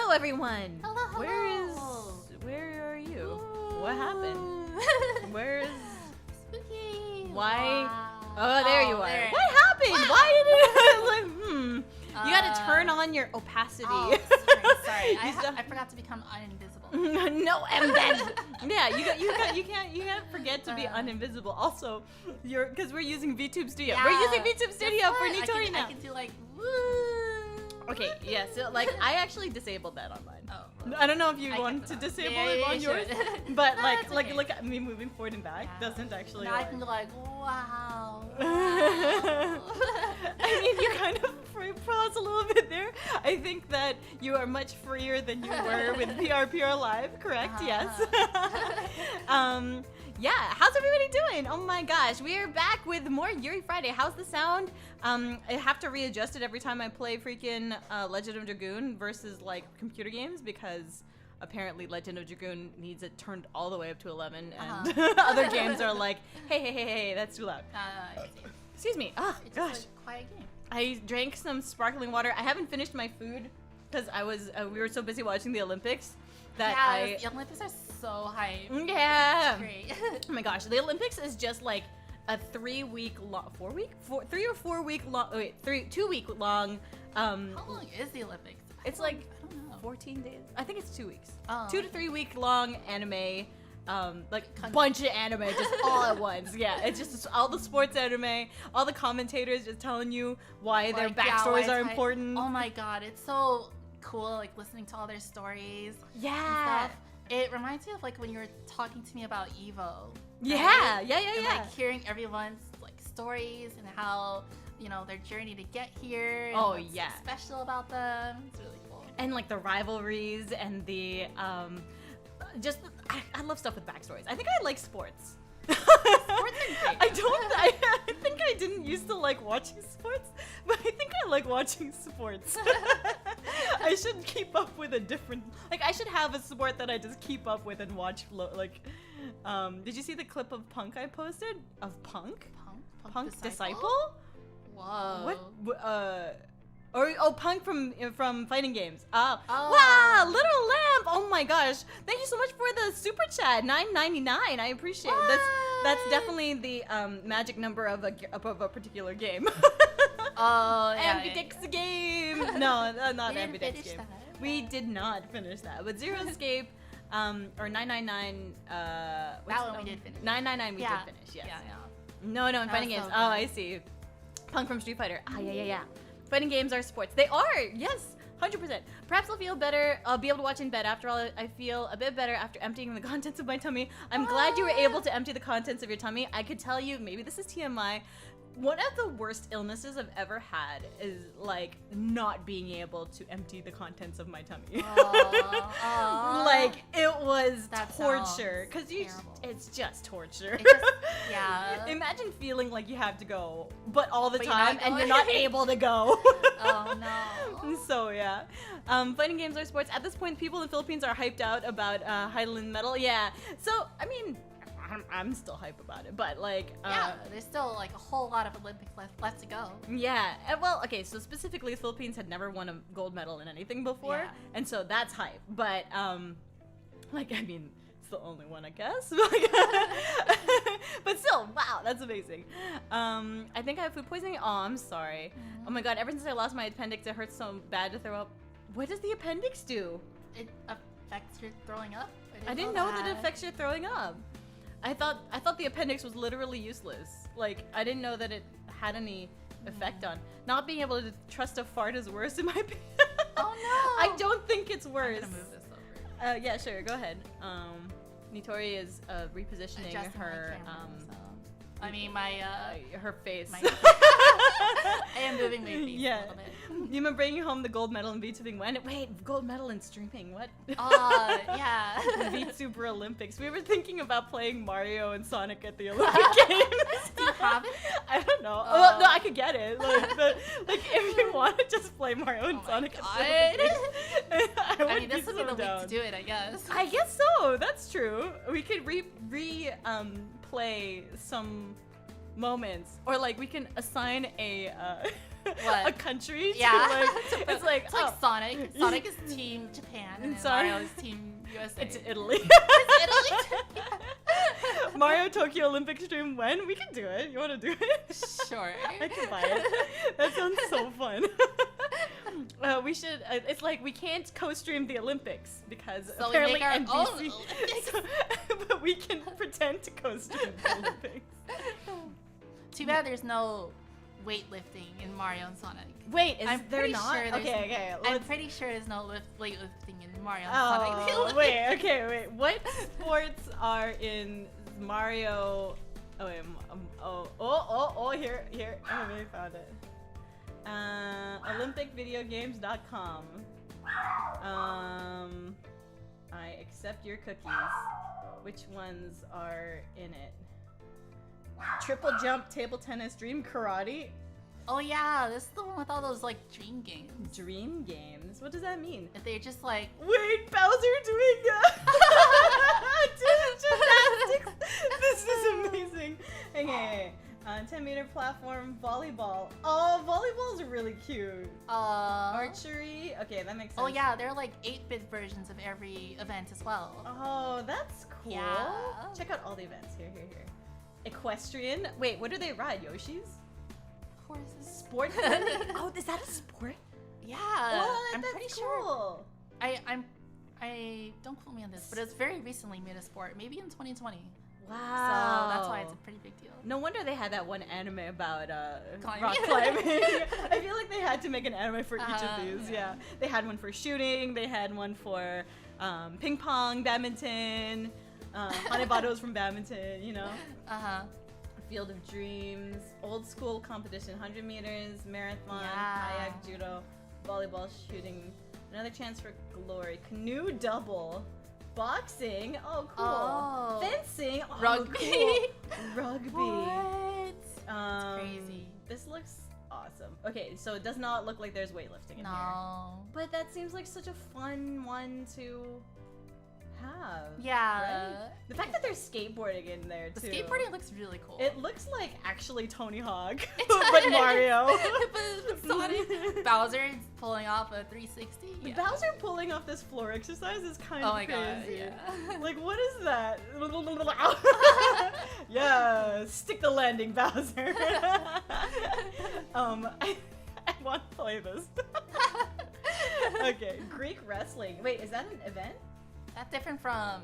Hello, everyone. Hello. Where are you? What happened? Where's Spooky. why? Wow. Oh, there you are. There. What happened? Wow. Why did it? You gotta turn on your opacity. Oh, sorry. I forgot to become uninvisible. No, and then yeah, you can't forget to be uninvisible. Also, because we're using VTube Studio. Yeah. We're using VTube Studio for Guess what? Nitori now. I can do like woo. Okay, yeah. So like, I actually disabled that on mine. Oh. Well, I don't know if you I want kept to it on. disable Yeah, it yeah, on you yours, should. but No, like it's okay. look at me moving forward and back doesn't actually. Now I can go like wow. I mean, you kind of pause a little bit there. I think that you are much freer than you were with PRPR Live, correct? Yes. Yeah, how's everybody doing? Oh my gosh, we are back with more Yuri Friday. How's the sound? I have to readjust it every time I play freaking Legend of Dragoon versus like computer games because apparently Legend of Dragoon needs it turned all the way up to 11 and other games are like, hey, that's too loud. Excuse me. Oh, It's gosh. just a quiet game. I drank some sparkling water. I haven't finished my food because we were so busy watching the Olympics that the Olympics are so hype. Yeah. It's great. Oh my gosh, the Olympics is just like a 3 week long, 4 week long, 2 week long. How long is the Olympics? It's like I don't know. 14 days. I think it's 2 weeks. Oh. 2 to 3 week long anime. Like bunch of anime just all at once. Yeah, it's just all the sports anime, all the commentators just telling you why their backstories are important. Oh my god, it's so cool like listening to all their stories. Yeah. And stuff. It reminds me of like when you were talking to me about Evo. Yeah, right? yeah. And like hearing everyone's like stories and how, you know, their journey to get here. And what's so special about them. It's really cool. And like the rivalries and the I love stuff with backstories. I think I like sports. Sports are great. I think I didn't used to like watching sports, but I think I like watching sports. I should keep up with a different, like I should have a sport that I just keep up with and watch did you see the clip of Punk I posted? Of Punk? Punk Disciple? Whoa. What? Punk from fighting games. Oh. Wow, Little Lamp. Oh my gosh. Thank you so much for the super chat. $9.99. I appreciate it. That's definitely the magic number of a particular game. Oh, yeah. Ambidex's game. No, not We didn't Ambidex's finish game. that. We did not finish that. But Zero Escape, or 999. That one we did finish. 999 we did finish. Yes. Yeah. No, in fighting games. So Oh, I see. Punk from Street Fighter. Yeah. Fighting games are sports. They are, yes, 100%. Perhaps I'll feel better. I'll be able to watch in bed. After all, I feel a bit better after emptying the contents of my tummy. I'm glad you were able to empty the contents of your tummy. I could tell you, maybe this is TMI, one of the worst illnesses I've ever had is like not being able to empty the contents of my tummy. Like it was torture because it's just torture. Yeah. Imagine feeling like you have to go, but all the But you're time, not and you're going. not able to go. Oh no. So yeah, fighting games are sports. At this point, people in the Philippines are hyped out about Highland Metal. Yeah. So I mean, I'm still hype about it, but like there's still like a whole lot of Olympics left to go. Yeah. Well, okay. So specifically, the Philippines had never won a gold medal in anything before, and so that's hype. But like I mean, it's the only one, I guess. But still, wow, that's amazing. I think I have food poisoning. Oh, I'm sorry. Oh my god, ever since I lost my appendix, it hurts so bad to throw up. What does the appendix do? It affects your throwing up? I didn't know that it affects your throwing up. I thought the appendix was literally useless. Like, I didn't know that it had any effect on. Not being able to trust a fart is worse in my opinion. Oh no! I don't think it's worse. I'm gonna move this over. Yeah, sure, go ahead. Nitori is repositioning Adjusting her my camera, so. I mean my her face. I am moving my face a little bit. Yuma bringing home the gold medal in VTubing. When? Wait, gold medal in streaming? What? Yeah. VTuber Olympics. We were thinking about playing Mario and Sonic at the Olympic Games. Do you have it? I don't know. Well, no, I could get it. Like if you want to just play Mario and Sonic at the Olympic Games, I mean, this would be the week to do it, I guess. I guess so. That's true. We could play some moments, or like we can assign a What? a country. Yeah. To, like, it's like Sonic. Sonic is Team Japan, and Mario is Team USA. It's Italy. It's Italy. Mario Tokyo Olympics stream when? We can do it. You want to do it? Sure. I can buy it. That sounds so fun. We should. It's like we can't co-stream the Olympics because so apparently we make our NBC. own Olympics. But we can pretend to co-stream the Olympics. Too bad there's no weightlifting in Mario and Sonic. Wait, is I'm there pretty not? Sure Okay. I'm pretty sure there's no weightlifting in Mario and Oh, Sonic. wait. What sports are in Mario? Oh, wait. Here. I maybe found it. OlympicVideoGames.com. I accept your cookies. Which ones are in it? Triple jump, table tennis, dream karate. Oh yeah, this is the one with all those like dream games. Dream games? What does that mean? If they're just like Wait, Bowser doing gymnastics. This is amazing. Okay. 10-meter platform, volleyball. Oh, volleyball's really cute. Archery. Okay, that makes sense. Oh yeah, there are like 8-bit versions of every event as well. Oh, that's cool. Yeah. Check out all the events. Here. Equestrian. Wait, what do they ride? Yoshis? Horses. Sport. Oh, is that a sport? Yeah. What? I'm That's pretty cool. sure. I don't quote me on this, but it's very recently made a sport. Maybe in 2020. Wow. So that's why it's a pretty big deal. No wonder they had that one anime about Climbing. rock climbing. I feel like they had to make an anime for each of these. Yeah. They had one for shooting. They had one for ping pong, badminton, Hanebados from badminton, you know? Field of Dreams, old school competition, 100 meters, marathon, kayak, judo, volleyball, shooting, another chance for glory, canoe double, boxing, oh cool, fencing, oh, rugby, cool. Rugby. What? That's crazy. This looks awesome. Okay, so it does not look like there's weightlifting in here. But that seems like such a fun one to have. Yeah. Right? The fact that there's skateboarding in there too. The skateboarding looks really cool. It looks like actually Tony Hawk, but Mario. But Sonic. Bowser pulling off a 360. Yeah. Bowser pulling off this floor exercise is kind of crazy. God, yeah. Like, what is that? Yeah, stick the landing, Bowser. I want to play this. Okay, Greek wrestling. Wait, is that an event? That's different from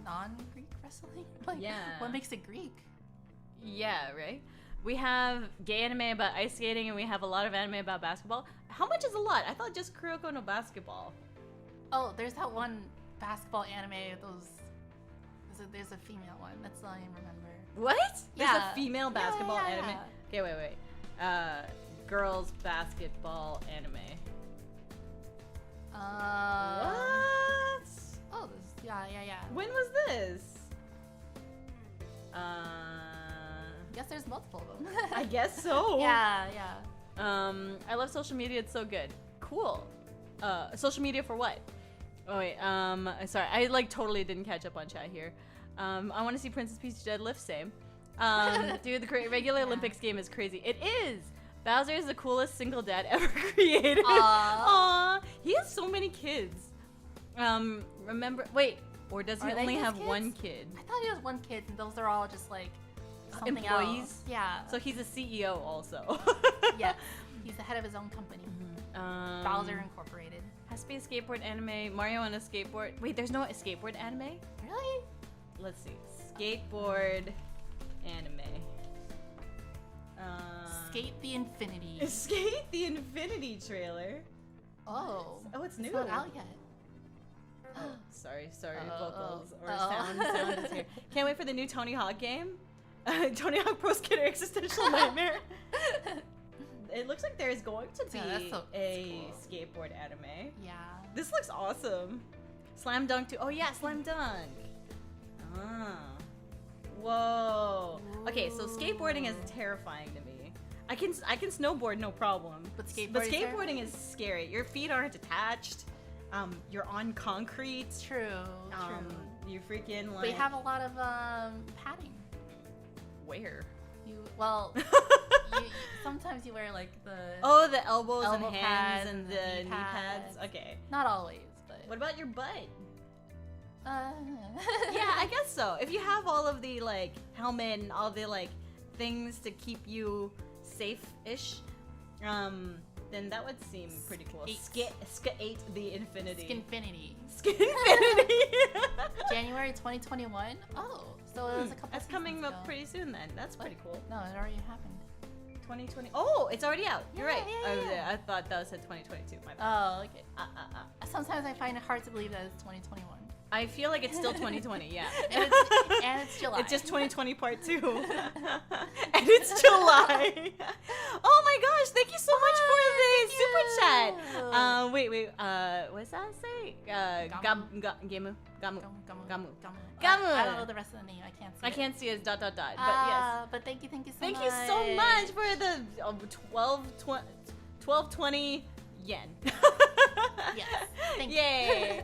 non-Greek wrestling? Like, yeah. What makes it Greek? Yeah, right? We have gay anime about ice skating, and we have a lot of anime about basketball. How much is a lot? I thought just Kuroko no Basketball. Oh, there's that one basketball anime with those... There's a female one. That's all I remember. What? There's Yeah. a female basketball Yeah. anime? Okay, wait. Girls basketball anime. What? Oh, yeah. When was this? Guess there's multiple of them. I guess so. Yeah. I love social media. It's so good. Cool. Social media for what? Oh wait. Sorry. I like totally didn't catch up on chat here. I want to see Princess Peach deadlift. Same. Dude, the regular Olympics game is crazy. It is. Bowser is the coolest single dad ever created. Aww. He has so many kids. Remember? Wait. Or does he only have one kid? I thought he has one kid, and those are all just like something employees. Else. Yeah. So he's a CEO also. Yes. He's the head of his own company. Bowser Incorporated. Has to be a skateboard anime. Mario on a skateboard. Wait, there's no skateboard anime? Really? Let's see. Skateboard anime. Skate the Infinity. Skate the Infinity trailer. Oh. Oh, it's new. It's not out yet. Oh, sorry. Vocals or sound is here. Can't wait for the new Tony Hawk game. Tony Hawk Pro Skater Existential Nightmare. It looks like there's going to be a skateboard anime. Yeah. This looks awesome. Slam Dunk too. Oh yeah, Slam Dunk. Whoa. Okay, so skateboarding is terrifying to me. I can snowboard no problem. But skateboarding is scary. Your feet aren't attached. You're on concrete. True. You freaking like. They have a lot of padding. Where? Sometimes you wear like the the elbows elbow and hands pads and the knee pads. Okay. Not always, but What about your butt? yeah, I guess so. If you have all of the like helmet and all the like things to keep you safe-ish, then that would seem pretty cool. Skate the infinity. Skinfinity. Skinfinity. January 2021. Oh, so it was a couple. That's coming ago. up pretty soon then. That's pretty cool. No, it already happened. 2020. Oh, it's already out. You're right. Yeah. I thought that said 2022. My bad. Oh, okay. Sometimes I find it hard to believe that it's 2021. I feel like it's still 2020. Yeah. and it's July. It's just 2020 part 2. And it's July. Oh my gosh, thank you so much for the super chat. Wait. What's that say? Gamu. I don't know the rest of the name. I can't see. I can't see it. Dot. But yes. But thank you so much. Thank you so much for the 1220 yen. Yes. Thank Yay.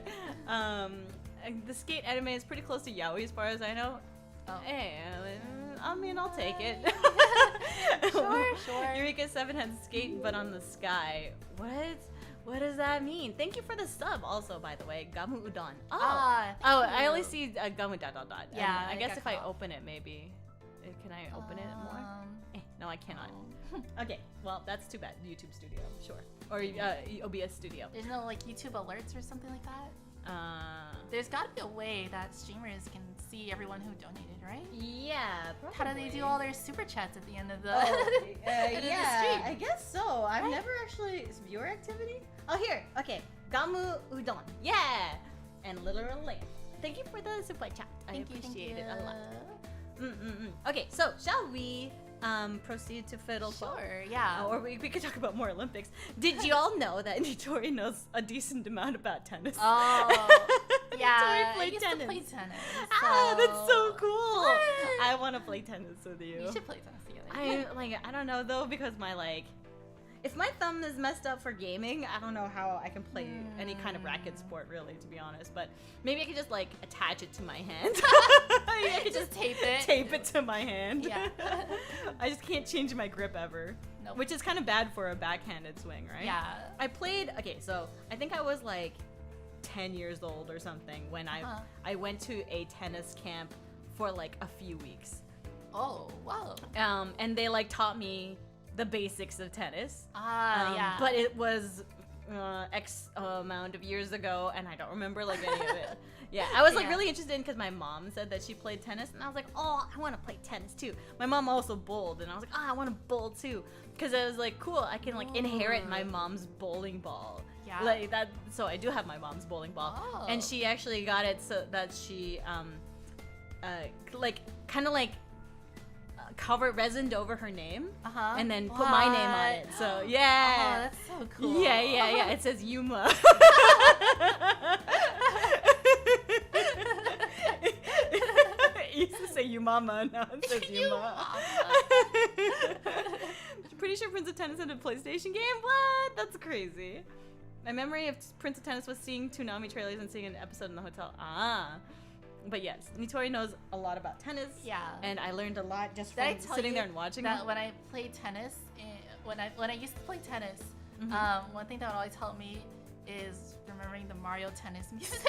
The skate anime is pretty close to yaoi as far as I know. Oh. Hey, I mean, I'll take it. Sure. Eureka 7 had skate, but on the sky. What does that mean? Thank you for the sub also, by the way. Gamu udon. I only see gamu ... Yeah, I guess if I caught. open it, maybe. Can I open it more? No, I cannot. Okay, well, that's too bad. YouTube Studio, sure. Or OBS Studio. There's no like YouTube alerts or something like that? There's got to be a way that streamers can see everyone who donated, right? Yeah, probably. How do they do all their super chats at the end of the, end of the stream? I guess so. I've never actually... Is viewer activity? Oh, here. Okay. Gamu udon. Yeah! And literal lamp. Thank you for the super chat. I appreciate it a lot. Okay, so shall we proceed to Fiddle Club? Sure, yeah. Or we could talk about more Olympics. Did you all know that Nitori knows a decent amount about tennis? Oh, yeah. Nitori played tennis. To play tennis. That's so cool. I want to play tennis with you. You should play tennis together. I don't know though, because if my thumb is messed up for gaming, I don't know how I can play any kind of racket sport, really, to be honest. But maybe I could just like attach it to my hand. I could just tape it. Tape it to my hand. Yeah. I just can't change my grip ever. Nope. Which is kind of bad for a backhanded swing, right? Yeah. I played. Okay, so I think I was like 10 years old or something when I went to a tennis camp for like a few weeks. Oh, wow. And they like taught me the basics of tennis. Yeah. But it was X amount of years ago, and I don't remember like any of it. Yeah, I was like really interested because my mom said that she played tennis, and I was like, oh, I want to play tennis too. My mom also bowled, and I was like, oh, I want to bowl too, because it was like cool. I can like inherit my mom's bowling ball. Yeah. Like that. So I do have my mom's bowling ball, and she actually got it so that she like kind of like resined over her name and then put my name on it. So yeah. Oh, that's so cool. Yeah. It says Yuma. It used to say Yumama, now it says Yuma. Pretty sure Prince of Tennis had a PlayStation game? What? That's crazy. My memory of Prince of Tennis was seeing Toonami trailers and seeing an episode in the hotel. But yes, Nitori knows a lot about tennis. Yeah. And I learned a lot just from sitting there and watching that it. When I played tennis, when I used to play tennis, one thing that would always help me is remembering the Mario tennis music.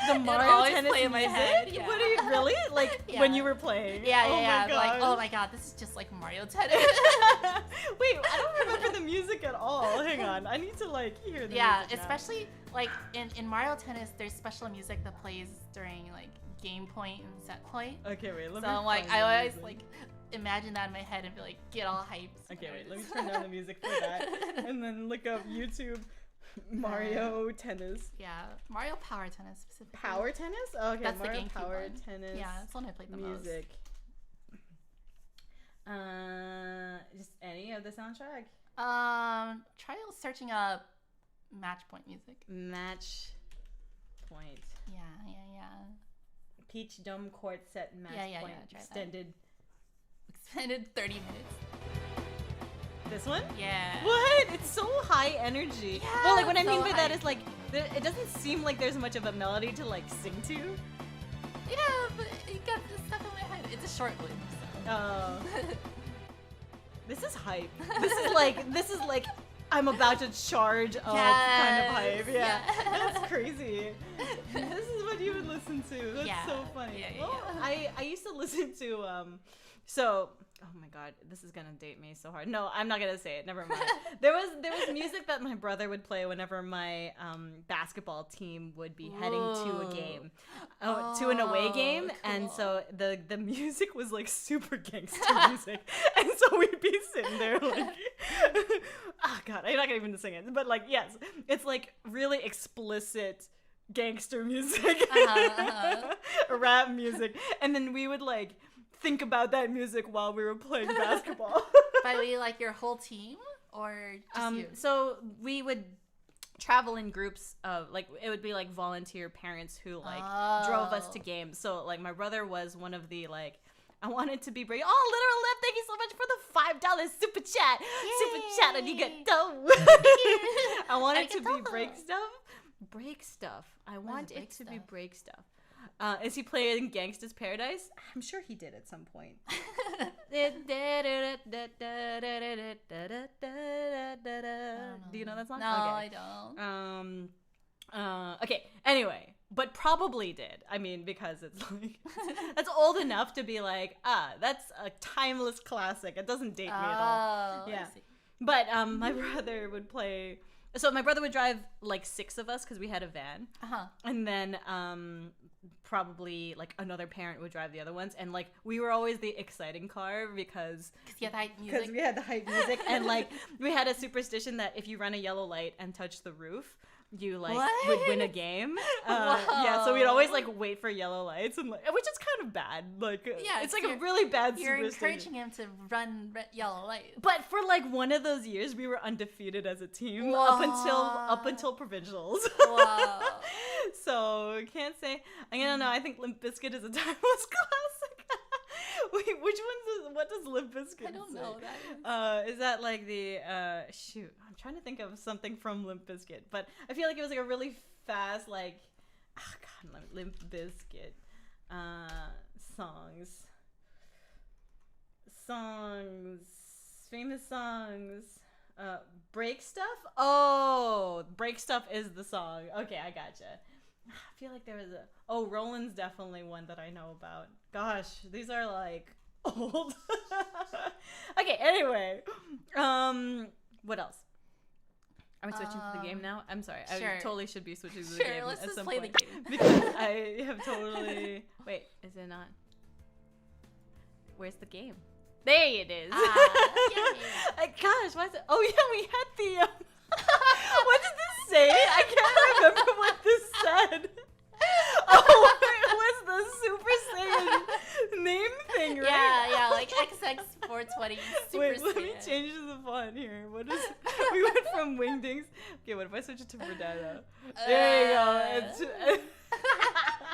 The Mario tennis play in my head. Yeah. What are you really? Like when you were playing? Yeah. My like, oh my god, this is just like Mario tennis. Wait, I don't remember the music at all. Hang on, I need to like hear the music. Yeah, especially like in Mario tennis, there's special music that plays during like game point and set point. Okay, wait. Let me. So I'm like, I always like imagine that in my head and be like, get all hyped. Okay, wait. Let me turn down the music for that, and then look up YouTube. Mario tennis. Yeah, Mario Power Tennis specifically. Power tennis? Oh, okay, that's Mario the GameCube Power one. Tennis. Yeah, that's the one I played the music. Just any of the soundtrack? Try searching up Match Point music. Match Point. Yeah. Peach Dome Court Set Match Point extended. Extended 30 minutes. This one? Yeah. What? It's so high energy. Yeah, well, like what I mean by hype. that is like it doesn't seem like there's much of a melody to like sing to. Yeah, but it got stuck in my head. It's a short loop. So. Oh. This is hype. This is like I'm about to charge up kind of hype. Yeah. That's crazy. This is what you would listen to. That's so funny. Well, I used to listen to oh my god, this is gonna date me so hard. No, I'm not gonna say it. Never mind. There was music that my brother would play whenever my basketball team would be heading to a game, to an away game, cool. And so the music was like super gangster music, and so we'd be sitting there like, oh god, I'm not gonna even sing it, but like yes, it's like really explicit gangster music, rap music, and then we would like think about that music while we were playing basketball. By we like your whole team or just you? So we would travel in groups of like it would be like volunteer parents who like drove us to games. So like my brother was one of the like I wanted to be brave. Oh, Literal Lip, thank you so much for the $5 super chat. Yay. Super chat and you get dough. I wanted to be break stuff. I want it to be break stuff. Is he playing Gangsta's Paradise? I'm sure he did at some point. Do you know that song? No, okay. I don't. Okay, anyway, but probably did. I mean, because it's like, that's old enough to be like, that's a timeless classic. It doesn't date me at all. Yeah. But my brother would play... So my brother would drive like 6 of us because we had a van. And then probably like another parent would drive the other ones. And like we were always the exciting car because you had the hype music. Because we had the hype music. And like we had a superstition that if you run a yellow light and touch the roof, you like would win a game. Yeah, so we'd always like wait for yellow lights, and like, which is kind of bad. Like, yeah, it's like a really bad superstition. You're encouraging him to run yellow lights. But for like one of those years, we were undefeated as a team up until provincials. Wow. So can't say. I don't know. I think Limp Bizkit is a timeless classic. Wait, which one's what does Limp Bizkit I don't say? know that. Is that like the shoot? I'm trying to think of something from Limp Bizkit, but I feel like it was like a really fast like Limp Bizkit famous songs. Break Stuff. Oh, Break Stuff is the song. Okay, I gotcha. I feel like there was Roland's definitely one that I know about. Gosh, these are like old. Okay, anyway. What else? Are we switching to the game now? I'm sorry. Sure. I totally should be switching to the game let's at just some play point. The game. Because I have totally... Wait, is it not? Where's the game? There it is. Yeah. Gosh, why is it... Oh, yeah, we had the... What did this say? I can't remember what this said. Oh, it was the Super Saiyan name thing, right? Yeah, like XX420 Super Wait, Saiyan. let me change the font here. What is... We went from Wingdings. Okay, what if I switch it to Verdana? There you go.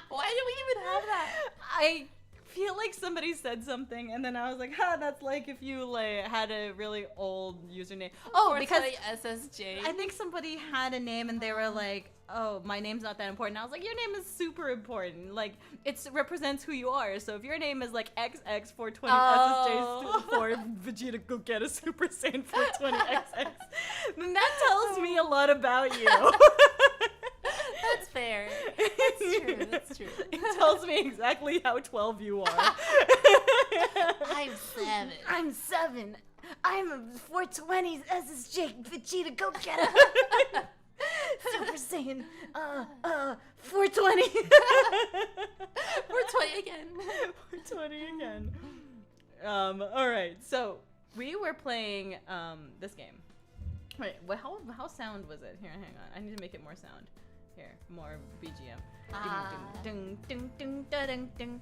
Why do we even have that? I feel like somebody said something, and then I was like, that's like if you like had a really old username. Oh, because SSJ. I think somebody had a name, and they were like, oh, my name's not that important. I was like, your name is super important. Like, it represents who you are. So if your name is like XX420 SSJ for Vegeta, go get a Super Saiyan 420XX, then that tells me a lot about you. That's fair. That's true. It tells me exactly how 12 you are. I'm 7. I'm a 420's SSJ Vegeta, go get it. Super Saiyan, 420. 420 again. 420 again. Alright, so we were playing this game. Wait, how sound was it? Here, hang on. I need to make it more sound. Here, more BGM. Ding, ding, ding, ding, ding, ding.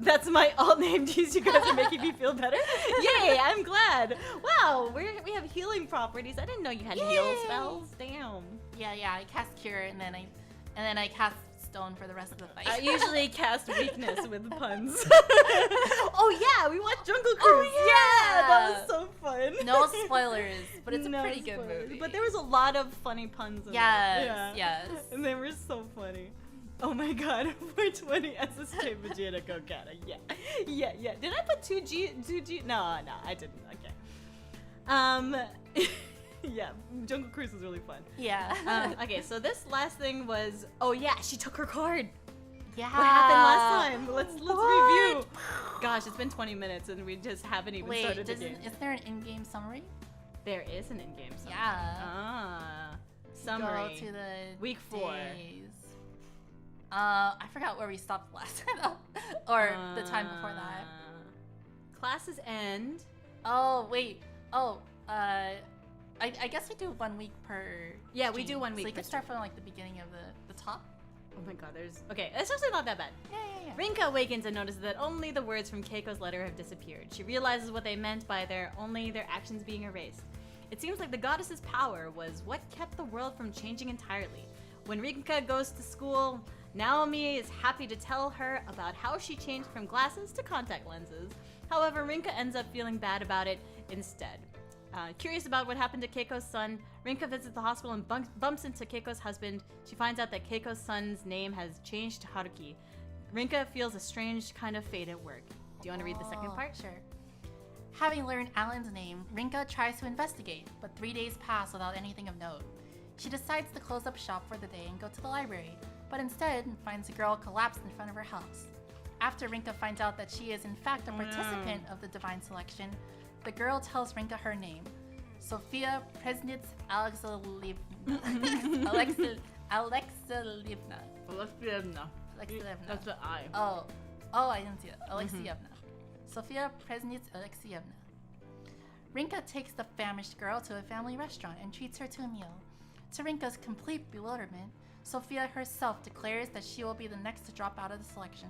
That's my alt name. Jeez, you guys are making me feel better. Yay, I'm glad. Wow, we have healing properties. I didn't know you had heal spells. Damn. Yeah, I cast Cure and then I cast Stone for the rest of the fight. I usually cast Weakness with puns. Oh yeah, we watched Jungle Cruise. Oh, yeah, that was so fun. No spoilers, but it's a pretty good movie. But there was a lot of funny puns in it. Yes. And they were so funny. Oh my god, 420 SSJ Vegeta Kokata. Yeah. Did I put 2G? No, I didn't. Okay. Yeah, Jungle Cruise was really fun. Yeah. Okay, so this last thing was, oh yeah, she took her card. Yeah. What happened last time? Let's review. Gosh, it's been 20 minutes and we just haven't even started the game. Is there an in-game summary? There is an in-game summary. Yeah. Summary. Go to the Week 4. days. I forgot where we stopped last time, or the time before that. Classes end. Oh wait. Oh, I guess we do 1 week per. Yeah, we stream. do 1 week. So you per can start from like the beginning of the top. Oh my god, okay, it's actually not that bad. Yeah. Rinka awakens and notices that only the words from Keiko's letter have disappeared. She realizes what they meant by only their actions being erased. It seems like the goddess's power was what kept the world from changing entirely. When Rinka goes to school, Naomi is happy to tell her about how she changed from glasses to contact lenses. However, Rinka ends up feeling bad about it instead. Curious about what happened to Keiko's son, Rinka visits the hospital and bumps into Keiko's husband. She finds out that Keiko's son's name has changed to Haruki. Rinka feels a strange kind of fate at work. Do you want to read the second part? Sure. Having learned Alan's name, Rinka tries to investigate, but 3 days pass without anything of note. She decides to close up shop for the day and go to the library, but instead finds a girl collapsed in front of her house. After Rinka finds out that she is in fact a participant of the Divine Selection, the girl tells Rinka her name, Sofia Presnitz Alexeyevna. Alexeyevna. That's the I. Oh, I didn't see it. Alexeyevna. Sofia Presnitz Alexeyevna. Rinka takes the famished girl to a family restaurant and treats her to a meal. To Rinka's complete bewilderment, Sofia herself declares that she will be the next to drop out of the selection.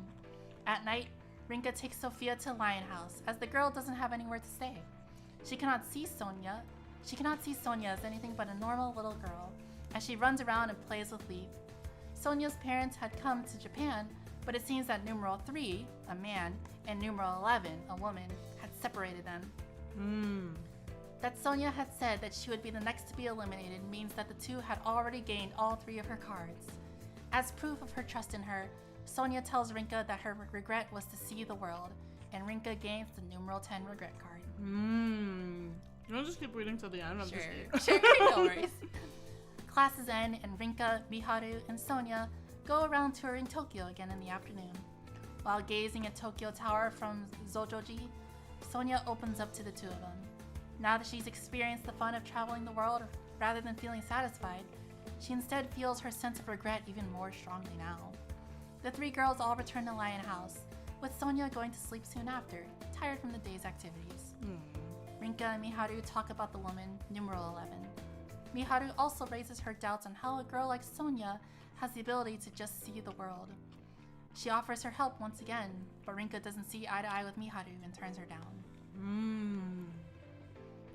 At night, Rinka takes Sofia to Lion House, as the girl doesn't have anywhere to stay. She cannot see Sonia as anything but a normal little girl, as she runs around and plays with Leaf. Sonia's parents had come to Japan, but it seems that numeral 3, a man, and numeral 11, a woman, had separated them. That Sonia had said that she would be the next to be eliminated means that the two had already gained all 3 of her cards. As proof of her trust in her, Sonia tells Rinka that her regret was to see the world, and Rinka gains the numeral 10 regret card. You want to just keep reading till the end? Sure, no worries. Classes end, and Rinka, Miharu, and Sonia go around touring Tokyo again in the afternoon. While gazing at Tokyo Tower from Zojoji, Sonia opens up to the two of them. Now that she's experienced the fun of traveling the world, rather than feeling satisfied, she instead feels her sense of regret even more strongly now. The 3 girls all return to Lion House, with Sonia going to sleep soon after, tired from the day's activities. Rinka and Miharu talk about the woman, numeral 11. Miharu also raises her doubts on how a girl like Sonia has the ability to just see the world. She offers her help once again, but Rinka doesn't see eye to eye with Miharu and turns her down.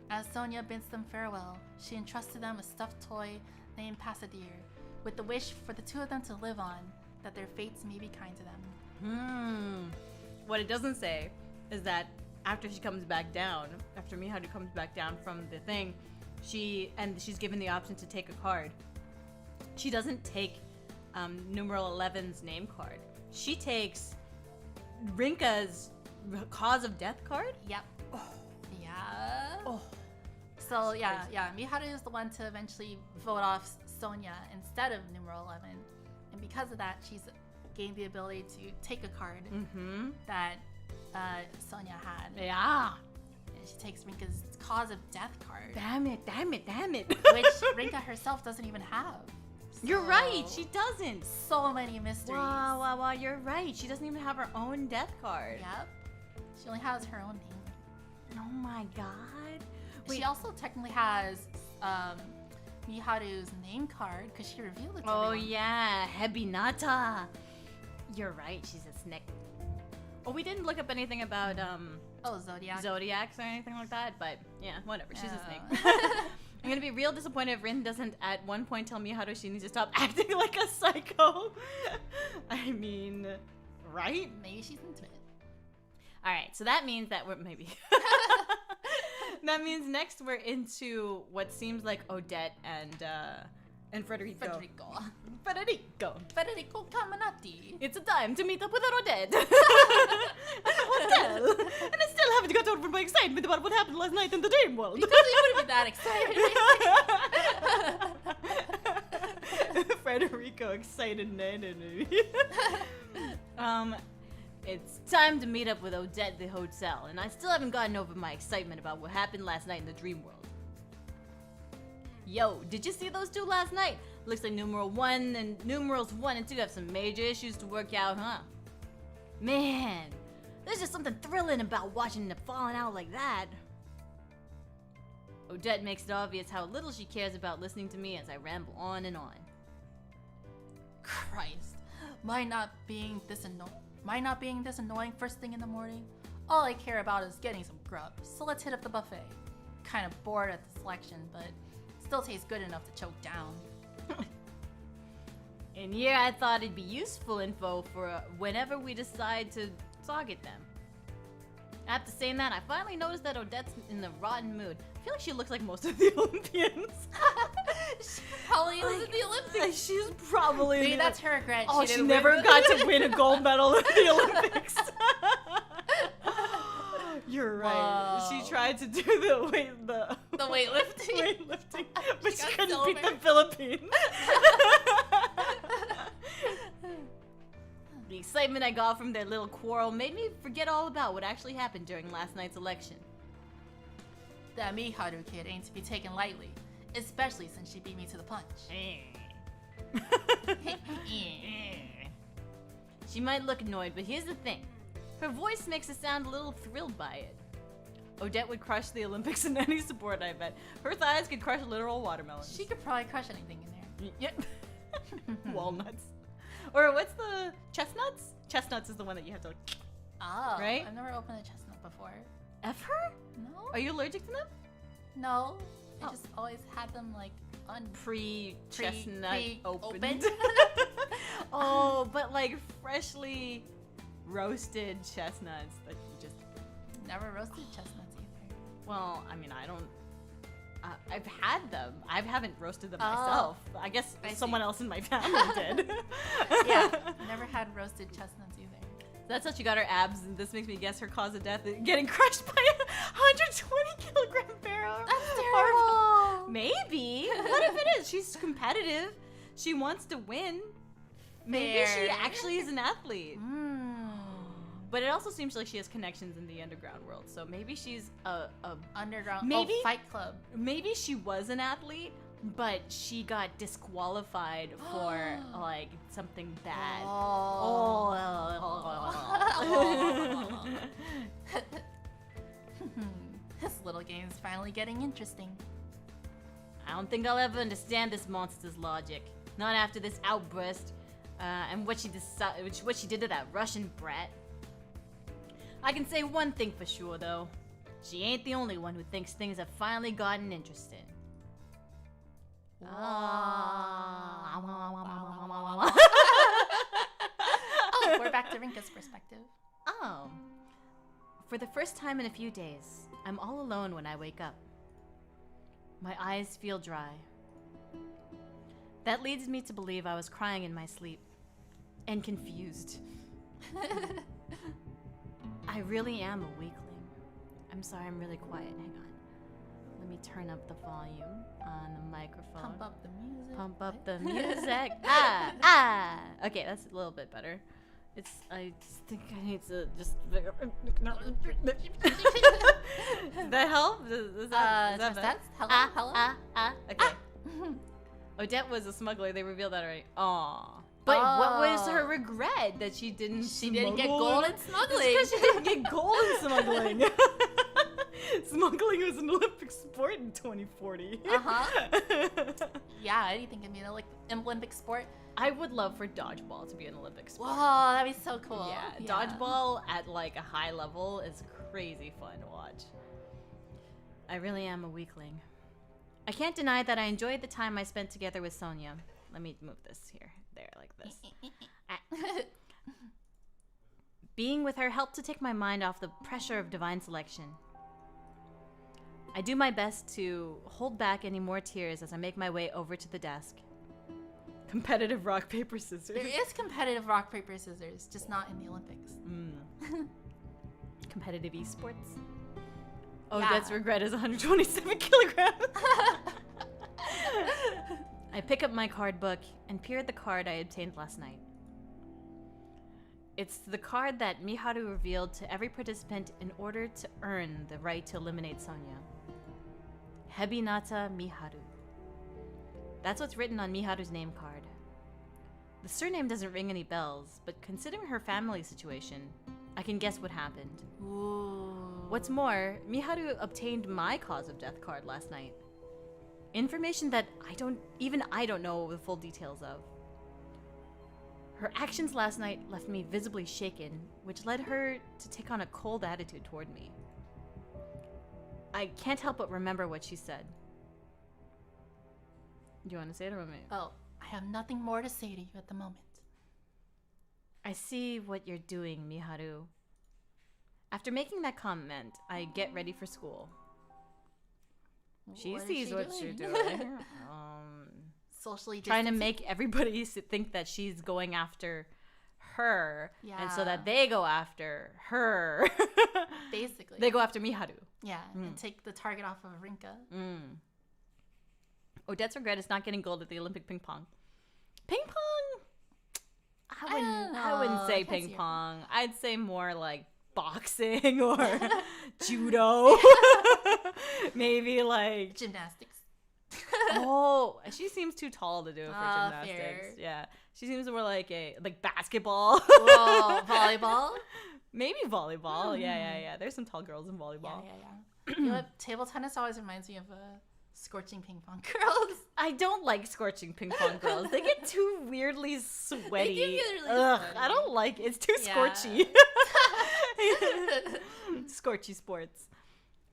As Sonia bids them farewell, she entrusts to them a stuffed toy named Passadeer, with the wish for the 2 of them to live on, that their fates may be kind to them. What it doesn't say is that after she comes back down, after Miharu comes back down from the thing, she's given the option to take a card. She doesn't take numeral 11's name card. She takes Rinka's cause of death card? Yep. Yeah. So yeah, Miharu is the one to eventually vote off Sonia instead of numeral 11. And because of that, she's gained the ability to take a card that Sonia had. Yeah. And she takes Rinka's cause of death card. Damn it. Which Rinka herself doesn't even have. So, you're right, she doesn't. So many mysteries. Wow, you're right. She doesn't even have her own death card. Yep. She only has her own name. Oh my god. Wait. She also technically has Miharu's name card because she revealed it to Oh everyone. yeah, Hebinata. You're right, she's a snake. Oh, we didn't look up anything about Zodiacs or anything like that, but yeah, whatever. She's a snake. I'm gonna be real disappointed if Rin doesn't at one point tell Miharu she needs to stop acting like a psycho. I mean, right? Maybe she's into it. All right, so that means that we're maybe. That means next we're into what seems like Odette And Federico. Federico Caminati. It's a time to meet up with Odette at the hotel. And I still haven't got over my excitement about what happened last night in the dream world. Because you wouldn't be that excited. Federico excited. It's time to meet up with Odette at the hotel, and I still haven't gotten over my excitement about what happened last night in the dream world. Yo, did you see those two last night? Looks like numerals 1 and 2 have some major issues to work out, huh? Man, there's just something thrilling about watching them falling out like that. Odette makes it obvious how little she cares about listening to me as I ramble on and on. Christ, my not being this annoying first thing in the morning. All I care about is getting some grub, so let's hit up the buffet. Kind of bored at the selection, but still tastes good enough to choke down. And here I thought it'd be useful info for whenever we decide to target them. After saying that, I finally noticed that Odette's in a rotten mood. I feel like she looks like most of the Olympians. She probably is in the Olympics. She's probably. Maybe that's her regret. Oh, she never got to win a gold medal in the Olympics. You're right. Whoa. She tried to do the weightlifting, but she couldn't silver. beat the Philippines. The excitement I got from their little quarrel made me forget all about what actually happened during last night's election. That Miharu kid ain't to be taken lightly, especially since she beat me to the punch. She might look annoyed, but here's the thing. Her voice makes it sound a little thrilled by it. Odette would crush the Olympics in any sport, I bet. Her thighs could crush literal watermelons. She could probably crush anything in there. Yep. Walnuts. Or what's the chestnuts? Chestnuts is the one that you have to Oh, right? I've never opened a chestnut before. Ever? No? Are you allergic to them? No. I Oh. just always had them like Pre-chestnut pre-opened. opened. Oh, but like freshly roasted chestnuts that you just... Never roasted chestnuts either. Well, I mean, I don't... I've had them. I haven't roasted them Oh. myself. I guess I someone see. else in my family did. Yeah, never had roasted chestnuts either. That's how she got her abs, and this makes me guess her cause of death is getting crushed by a 120 kilogram barrel. That's terrible. Maybe. What if it is? She's competitive. She wants to win. Maybe she Fair. actually is an athlete. Mm. But it also seems like she has connections in the underground world. So maybe she's a Underground. Maybe- Oh, Fight Club. maybe she was an athlete, but she got disqualified for like something bad. Oh. This little game's finally getting interesting. I don't think I'll ever understand this monster's logic. Not after this outburst, and what she did to that Russian brat. I can say one thing for sure, though. She ain't the only one who thinks things have finally gotten interesting. Oh, we're back to Rinka's perspective. Oh. For the first time in a few days, I'm all alone when I wake up. My eyes feel dry. That leads me to believe I was crying in my sleep. And confused. I really am a weakling. I'm sorry, I'm really quiet. Hang on. Let me turn up the volume on the microphone. Pump up the music. Pump up the music. Okay, that's a little bit better. I just think I need to just... Does that help? Does that better? Hello? Okay. Odette was a smuggler. They revealed that already. Aw. But what was her regret? That she didn't didn't get gold in smuggling. It's because she didn't get gold in smuggling. Smuggling was an Olympic sport in 2040. Yeah, anything can be an Olympic sport. I would love for dodgeball to be an Olympic sport. Whoa, that'd be so cool. Yeah, dodgeball at like a high level is crazy fun to watch. I really am a weakling. I can't deny that I enjoyed the time I spent together with Sonia. Let me move this here, there, like this. Being with her helped to take my mind off the pressure of divine selection. I do my best to hold back any more tears as I make my way over to the desk. Competitive rock, paper, scissors. There is competitive rock, paper, scissors, just not in the Olympics. Competitive esports. Oh, Yeah. that's regret is 127 kilograms. I pick up my card book and peer at the card I obtained last night. It's the card that Miharu revealed to every participant in order to earn the right to eliminate Sonya. Hebinata Miharu. That's what's written on Miharu's name card. The surname doesn't ring any bells, but considering her family situation, I can guess what happened. Ooh. What's more, Miharu obtained my cause of death card last night. Information that I don't know the full details of. Her actions last night left me visibly shaken, which led her to take on a cold attitude toward me. I can't help but remember what she said. Do you want to say it or want me? Oh, I have nothing more to say to you at the moment. I see what you're doing, Miharu. After making that comment, I get ready for school. She What is sees she what doing? you're doing. Socially Trying to distancing? make everybody think that she's going after her, and so Yeah. that they go after her. Basically. They go after Miharu. Yeah, and take the target off of Rinka. Odette's regret is not getting gold at the Olympic ping pong. Ping pong? I wouldn't say I can't see ping it. pong. I'd say more like boxing or judo. Maybe like Gymnastics. oh, she seems too tall to do it for Ah, gymnastics. fair. Yeah, she seems more like basketball. Whoa, volleyball? Maybe volleyball. Yeah. There's some tall girls in volleyball. Yeah. You know what? Table tennis always reminds me of scorching ping pong girls. I don't like scorching ping pong girls. They get too weirdly sweaty. They do get really Ugh, sweaty. I don't like it. It's too Yeah. scorchy. Scorchy sports.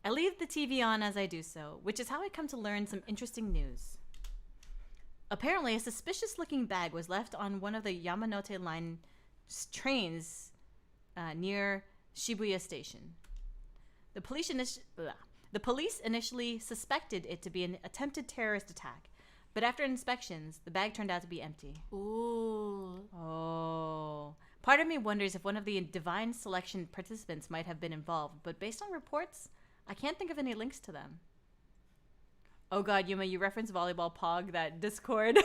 I leave the TV on as I do so, which is how I come to learn some interesting news. Apparently, a suspicious-looking bag was left on one of the Yamanote line trains near Shibuya Station. The police initially suspected it to be an attempted terrorist attack, but after inspections, the bag turned out to be empty. Ooh. Oh. Part of me wonders if one of the Divine Selection participants might have been involved, but based on reports, I can't think of any links to them. Oh god, Yuma, you referenced volleyball pog, that Discord.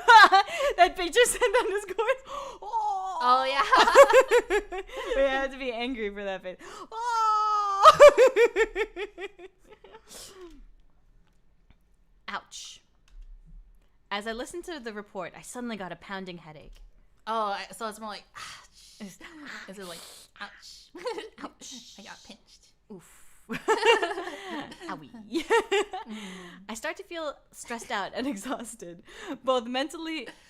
That picture sent on Discord. Oh, yeah. We had to be angry for that face. Ouch. As I listened to the report, I suddenly got a pounding headache. Oh, so it's more like, ouch. Is it like, ouch. Ouch. I got pinched. Oof. Owie. I start to feel stressed out and exhausted, both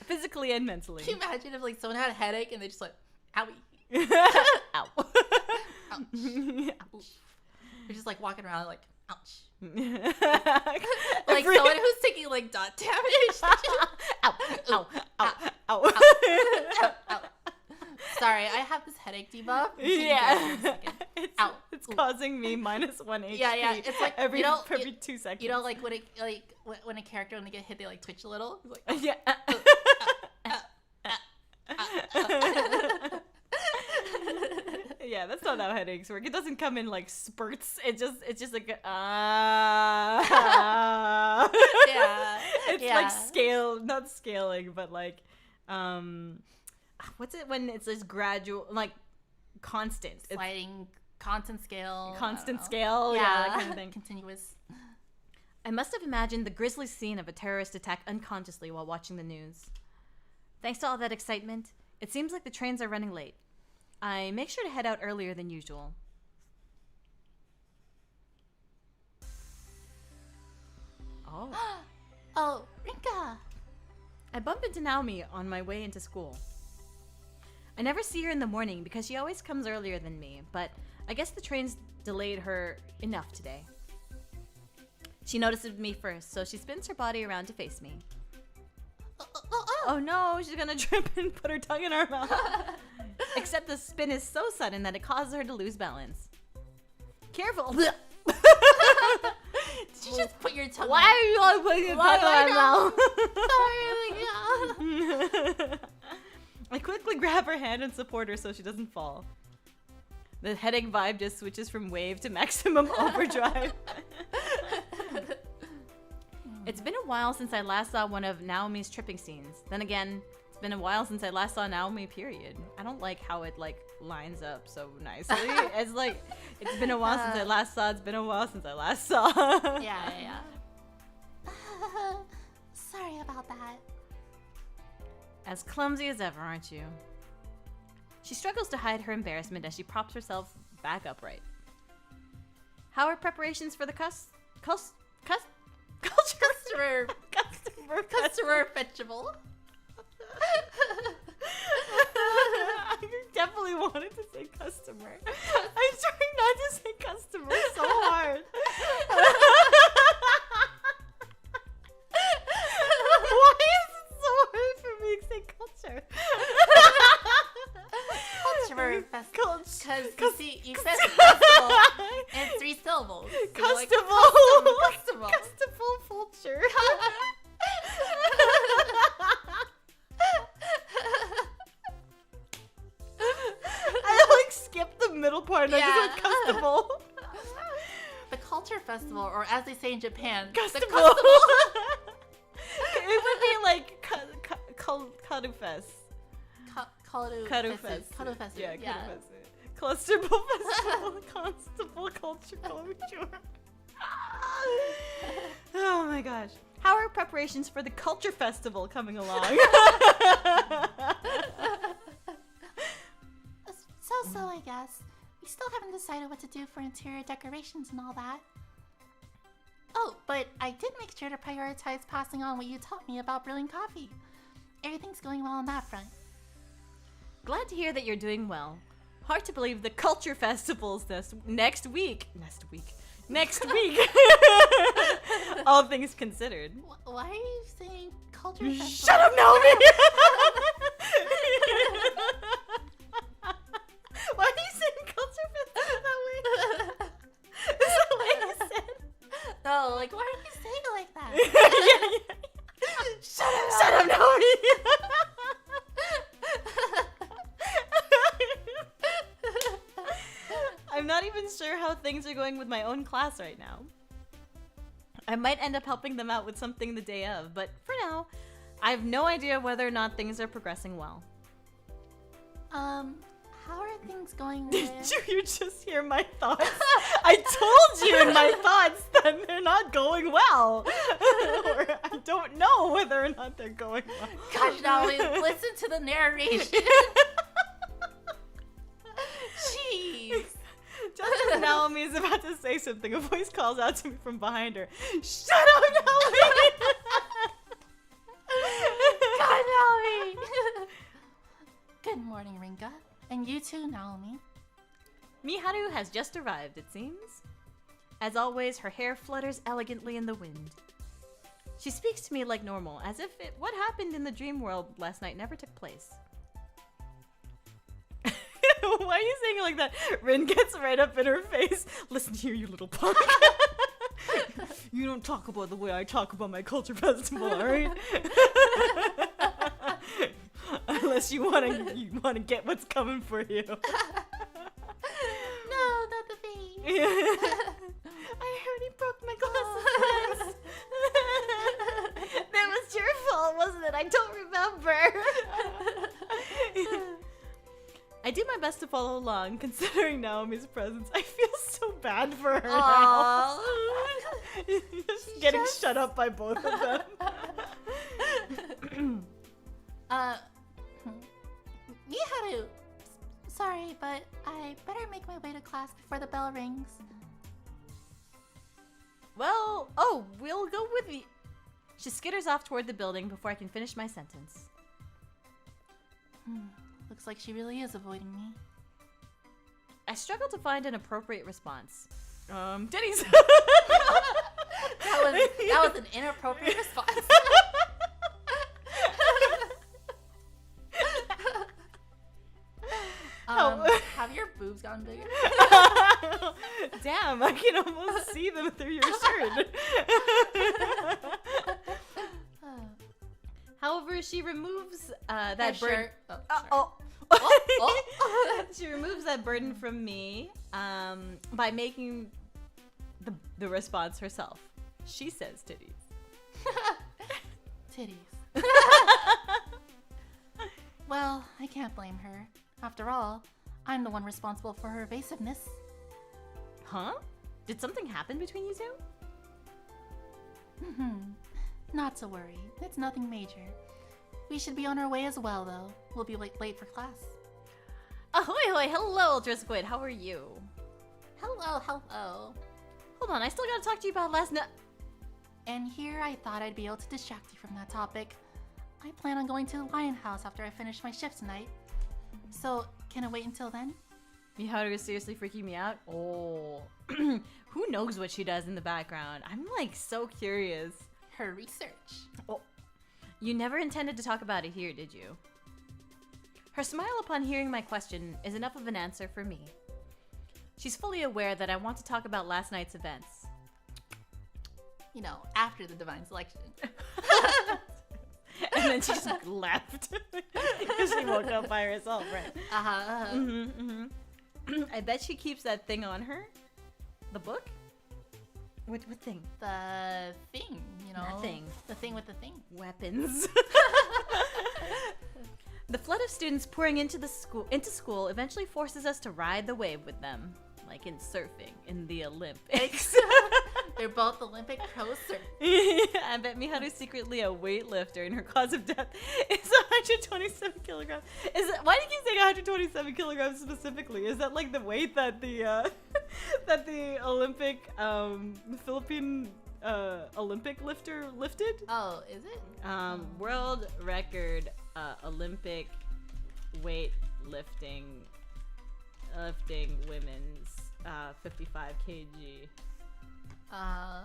physically and mentally. Can you imagine if like someone had a headache and they just like, owie. Ow. Ouch. You're just like walking around like, ouch. Like someone who's taking like dot damage. Ow. Ow. Ow. Ow. Ow. Sorry, I have this headache debuff. Yeah. It's Ooh. causing me -1 HP. Yeah. It's like every 2 seconds. You know, like when a character when they get hit, they like twitch a little. It's like, Yeah. Yeah, that's not how headaches work. It doesn't come in like spurts. It's just like yeah. It's like not scaling, but like what's it when it's this gradual, like constant, Sliding, constant scale. scale, yeah, that kind of thing. Continuous. I must have imagined the grisly scene of a terrorist attack unconsciously while watching the news. Thanks to all that excitement, it seems like the trains are running late. I make sure to head out earlier than usual. Oh. Oh, Rinka. I bump into Naomi on my way into school. I never see her in the morning because she always comes earlier than me, but I guess the trains delayed her enough today. She notices me first, so she spins her body around to face me. Oh no, she's gonna trip and put her tongue in her mouth. Except the spin is so sudden that it causes her to lose balance. Careful! Did you just put your tongue? Why are you all putting your tongue in my mouth? Sorry, Yeah. I quickly grab her hand and support her so she doesn't fall. The headache vibe just switches from wave to maximum overdrive. It's been a while since I last saw one of Naomi's tripping scenes. Then again, it's been a while since I last saw Naomi, period. I don't like how it, like, lines up so nicely. It's like, it's been a while since I last saw, it's been a while since I last saw. Yeah. Sorry about that. As clumsy as ever, aren't you? She struggles to hide her embarrassment as she props herself back upright. How are preparations for the Customer fetchable. I definitely wanted to say customer. I'm trying not to say customer so hard. Why is it so hard for me to say culture? Culture festival. Because you see, you said Cust- festival and 3 syllables. So like, Custable. Custable vulture. I like skipped the middle part and I just went custable. The culture festival, or as they say in Japan, Custable. the custable. It would be like Karufest. Karufest. Yeah, Karufest. Clusterable festival. Constable culture culture. Oh my gosh. How are preparations for the culture festival coming along? So, I guess. We still haven't decided what to do for interior decorations and all that. Oh, but I did make sure to prioritize passing on what you taught me about brewing coffee. Everything's going well on that front. Glad to hear that you're doing well. Hard to believe the culture festival's next week. All things considered. Why are you saying culture festival? Shut up, Naomi! Why are you saying culture festival that way? Is that what you said? No, like, why are you saying it like that? Yeah. Shut up, Naomi! I'm not even sure how things are going with my own class right now. I might end up helping them out with something the day of, but for now, I have no idea whether or not things are progressing well. How are things going Did with... you just hear my thoughts? I told you in my thoughts that they're not going well. Or I don't know whether or not they're going well. Gosh, now listen to the narration. Jeez. Just as Naomi is about to say something, a voice calls out to me from behind her. Shut up, Naomi! God, Naomi! Good morning, Rinka. And you too, Naomi. Miharu has just arrived, it seems. As always, her hair flutters elegantly in the wind. She speaks to me like normal, as if what happened in the dream world last night never took place. Why are you saying it like that? Rin gets right up in her face. Listen here, you little punk. You don't talk about the way I talk about my culture festival, alright? Unless you wanna get what's coming for you. No, not the bee. I already broke my glasses. That was your fault, wasn't it? I don't remember. I do my best to follow along, considering Naomi's presence. I feel so bad for her now. Just getting shut up by both of them. Miharu, sorry, but I better make my way to class before the bell rings. Well, we'll go with you. She skitters off toward the building before I can finish my sentence. Looks like she really is avoiding me. I struggle to find an appropriate response. Titties. That was an inappropriate response. Have your boobs gotten bigger? Damn, I can almost see them through your shirt. However, she removes that Her burden. shirt. Oh, sorry. Oh. She removes that burden from me by making the response herself. She says titties. Titties. Well, I can't blame her. After all, I'm the one responsible for her evasiveness. Huh? Did something happen between you two? Not to worry. It's nothing major. We should be on our way as well, though. We'll be late for class. Ahoy, hoy, hello, Ultra Squid. How are you? Hello, hello. Hold on, I still gotta talk to you about last night. And here I thought I'd be able to distract you from that topic. I plan on going to the Lion House after I finish my shift tonight. So, can I wait until then? Miharu is seriously freaking me out. Oh, who knows what she does in the background? I'm like so curious. Her research. Oh, you never intended to talk about it here, did you? Her smile upon hearing my question is enough of an answer for me. She's fully aware that I want to talk about last night's events. You know, after the divine selection. And then she just left because she woke up by herself, right? I bet she keeps that thing on her. The book? What thing? The thing, you know. That thing. The thing with the thing. Weapons. The flood of students pouring into school eventually forces us to ride the wave with them, like in surfing in the Olympics. They're both Olympic pro surfers. I bet Miharu's secretly a weightlifter and her cause of death is 127 kilograms. Why do you keep saying 127 kilograms specifically? Is that like the weight that the that the Olympic Philippine Olympic lifter lifted? Oh, is it? World record Olympic weightlifting women's 55 kg. I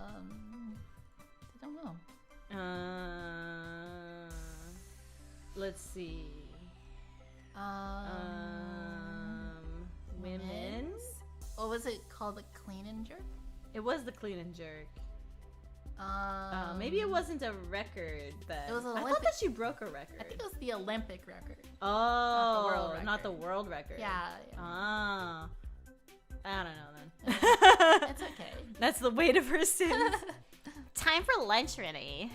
don't know. Let's see. Women's. What was it called? The clean and jerk? It was the clean and jerk. Maybe it wasn't a record that. It was an I thought Olympic- that she broke a record. I think it was the Olympic record. Oh, Not the world record. record. Yeah. Ah. I don't know then. It's okay. That's the weight of her sins. Time for lunch, ready.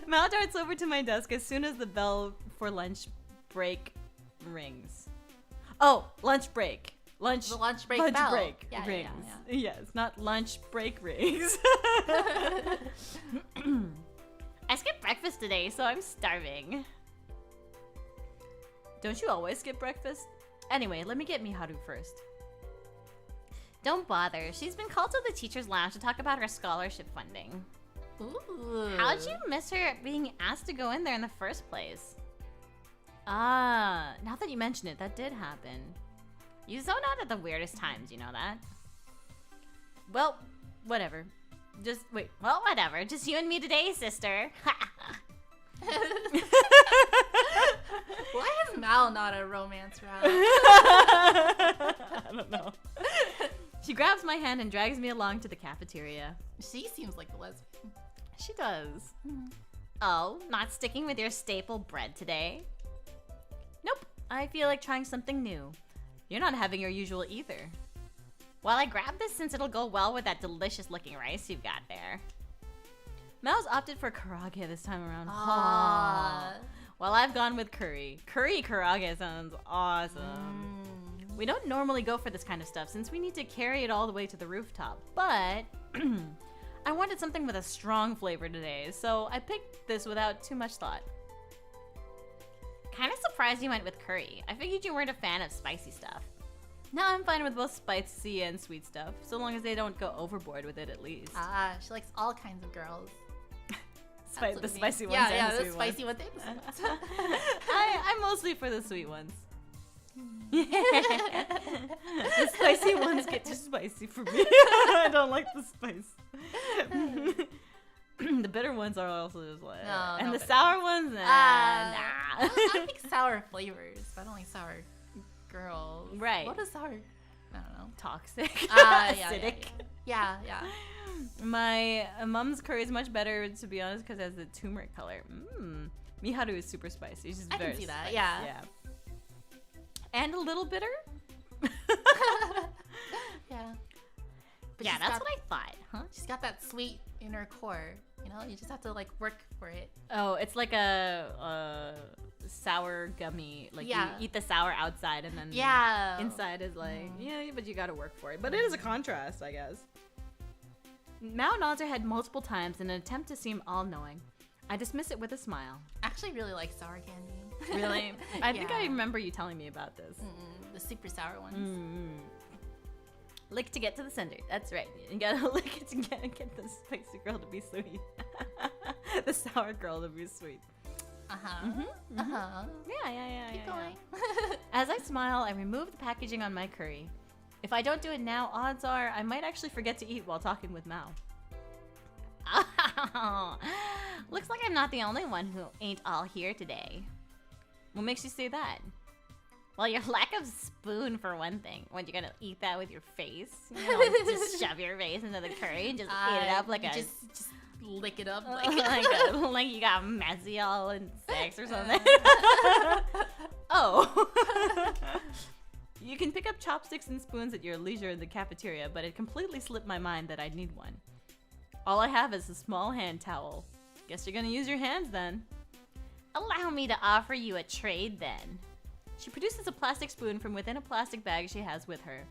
Mao darts over to my desk as soon as the bell for lunch break rings. Oh, lunch break. The lunch break bell. break Yeah, rings. yeah. Yes, not lunch break rings. I skipped breakfast today, so I'm starving. Don't you always skip breakfast? Anyway, let me get Miharu first. Don't bother. She's been called to the teacher's lounge to talk about her scholarship funding. Ooh. How'd you miss her being asked to go in there in the first place? Ah, now that you mention it, that did happen. You zone out at the weirdest times, you know that? Well, whatever. Whatever. Just you and me today, sister. Why is Mal not a romance route? I don't know. She grabs my hand and drags me along to the cafeteria. She seems like a lesbian. She does. Oh, not sticking with your staple bread today? Nope. I feel like trying something new. You're not having your usual either. Well, I grabbed this since it'll go well with that delicious looking rice you've got there. Mal's opted for karaage this time around. Ah. Well, I've gone with curry. Curry karaage sounds awesome. We don't normally go for this kind of stuff since we need to carry it all the way to the rooftop, but I wanted something with a strong flavor today, so I picked this without too much thought. Kind of surprised you went with curry. I figured you weren't a fan of spicy stuff. No, I'm fine with both spicy and sweet stuff, so long as they don't go overboard with it at least. Ah, she likes all kinds of girls. The spicy ones Yeah, and yeah, the the sweet spicy ones. ones. I'm mostly for the sweet ones. The spicy ones get too spicy for me. I don't like the spice. The bitter ones are also just like, No, and no the bitter sour ones, nah. I like sour flavors, but I don't like sour girls. Right. What is sour? I don't know. Toxic. Acidic. Yeah. My mom's curry is much better, to be honest, because it has the turmeric color. Miharu is super spicy. She's I very can see that. spicy. Yeah. And a little bitter. Yeah. But Yeah, that's what I thought, huh? She's got that sweet inner core. You know, you just have to like work for it. Oh, it's like a sour gummy. Like you eat the sour outside and then inside is like, but you gotta work for it. But it is a contrast, I guess. Mao nods her head multiple times in an attempt to seem all-knowing. I dismiss it with a smile. I actually really like sour candy. Really? I think I remember you telling me about this. The super sour ones. Lick to get to the center. That's right. You gotta lick it to get the spicy girl to be sweet. The sour girl to be sweet. Yeah. Keep going. As I smile, I remove the packaging on my curry. If I don't do it now, odds are I might actually forget to eat while talking with Mao. Oh, looks like I'm not the only one who ain't all here today. What makes you say that? Well, your lack of spoon, for one thing. What, you're gonna eat that with your face? You know, just shove your face into the curry and just eat it up like a... Just lick it up like you got messy all in sex or something. Oh. You can pick up chopsticks and spoons at your leisure in the cafeteria, but it completely slipped my mind that I'd need one. All I have is a small hand towel. Guess you're gonna use your hands then. Allow me to offer you a trade then. She produces a plastic spoon from within a plastic bag she has with her.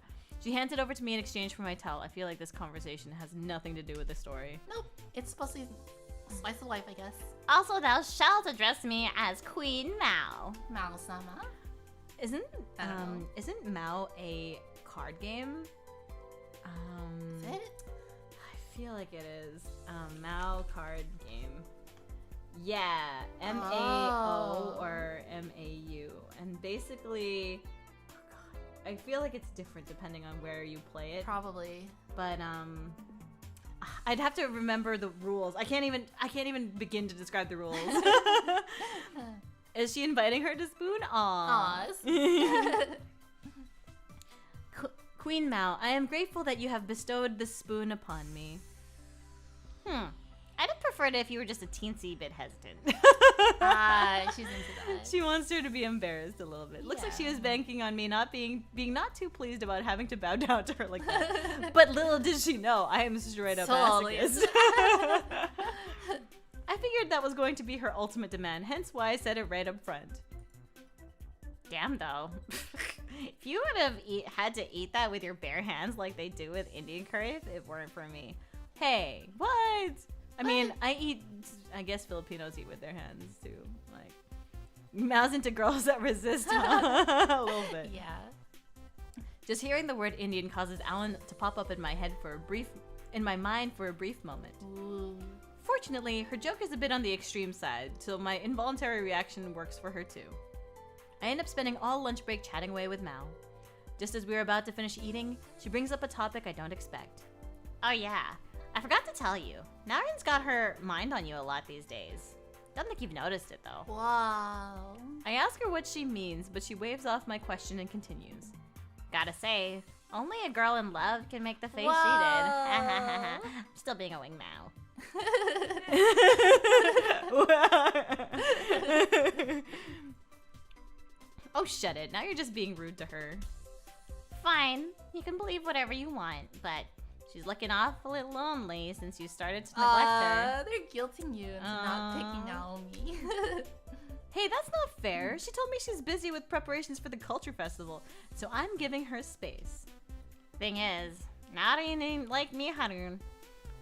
She hands it over to me in exchange for my towel. I feel like this conversation has nothing to do with the story. Nope. It's supposed to be a slice of life, I guess. Also, thou shalt address me as Queen Mao. Mao-sama. Isn't Mao a card game? Is it? I feel like it is. Mao card game. Yeah, MAO or MAU. And basically, I feel like it's different depending on where you play it. Probably. But I'd have to remember the rules. I can't even begin to describe the rules. Is she inviting her to spoon? Aww. Queen Mao, I am grateful that you have bestowed the spoon upon me. I'd have preferred it if you were just a teensy bit hesitant. She's into that. She wants her to be embarrassed a little bit. Looks like she was banking on me not being not too pleased about having to bow down to her like that. But little did she know, I am straight up masochist. I figured that was going to be her ultimate demand, hence why I said it right up front. Damn though. If you would have had to eat that with your bare hands like they do with Indian curry, if it weren't for me. Hey, what? I mean, I guess Filipinos eat with their hands too. Like, Mao's into girls that resist, huh? A little bit. Yeah. Just hearing the word Indian causes Alan to pop up in my mind for a brief moment. Ooh. Fortunately, her joke is a bit on the extreme side, so my involuntary reaction works for her too. I end up spending all lunch break chatting away with Mao. Just as we were about to finish eating, she brings up a topic I don't expect. Oh yeah, I forgot to tell you, Naren's got her mind on you a lot these days. Don't think you've noticed it though. Wow. I ask her what she means, but she waves off my question and continues. Gotta say, only a girl in love can make the face she did. I'm still being a wing Mao. Oh, shut it. Now you're just being rude to her. Fine. You can believe whatever you want, but she's looking awfully lonely since you started to neglect her. They're guilting you into not picking Naomi. Hey, that's not fair. She told me she's busy with preparations for the culture festival, so I'm giving her space. Thing is, Narin ain't like me, Harun.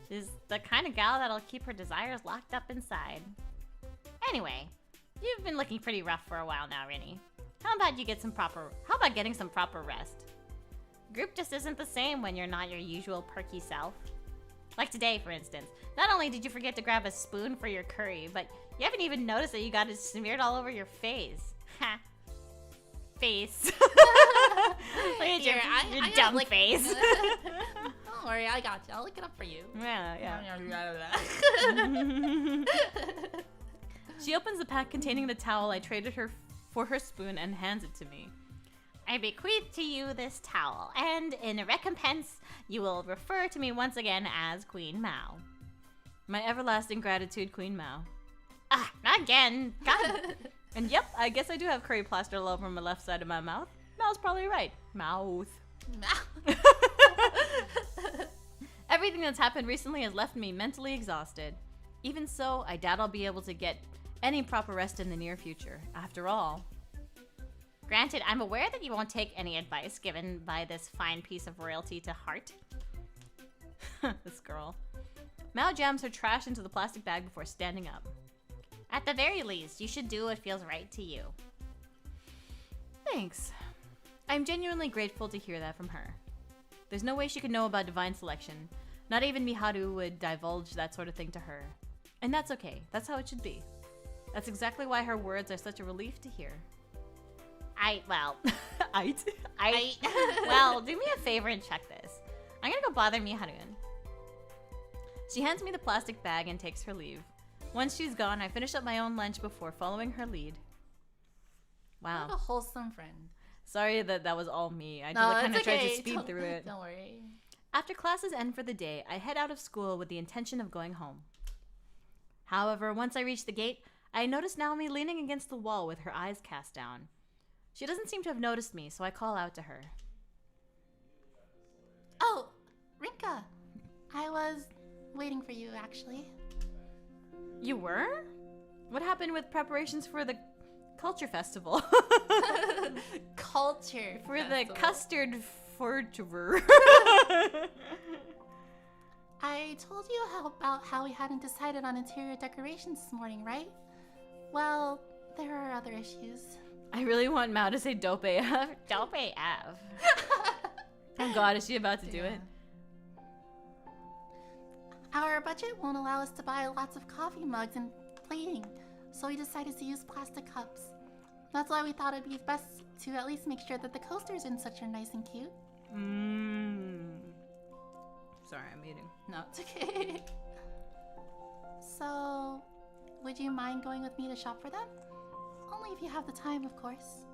She's the kind of gal that'll keep her desires locked up inside. Anyway, you've been looking pretty rough for a while now, Rinny. How about getting some proper rest? Group just isn't the same when you're not your usual perky self. Like today, for instance. Not only did you forget to grab a spoon for your curry, but you haven't even noticed that you got it smeared all over your face. Ha. Face. Look at your dumb face. Don't worry, I got you. I'll look it up for you. Yeah. She opens the pack containing the towel I traded her for her spoon and hands it to me. I bequeath to you this towel, and in recompense, you will refer to me once again as Queen Mao. My everlasting gratitude, Queen Mao. Ah, not again. God. And yep, I guess I do have curry plaster all over my left side of my mouth. Mao's probably right. Mouth. Everything that's happened recently has left me mentally exhausted. Even so, I doubt I'll be able to get any proper rest in the near future. After all. Granted, I'm aware that you won't take any advice given by this fine piece of royalty to heart. This girl. Mao jams her trash into the plastic bag before standing up. At the very least, you should do what feels right to you. Thanks. I'm genuinely grateful to hear that from her. There's no way she could know about divine selection. Not even Miharu would divulge that sort of thing to her. And that's okay. That's how it should be. That's exactly why her words are such a relief to hear. Well, do me a favor and check this. I'm gonna go bother Miharu. She hands me the plastic bag and takes her leave. Once she's gone, I finish up my own lunch before following her lead. Wow. What a wholesome friend. Sorry that was all me. I just kind of tried to speed through it. Don't worry. After classes end for the day, I head out of school with the intention of going home. However, once I reach the gate, I notice Naomi leaning against the wall with her eyes cast down. She doesn't seem to have noticed me, so I call out to her. Oh, Rinka. I was waiting for you, actually. You were? What happened with preparations for the culture festival? Culture For festival. the custard Vtuber. I told you about how we hadn't decided on interior decorations this morning, right? Well, there are other issues. I really want Mao to say dope AF. Dope AF. Oh god, is she about to do it? Our budget won't allow us to buy lots of coffee mugs and plating, so we decided to use plastic cups. That's why we thought it'd be best to at least make sure that the coasters in such are nice and cute. Sorry, I'm eating. No, it's okay. So, would you mind going with me to shop for them? Only if you have the time, of course.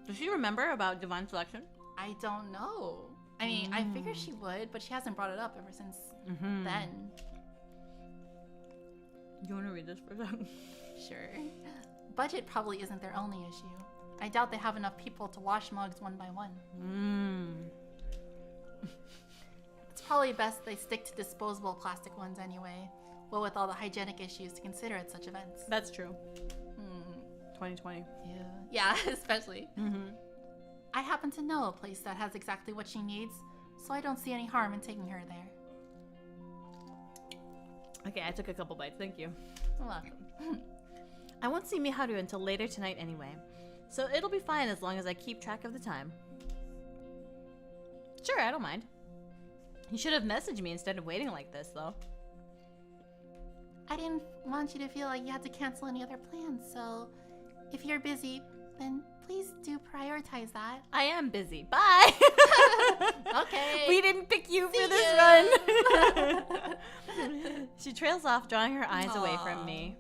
Does she remember about divine selection? I don't know. I mean, I figured she would, but she hasn't brought it up ever since then. You want to read this for a second? Sure. Budget probably isn't their only issue. I doubt they have enough people to wash mugs one by one. It's probably best they stick to disposable plastic ones anyway. Well, with all the hygienic issues to consider at such events. That's true. 2020. Yeah, especially. I happen to know a place that has exactly what she needs, so I don't see any harm in taking her there. Okay, I took a couple bites. Thank you. You're welcome. I won't see Miharu until later tonight anyway, so it'll be fine as long as I keep track of the time. Sure, I don't mind. You should have messaged me instead of waiting like this, though. I didn't want you to feel like you had to cancel any other plans, so if you're busy, then please do prioritize that. I am busy. Bye! Okay. We didn't pick you for this run! She trails off, drawing her eyes away from me.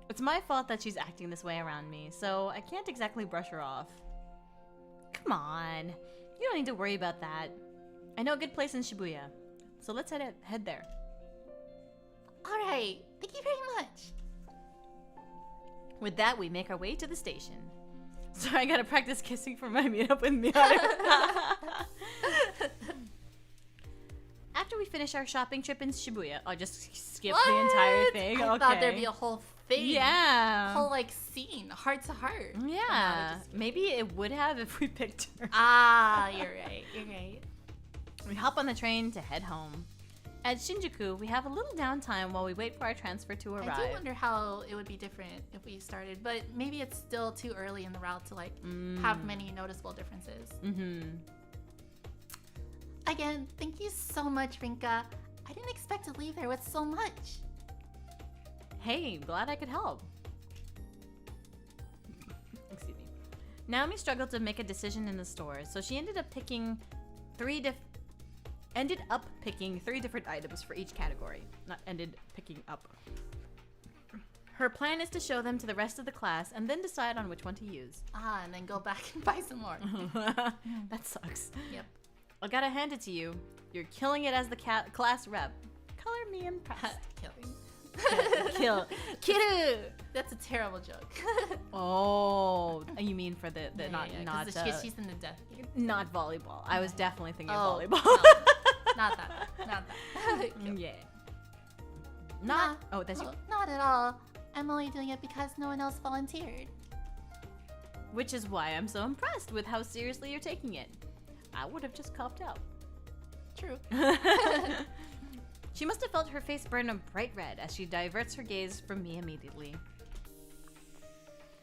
It's my fault that she's acting this way around me, so I can't exactly brush her off. Come on. You don't need to worry about that. I know a good place in Shibuya, so let's head there. Alright, thank you very much. With that, we make our way to the station. Sorry, I gotta practice kissing for my meetup with Miharu. After we finish our shopping trip in Shibuya, I'll just skip the entire thing. I thought there'd be a whole thing. Yeah. A whole scene, heart to heart. Yeah. Maybe it would have if we picked her. You're right. You're right. We hop on the train to head home. At Shinjuku, we have a little downtime while we wait for our transfer to arrive. I do wonder how it would be different if we started, but maybe it's still too early in the route to have many noticeable differences. Again, thank you so much, Rinka. I didn't expect to leave there with so much. Hey, glad I could help. Excuse me. Naomi struggled to make a decision in the store, so she ended up picking three different items for each category. Not ended picking up. Her plan is to show them to the rest of the class and then decide on which one to use. And then go back and buy some more. That sucks. Yep. I gotta hand it to you. You're killing it as the class rep. Color me impressed. Kill. Kiru! That's a terrible joke. Oh, you mean for the not she's in the death game. not volleyball. I was definitely thinking volleyball. No, not that. Not that. Yeah. That's you. Not at all. I'm only doing it because no one else volunteered. Which is why I'm so impressed with how seriously you're taking it. I would have just copped out. True. She must have felt her face burn a bright red as she diverts her gaze from me immediately.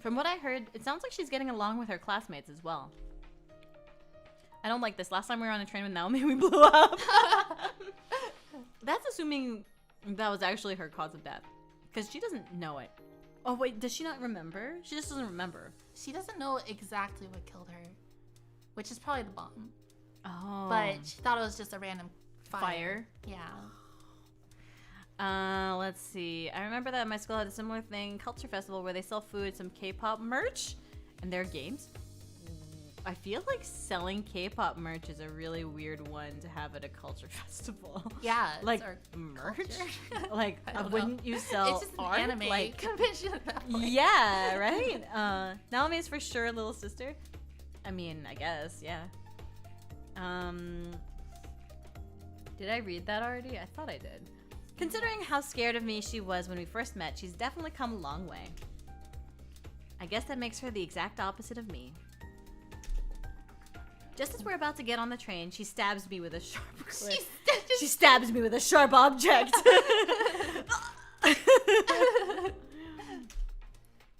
From what I heard, it sounds like she's getting along with her classmates as well. I don't like this. Last time we were on a train with Naomi, we blew up. That's assuming that was actually her cause of death. Because she doesn't know it. Oh, wait, does she not remember? She just doesn't remember. She doesn't know exactly what killed her, which is probably the bomb. Oh. But she thought it was just a random fire. Yeah. Let's see. I remember that my school had a similar thing, culture festival, where they sell food, some K-pop merch, and their games. I feel like selling K-pop merch is a really weird one to have at a culture festival. Yeah, like merch. Like, wouldn't you sell it's just art? An anime like convention at that point. Yeah, right. Naomi's for sure little sister. I mean, I guess, yeah. Did I read that already? I thought I did. Considering how scared of me she was when we first met, she's definitely come a long way. I guess that makes her the exact opposite of me. Just as we're about to get on the train, she stabs me with a sharp She stabs me with a sharp object.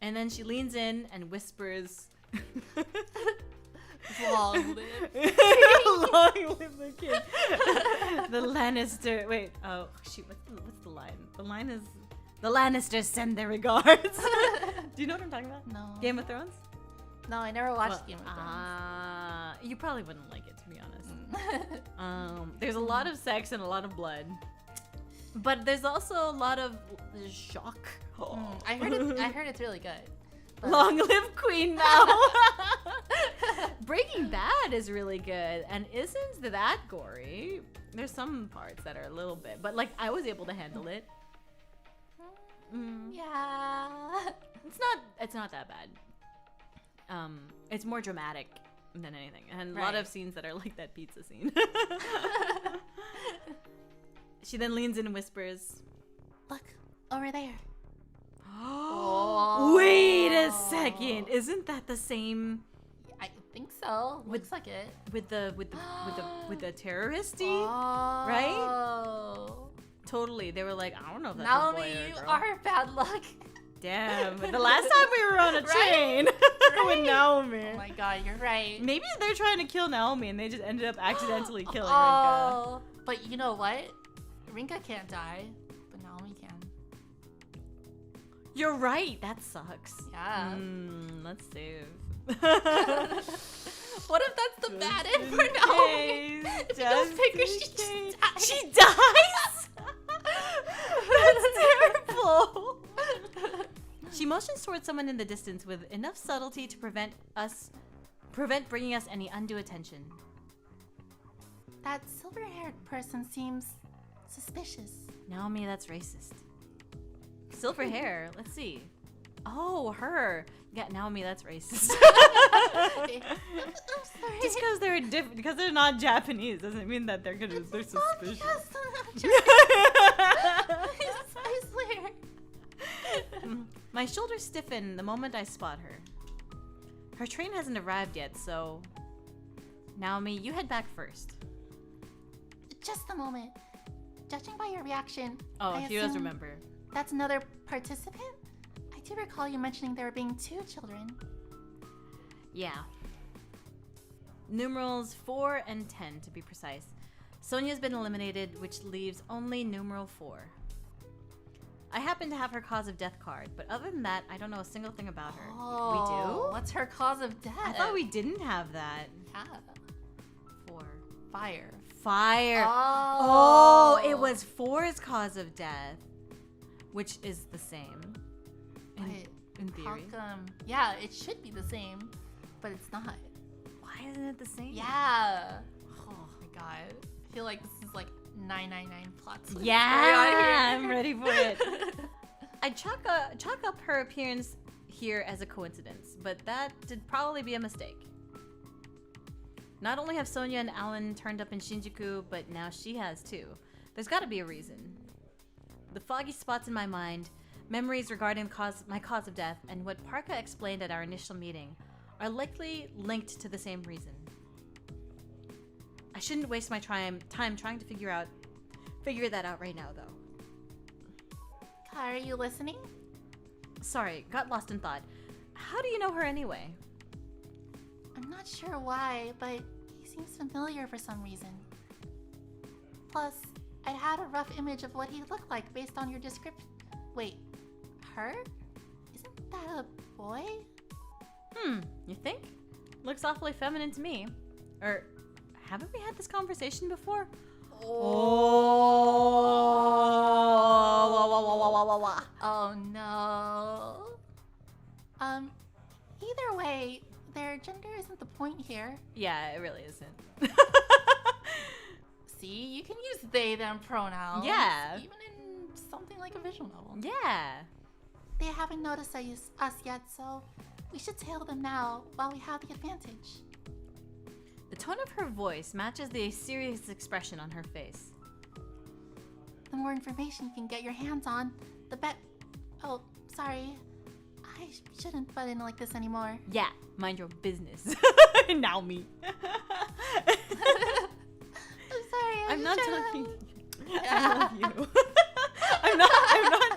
And then she leans in and whispers, Long live. Long live the kid. The Lannister. Wait. Oh, shoot. What's the line? The line is, the Lannisters send their regards. Do you know what I'm talking about? No. Game of Thrones? No, I never watched Game of Thrones. You probably wouldn't like it, to be honest. There's a lot of sex and a lot of blood. But there's also a lot of shock. I heard it's really good. But Long live Queen now. Breaking Bad is really good and isn't that gory. There's some parts that are a little bit, but like I was able to handle it. Yeah. It's not that bad. It's more dramatic than anything, and a lot of scenes that are like that pizza scene. She then leans in and whispers, "Look, over there." Oh. Wait a second! Isn't that the same? I think so. Looks like it. With the terroristy, right? Totally. They were like, I don't know if that's a boy or a girl. You are bad luck. Damn. The last time we were on a train with Naomi. Oh my god, you're right. Maybe they're trying to kill Naomi and they just ended up accidentally killing Rinka. But you know what? Rinka can't die, but Naomi can. You're right. That sucks. Yeah. Let's save. What if that's the bad end for Naomi? If you don't pick her, she just dies. She dies? That's terrible. She motions towards someone in the distance with enough subtlety to prevent bringing us any undue attention. That silver-haired person seems suspicious. Naomi, that's racist. Silver hair. Let's see. Oh, her. Yeah, Naomi, that's racist. I'm sorry. Just because they're different, because they're not Japanese, doesn't mean that they're suspicious. I swear. My shoulders stiffen the moment I spot her. Her train hasn't arrived yet, so Naomi, you head back first. Just a moment. Judging by your reaction, oh, he does remember. That's another participant? I do recall you mentioning there being 2 children. Yeah. Numerals 4 and 10 to be precise. Sonia's been eliminated, which leaves only numeral 4. I happen to have her cause of death card, but other than that, I don't know a single thing about her. Oh, we do? What's her cause of death? I thought we didn't have that. Yeah. 4. Fire. Fire. Oh. Oh, it was 4's cause of death, which is the same. In theory. How come? Yeah, it should be the same, but it's not. Why isn't it the same? Yeah. Oh my god. I feel like this is like 999 plot twist. Yeah, I'm ready for it. I chalk up her appearance here as a coincidence, but that did probably be a mistake. Not only have Sonia and Alan turned up in Shinjuku, but now she has too. There's gotta be a reason. The foggy spots in my mind, memories regarding my cause of death, and what Parka explained at our initial meeting are likely linked to the same reason. I shouldn't waste my time trying to figure that out right now, though. Are you listening? Sorry, got lost in thought. How do you know her anyway? I'm not sure why, but he seems familiar for some reason. Plus, I had a rough image of what he looked like based on your description. Wait, her? Isn't that a boy? You think? Looks awfully feminine to me. Or, haven't we had this conversation before? Oh no. Either way, their gender isn't the point here. Yeah, it really isn't. See, you can use they, them pronouns. Yeah. Even in something like a visual novel. Yeah. They haven't noticed us yet, so we should tail them now while we have the advantage. The tone of her voice matches the serious expression on her face. The more information you can get your hands on, the Oh, sorry. I shouldn't butt in like this anymore. Yeah, mind your business. Now me. I'm sorry. I'm not talking to you. I love you.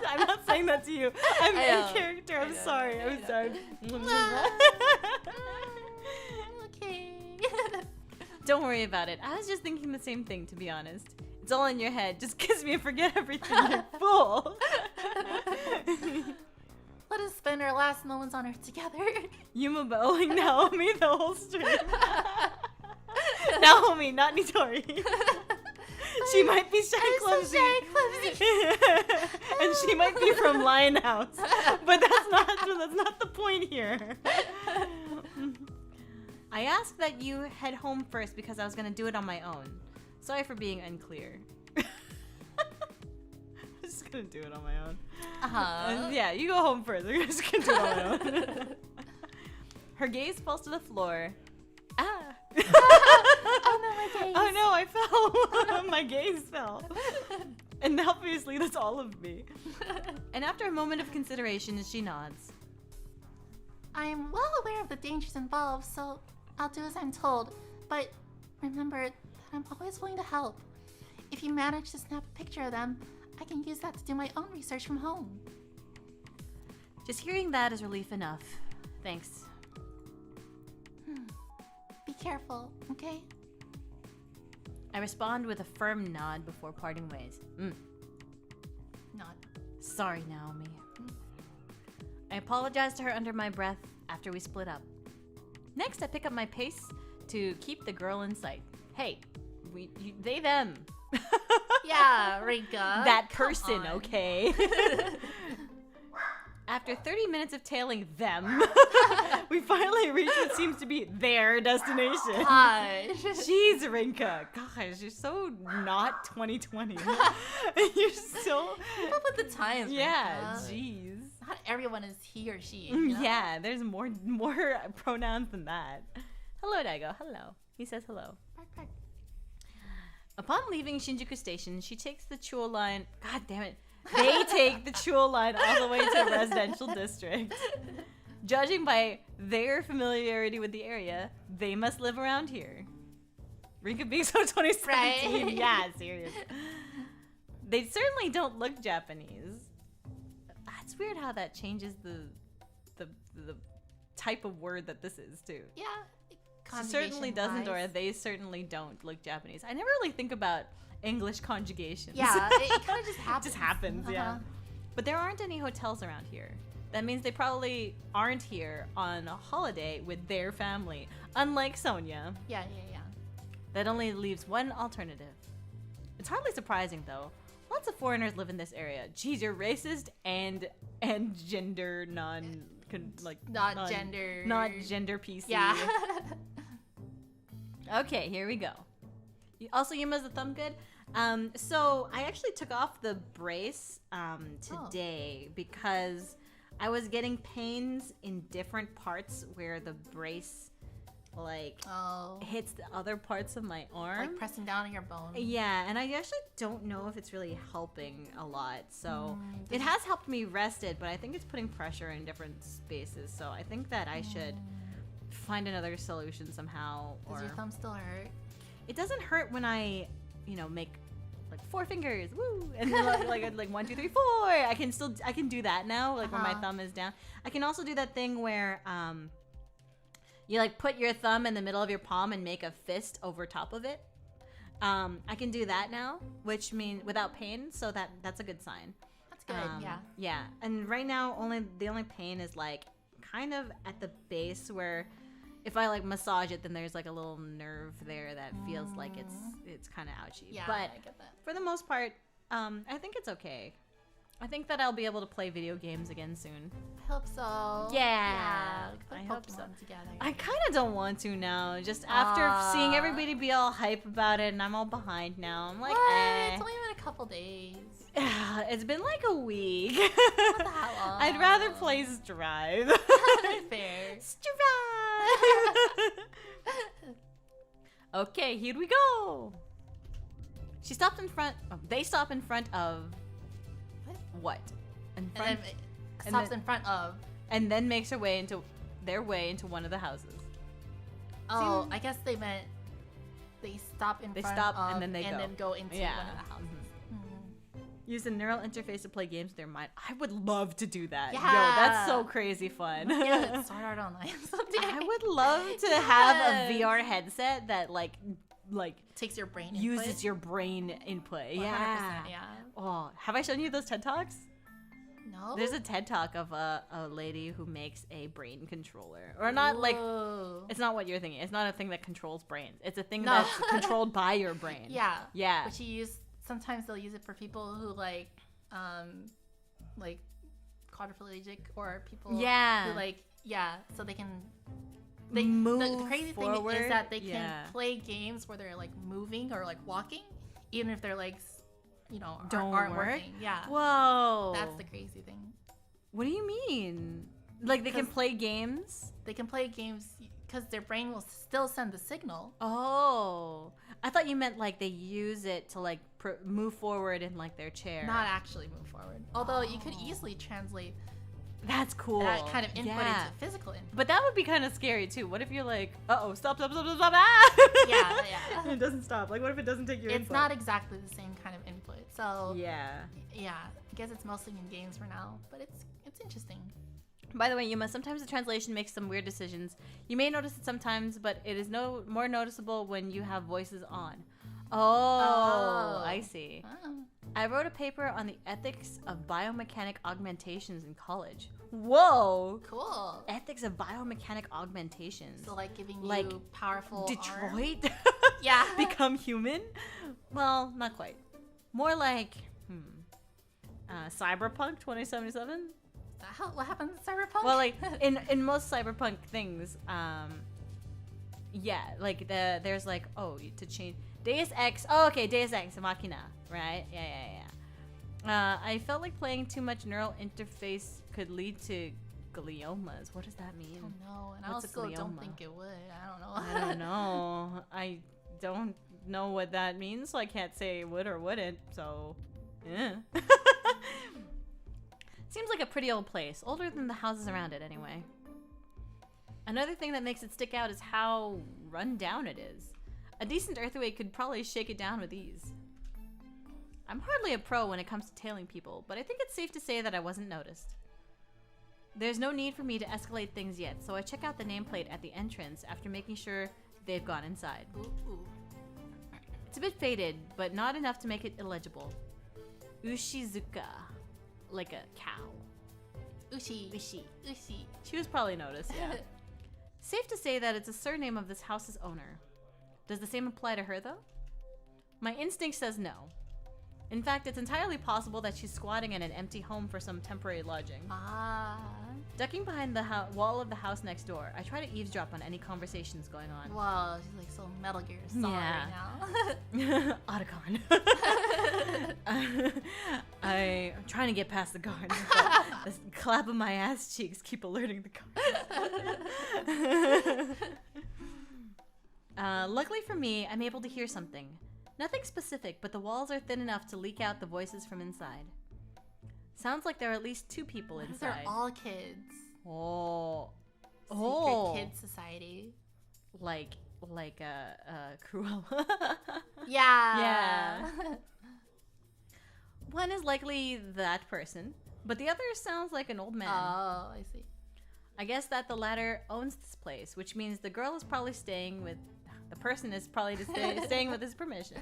I'm not saying that to you. I'm in character. I'm sorry. Okay. Don't worry about it. I was just thinking the same thing, to be honest. It's all in your head. Just kiss me and forget everything. You're full. Let us spend our last moments on Earth together. Yuma bowling Naomi the whole stream. Naomi, not Nitori. She might be shy clumsy. And she might be from Lionhouse. But that's not the point here. I asked that you head home first because I was going to do it on my own. Sorry for being unclear. I'm just going to do it on my own. Yeah, you go home first. I'm just going to do it on my own. Her gaze falls to the floor. Ah. Oh no, my gaze. Oh no, I fell. My gaze fell. And obviously that's all of me. And after a moment of consideration, she nods. I am well aware of the dangers involved, so I'll do as I'm told. But remember that I'm always willing to help. If you manage to snap a picture of them, I can use that to do my own research from home. Just hearing that is relief enough. Thanks. Be careful, okay? I respond with a firm nod before parting ways. Nod. Sorry, Naomi. I apologize to her under my breath after we split up. Next, I pick up my pace to keep the girl in sight. Hey, they, them. Yeah, Rinka. That person, okay? After 30 minutes of tailing them, we finally reach what seems to be their destination. Gosh. Jeez, Rinka. Gosh, you're so not 2020. You're so... Keep up with the times, Yeah, Rinka. jeez. Not everyone is he or she. You know? Yeah, there's more pronouns than that. Hello, Daigo. Hello. He says hello. Bark, bark. Upon leaving Shinjuku Station, she takes the Chuo line. God damn it. They take the Chuo line all the way to a residential district. Judging by their familiarity with the area, they must live around here. Rinka being so 2017. Right. Yeah, serious. They certainly don't look Japanese. That's weird how that changes the type of word that this is too. Yeah. She certainly doesn't, or Conjugation-wise. they certainly don't look Japanese. I never really think about English conjugations. Yeah, it kind of just happens. Just happens, yeah. But there aren't any hotels around here. That means they probably aren't here on a holiday with their family, unlike Sonia. Yeah. That only leaves one alternative. It's hardly surprising, though. Lots of foreigners live in this area. Geez, you're racist and gender non not gender PC. Yeah. Okay, here we go. Also, Yuma's the thumb good. So I actually took off the brace today because I was getting pains in different parts where the brace hits the other parts of my arm. Like pressing down on your bone. Yeah, and I actually don't know if it's really helping a lot. So it has helped me rest it, but I think it's putting pressure in different spaces. So I think that I should find another solution somehow. Does your thumb still hurt? It doesn't hurt when I, make like 4 fingers, woo, and then like 1, 2, 3, 4. I can do that now, like when my thumb is down. I can also do that thing where you like put your thumb in the middle of your palm and make a fist over top of it. I can do that now, which means without pain, so that's a good sign. That's good, yeah. Yeah, and right now the only pain is like kind of at the base where if I like massage it, then there's like a little nerve there that feels like it's kind of ouchy. Yeah, but I get that. For the most part, I think it's okay. I think that I'll be able to play video games again soon. I hope so. Yeah, put I Pokemon hope so. Together. I kind of don't want to now. Just after seeing everybody be all hype about it, and I'm all behind now. I'm like, It's only been a couple days. It's been like a week. Not that long. I'd rather play Strive. Fair. Strive. Okay, here we go. She stopped in front. They stop in front of. What? In front. And then stops in front of. And then makes her way into one of the houses. Oh, I guess they meant they stop in front of and then go into one of the houses. Use the neural interface to play games with their mind. I would love to do that. Yeah. Yo, that's so crazy fun. Yeah, it's Sword Art Online someday. I would love to have a VR headset that like takes your brain uses input. your brain input. 100%, Yeah. yeah. Oh, have I shown you those TED Talks? No. There's a TED Talk of a lady who makes a brain controller. Or not like it's not what you're thinking. It's not a thing that controls brains. It's a thing that's controlled by your brain. Yeah. Yeah. But sometimes they'll use it for people who like quadriplegic or people who so they can move the crazy forward. thing is that they can play games where they're like moving or like walking even if their legs aren't working. Yeah. Whoa. That's the crazy thing. What do you mean? Like they can play games? They can play games because their brain will still send the signal. Oh. I thought you meant like they use it to like move forward in like their chair. Not actually move forward. Although you could easily translate that's cool. that kind of input into physical input. But that would be kind of scary too. What if you're like, stop, ah! Yeah. It doesn't stop. Like, what if it doesn't take your input? It's not exactly the same kind of input. So yeah. I guess it's mostly in games for now, but it's interesting. By the way, Yuma, sometimes the translation makes some weird decisions. You may notice it sometimes, but it is no more noticeable when you have voices on. Oh. I see. Oh. I wrote a paper on the ethics of biomechanic augmentations in college. Whoa! Cool. Ethics of biomechanic augmentations. So like giving you powerful Detroit? Yeah. Become human? Well, not quite. More like, Cyberpunk 2077? What happened to Cyberpunk? Well, like in most cyberpunk things, like there's like to change Deus Ex. Oh, okay, Deus Ex Machina, right? Yeah. I felt like playing too much neural interface could lead to gliomas. What does that mean? I don't know, and What's I also a don't glioma? think it would. I don't know. I don't know. I don't know what that means, so I can't say it would or wouldn't. So, yeah. Seems like a pretty old place, older than the houses around it anyway. Another thing that makes it stick out is how run down it is. A decent earthquake could probably shake it down with ease. I'm hardly a pro when it comes to tailing people, but I think it's safe to say that I wasn't noticed. There's no need for me to escalate things yet, so I check out the nameplate at the entrance after making sure they've gone inside. Ooh. It's a bit faded, but not enough to make it illegible. Ushizuka. Like a cow. Ushi. She was probably noticed, yeah. Safe to say that it's a surname of this house's owner. Does the same apply to her, though? My instinct says no. In fact, it's entirely possible that she's squatting in an empty home for some temporary lodging. Ah. Ducking behind the wall of the house next door, I try to eavesdrop on any conversations going on. Wow, she's like so Metal Gear Solid Yeah. right now. Otacon. I'm trying to get past the guards, but the clap of my ass cheeks keep alerting the guards. Luckily for me, I'm able to hear something. Nothing specific, but the walls are thin enough to leak out the voices from inside. Sounds like there are at least 2 people inside. They're all kids. Oh. Secret kid society. Like Cruella. Yeah. Yeah. One is likely that person, but the other sounds like an old man. Oh, I see. I guess that the latter owns this place, which means the girl is probably staying with... The person is probably staying with his permission.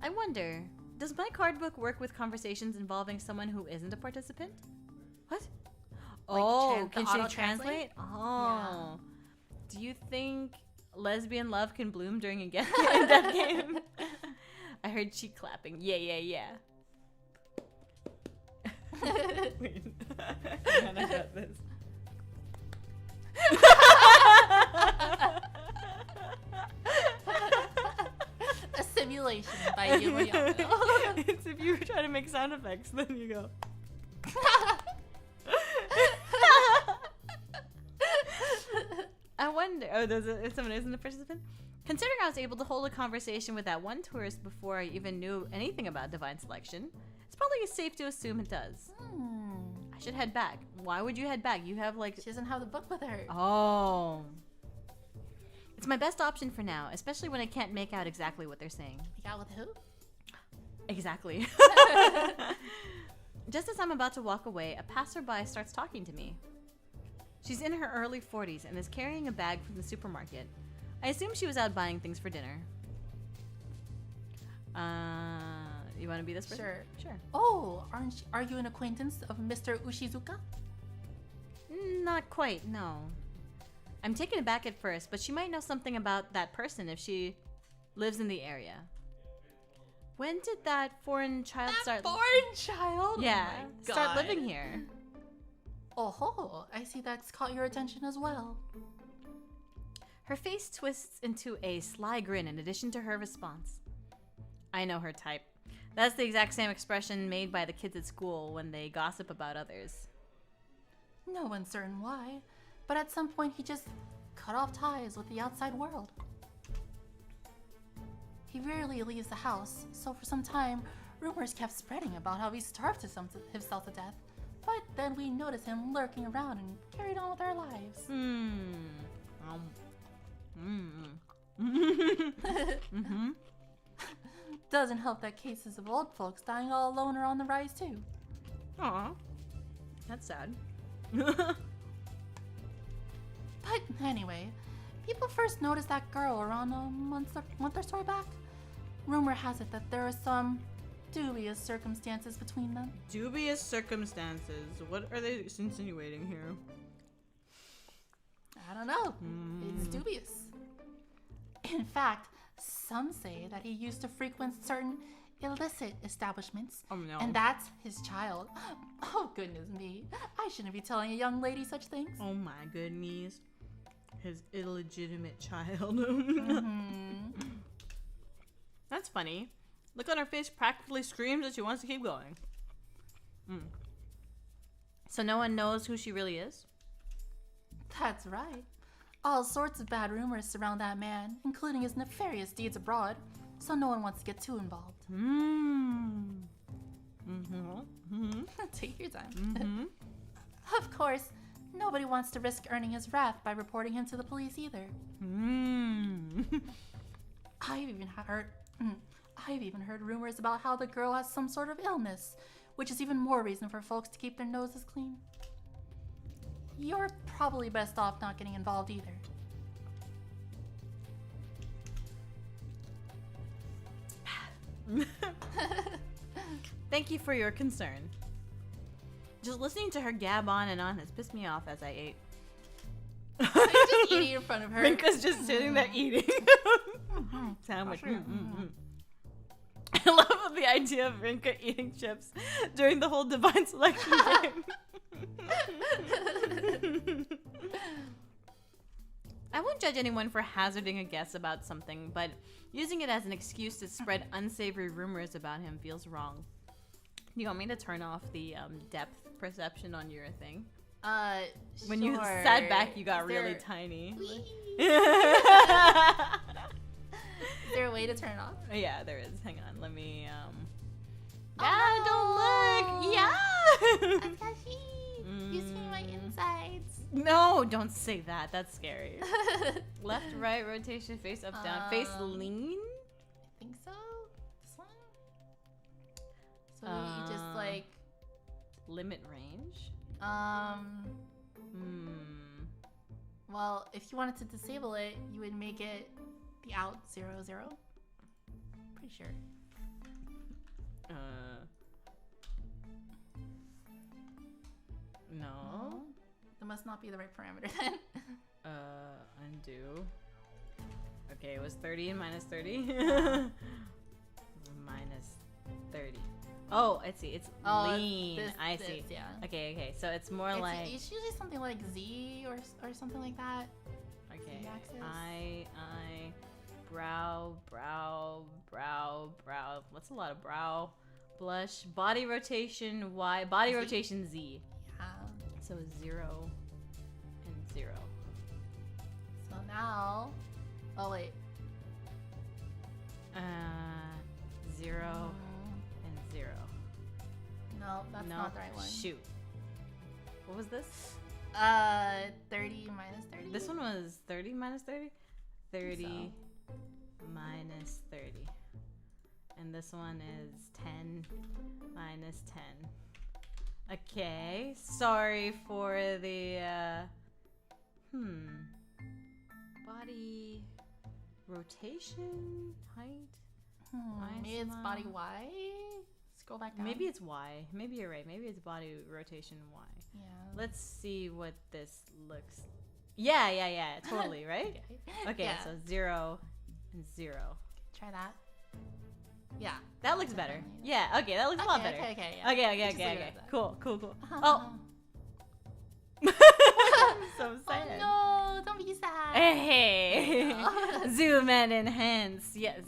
I wonder, does my card book work with conversations involving someone who isn't a participant? What? Like can she translate? Oh. Yeah. Do you think lesbian love can bloom during a death game? I heard cheek clapping. Yeah. Wait. I got this. A simulation by Yuma. It's if you were trying to make sound effects, then you go. I wonder. If someone isn't a participant? Considering I was able to hold a conversation with that one tourist before I even knew anything about divine selection, it's probably safe to assume it does. I should head back. Why would you head back? You have like... She doesn't have the book with her. Oh. It's my best option for now, especially when I can't make out exactly what they're saying. Make out with who? Exactly. Just as I'm about to walk away, a passerby starts talking to me. She's in her early 40s and is carrying a bag from the supermarket. I assume she was out buying things for dinner. You want to be this person? Sure. Sure. Oh, are you an acquaintance of Mr. Ushizuka? Not quite, no. I'm taken aback at first, but she might know something about that person if she lives in the area. When did that foreign child start? Foreign child? Yeah, Oh my start God. living here. Oh, I see that's caught your attention as well. Her face twists into a sly grin in addition to her response. I know her type. That's the exact same expression made by the kids at school when they gossip about others. No one's certain why, but at some point he just cut off ties with the outside world. He rarely leaves the house, so for some time, rumors kept spreading about how he starved himself to death. But then we noticed him lurking around and carried on with our lives. Doesn't help that cases of old folks dying all alone are on the rise too. Aw, that's sad. But anyway, people first noticed that girl around a month or so back. Rumor has it that there are some dubious circumstances between them. Dubious circumstances. What are they insinuating here? I don't know. It's dubious. In fact, some say that he used to frequent certain illicit establishments. Oh no. And that's his child. Oh goodness me. I shouldn't be telling a young lady such things. Oh my goodness. His illegitimate child. That's funny. Look on her face practically screams that she wants to keep going. So no one knows who she really is? That's right. All sorts of bad rumors surround that man, including his nefarious deeds abroad, so no one wants to get too involved. Take your time. Of course, nobody wants to risk earning his wrath by reporting him to the police either. I've even heard rumors about how the girl has some sort of illness, which is even more reason for folks to keep their noses clean. You're probably best off not getting involved either. Thank you for your concern. Just listening to her gab on and on has pissed me off as I ate. Just eating in front of her. Rinka's just sitting there eating. Sandwich. I love the idea of Rinka eating chips during the whole divine selection game. I won't judge anyone for hazarding a guess about something, but using it as an excuse to spread unsavory rumors about him feels wrong. Do you want me to turn off the depth perception on your thing? When you sat back, you got really tiny. Is there a way to turn it off? Yeah, there is. Hang on. Let me, Oh, don't look! Yeah! Akashi! You see my insides. No, don't say that. That's scary. Left, right, rotation, face up, down. Face lean? I think so. This one? So you just like... Limit range? Well, if you wanted to disable it, you would make it the out 00. Pretty sure. No. That must not be the right parameter then. Undo. Okay, it was 30 and minus 30. Minus 30. Oh, I see. It's lean. I see. Yeah. Okay. So it's more like... It's usually something like Z or something like that. Okay. Z-axis. I, brow. What's a lot of brow? Blush. Body rotation Y. Body rotation Z. Yeah. So 0 and 0. So now... Oh, wait. 0 and 0. No, that's not the right one. Shoot. What was this? 30 minus 30? This one was 30 minus 30? 30 so. Minus 30. And this one is 10 minus 10. Okay. Sorry for the, body rotation, height. Maybe it's body Y? Scroll back down. Maybe it's Y. Maybe you're right. Maybe it's body rotation Y. Yeah. Let's see what this looks. Yeah. Totally, right? Okay, yeah. so 0 and 0. Try that. Yeah. That looks better. Yeah, okay, that looks a lot better. Okay, yeah. Okay. Cool. Oh. I'm so sad. Oh no, don't be sad. Hey. Zoom and enhance. Yes.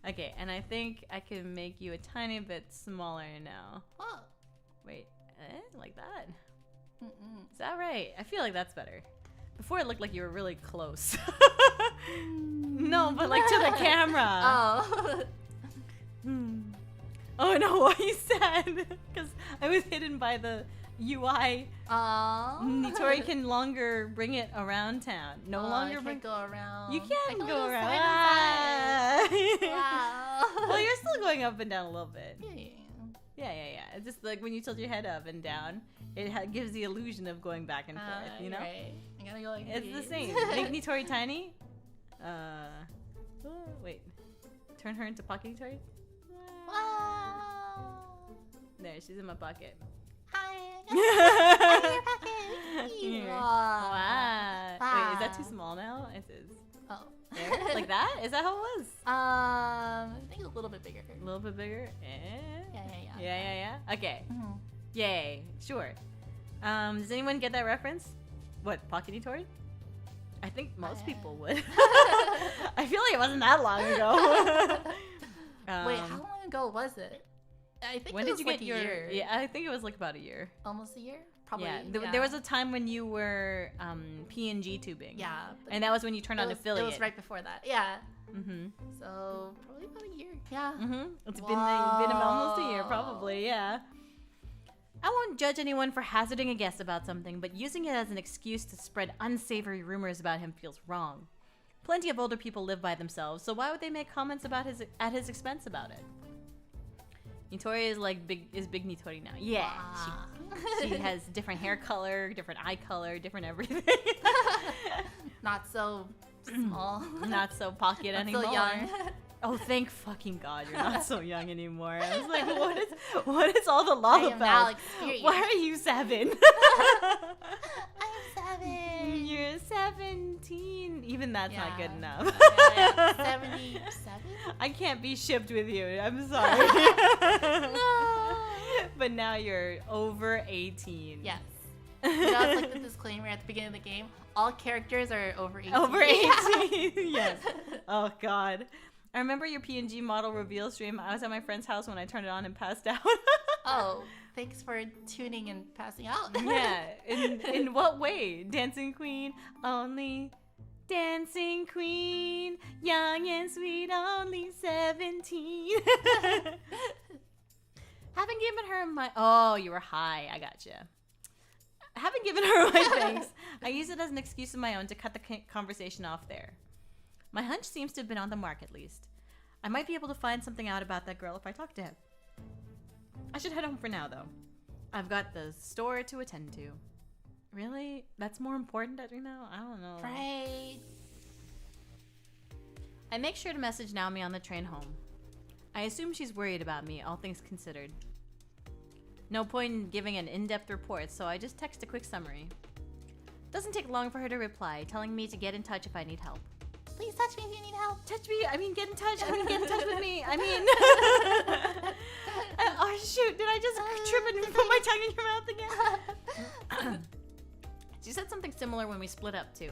Okay, and I think I can make you a tiny bit smaller now. Oh. Wait, like that? Is that right? I feel like that's better. Before it looked like you were really close. No, but like to the camera. Oh. Oh no, why are you sad? Because I was hidden by the UI. Nitori can longer bring it around town. No longer I can't go around. You can't go around. Wow. Well, you're still going up and down a little bit. Yeah. It's just like when you tilt your head up and down, it gives the illusion of going back and forth, you know? Right. I gotta go like It's this. the same. Make Nitori tiny. Wait. Turn her into Pocket Nitori. Wow. There, she's in my pocket. Hi. I'm in your pocket. Wow. Wait, is that too small now? It is. Oh. There? Like that? Is that how it was? I think a little bit bigger. A little bit bigger? Yeah. Okay. Yay. Sure. Does anyone get that reference? What, Pocket Nitori? I think most people would. I feel like it wasn't that long ago. Wait, how long ago was it? I think when it was did you like get your? a year. Yeah, I think it was like about a year. Almost a year, probably. Yeah, there was a time when you were PNG tubing. Yeah, and that was when you turned on affiliate. It was right before that. Yeah. Mm-hmm. So probably about a year. Yeah. Mm-hmm. It's been almost a year, probably. Yeah. I won't judge anyone for hazarding a guess about something, but using it as an excuse to spread unsavory rumors about him feels wrong. Plenty of older people live by themselves, so why would they make comments about at his expense about it? Nitori is big Nitori now. Yeah, she has different hair color, different eye color, different everything. Not so small. Not so pocket anymore. So young. Oh, thank fucking God you're not so young anymore. I was like, what is all the lollipop? Why are you 7? I'm 7. You're you're 17. Even that's not good enough. 77? I can't be shipped with you. I'm sorry. No. But now you're over 18. Yes. You know, it's like the disclaimer at the beginning of the game. All characters are over 18. Over 18. Yes. Oh, God. I remember your PNG model reveal stream. I was at my friend's house when I turned it on and passed out. Oh, thanks for tuning and passing out. Yeah. In what way? Dancing Queen, only Dancing Queen, young and sweet, only 17. Haven't given her my... Oh, you were high. I gotcha. Haven't given her my thanks. I use it as an excuse of my own to cut the conversation off there. My hunch seems to have been on the mark, at least. I might be able to find something out about that girl if I talk to him. I should head home for now, though. I've got the store to attend to. Really? That's more important right now? I don't know. Right. I make sure to message Naomi on the train home. I assume she's worried about me, all things considered. No point in giving an in-depth report, so I just text a quick summary. Doesn't take long for her to reply, telling me to get in touch if I need help. Please touch me if you need help. Touch me? I mean, get in touch. I mean, get in touch with me. I mean... oh, shoot. Did I just trip and put my tongue in your mouth again? She said something similar when we split up, too.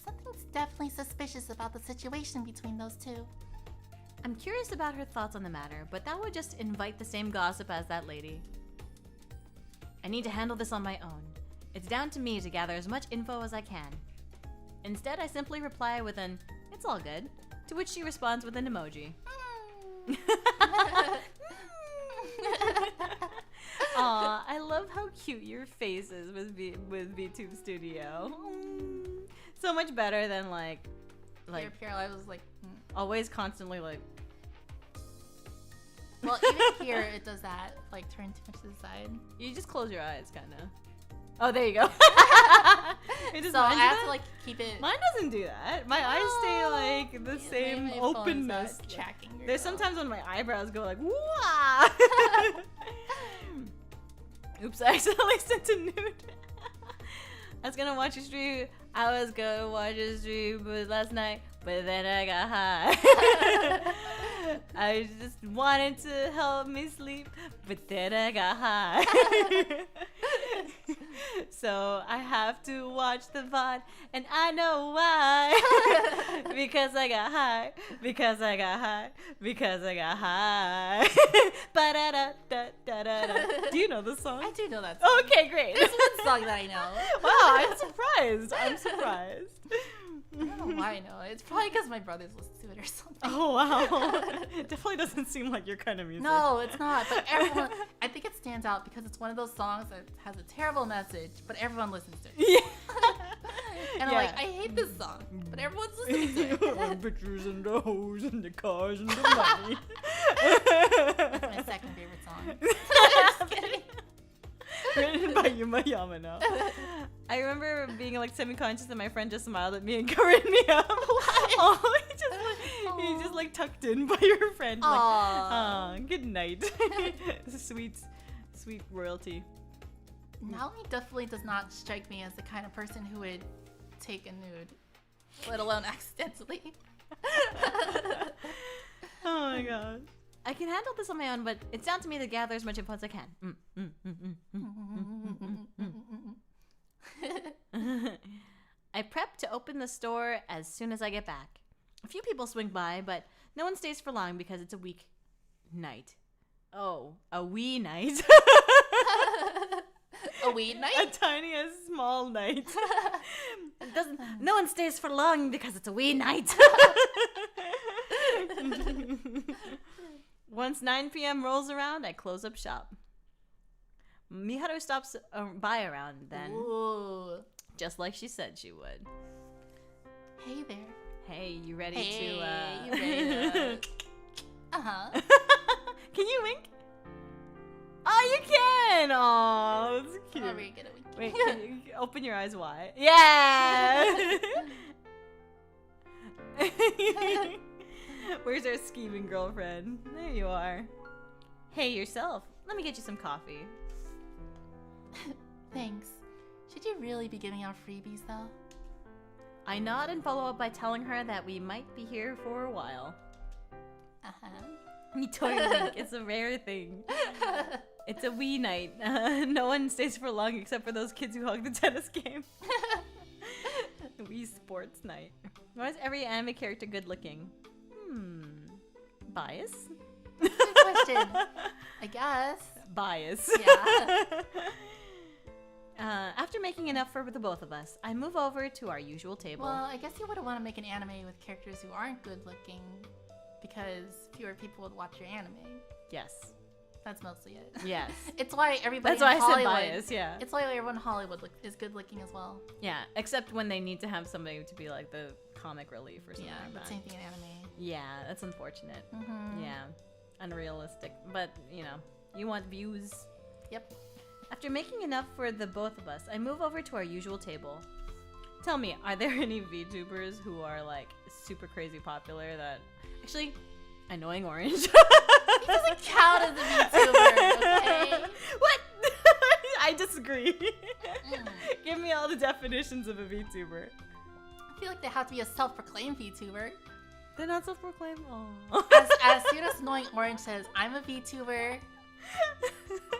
Something's definitely suspicious about the situation between those two. I'm curious about her thoughts on the matter, but that would just invite the same gossip as that lady. I need to handle this on my own. It's down to me to gather as much info as I can. Instead, I simply reply with an, "It's all good," to which she responds with an emoji. Aw, I love how cute your face is with VTube Studio. So much better than like Pure Life was like... always constantly like... Well, even here it does that, like turn too much to the side. You just close your eyes, kind of. Oh, there you go. So I have to like keep it... Mine doesn't do that. My eyes stay like the same openness. Tracking yourself. There's sometimes when my eyebrows go like, wah! Oops, I accidentally sent a nude. I was gonna watch a stream. Last night, but then I got high. I just wanted to help me sleep, but then I got high. So I have to watch the VOD, and I know why. Because I got high. Because I got high. Because I got high. Ba-da-da-da-da-da-da. Do you know this song? I do know that song. Okay, great. There's one song that I know. Wow, I'm surprised. I'm surprised. I don't know why I know it. It's probably because my brothers listen to it or something. Oh, wow. It definitely doesn't seem like your kind of music. No, it's not. But everyone, I think it stands out because it's one of those songs that has a terrible message, but everyone listens to it. Yeah. And I'm like, I hate this song, but everyone's listening to it. The pictures and the hoes and the cars and the money. That's my second favorite song. Just kidding. Written by Yuma Yamano. I remember being like semi-conscious and my friend just smiled at me and covered me up. Oh, he just like tucked in by your friend. Like, oh, good night. Sweet royalty. Naomi definitely does not strike me as the kind of person who would take a nude, let alone accidentally. Oh my gosh. I can handle this on my own, but it's down to me to gather as much info as I can. I prep to open the store as soon as I get back. A few people swing by, but no one stays for long because it's a week night. Oh, a wee night. A weed night? A tiny, a small night. No one stays for long because it's a wee night. Once 9 p.m. rolls around, I close up shop. Miharu stops by around then. Ooh. Just like she said she would. Hey there. Hey, you ready You ready to... Uh-huh. Can you wink? Oh, you can! Oh, that's cute. Oh, we're gonna wink. Wait, can you open your eyes wide? Yeah! Where's our scheming girlfriend? There you are. Hey, yourself. Let me get you some coffee. Thanks. Should you really be giving out freebies, though? I nod and follow up by telling her that we might be here for a while. Uh-huh. Totally. It's a rare thing. It's a Wii night. No one stays for long except for those kids who hog the tennis game. Wii sports night. Why is every anime character good looking? Bias? Good question. I guess. Bias. Yeah. After making enough for the both of us, I move over to our usual table. Well, I guess you wouldn't want to make an anime with characters who aren't good looking because fewer people would watch your anime. Yes. That's mostly it. Yes. It's why everybody That's why in I said Hollywood, bias, yeah. It's why everyone in Hollywood is good looking as well. Yeah, except when they need to have somebody to be like the comic relief or something Yeah, like but that. same thing in anime. Yeah, that's unfortunate. Mm-hmm. Yeah, unrealistic. But, you know, you want views. Yep. After making enough for the both of us, I move over to our usual table. Tell me, are there any VTubers who are, like, super crazy popular that... Actually, Annoying Orange. He doesn't count as a VTuber, okay? What? I disagree. Give me all the definitions of a VTuber. I feel like they have to be a self-proclaimed VTuber. They're not self-proclaimed? Aww. As soon as Annoying Orange says, I'm a VTuber,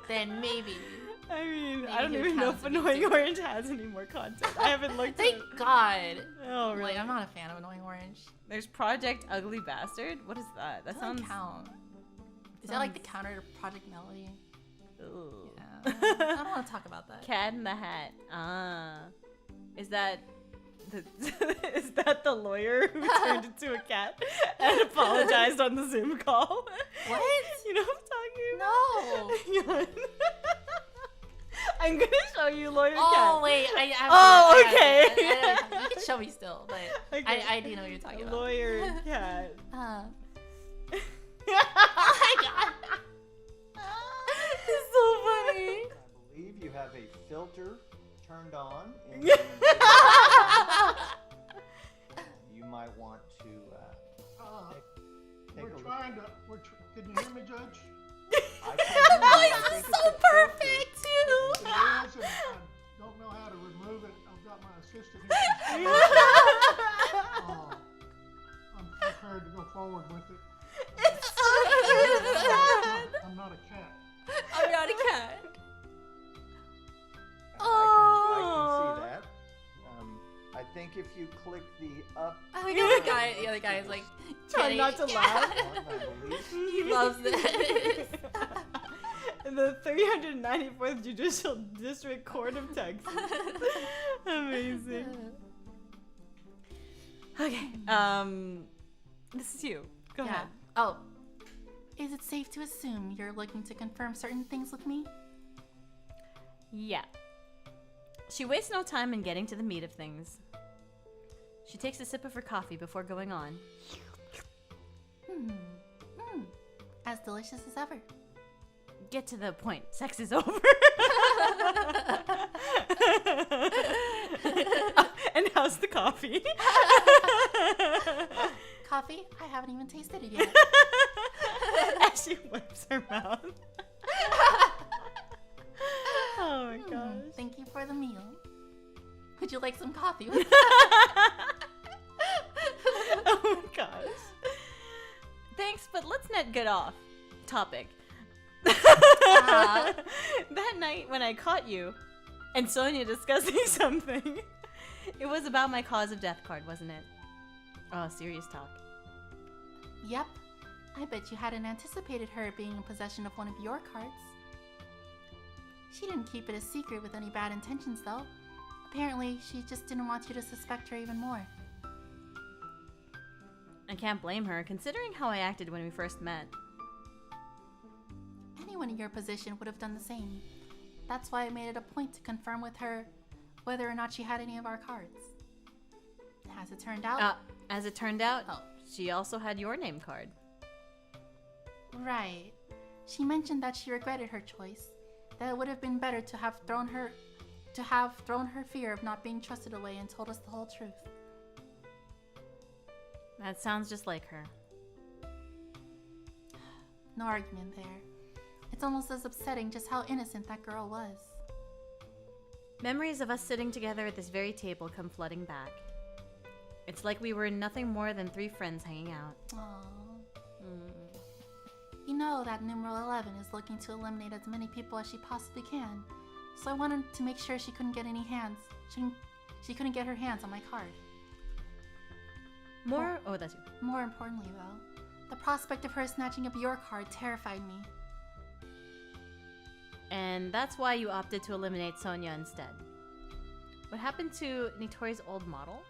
then maybe. I mean, Maybe I don't he even know counts if as a Annoying VTuber. Orange has any more content. I haven't looked at Thank God. Oh, really? Like, I'm not a fan of Annoying Orange. There's Project Ugly Bastard? What is that? That Doesn't sounds... count. Is that like the counter to Project Melody? Ooh. Yeah. I don't want to talk about that. Cat in the Hat. Ah. Is that... is that the lawyer who turned into a cat and apologized on the Zoom call? What? You know what I'm talking about? No. I'm gonna show you Lawyer Cat. Oh wait, I Oh, okay. You can show me still, but Okay. I do know what you're talking about. Lawyer Cat. Oh my god. It's so funny. I believe you have a filter turned on. In Yeah. you might want to take We're a look. trying to. Can you hear me, Judge? I can't hear you. I Voice think is it's so a filter. perfect too. It is, and I don't know how to remove it. I've got my assistant here. I'm prepared to go forward with it. It's so sad. I'm not a cat. I'm not a cat. I can see that. I think if you click the up I think the other guy is like Trying not to laugh. one, I believe. He loves this. The 394th Judicial District Court of Texas. Amazing. Okay, this is you. Go Yeah. ahead. Oh. Is it safe to assume you're looking to confirm certain things with me? Yeah. She wastes no time in getting to the meat of things. She takes a sip of her coffee before going on. As delicious as ever. Get to the point. Sex is over. And how's the coffee? Coffee? I haven't even tasted it yet. As she wipes her mouth. Oh my gosh. Thank you for the meal. Would you like some coffee? Oh my gosh. Thanks, but let's not get off topic. That night when I caught you and Sonia discussing something, it was about my cause of death card, wasn't it? Oh, serious talk. Yep. I bet you hadn't anticipated her being in possession of one of your cards. She didn't keep it a secret with any bad intentions, though. Apparently, she just didn't want you to suspect her even more. I can't blame her, considering how I acted when we first met. Anyone in your position would have done the same. That's why I made it a point to confirm with her whether or not she had any of our cards. As it turned out... As it turned out, Oh. she also had your name card. Right. She mentioned that she regretted her choice. That it would have been better to have thrown her fear of not being trusted away and told us the whole truth. That sounds just like her. No argument there. It's almost as upsetting just how innocent that girl was. Memories of us sitting together at this very table come flooding back. It's like we were nothing more than 3 friends hanging out. Aww. You know that numeral 11 is looking to eliminate as many people as she possibly can. So I wanted to make sure she couldn't get any hands. She couldn't get her hands on my card. Oh, that's you. More importantly, though, the prospect of her snatching up your card terrified me. And that's why you opted to eliminate Sonia instead. What happened to Nitori's old model?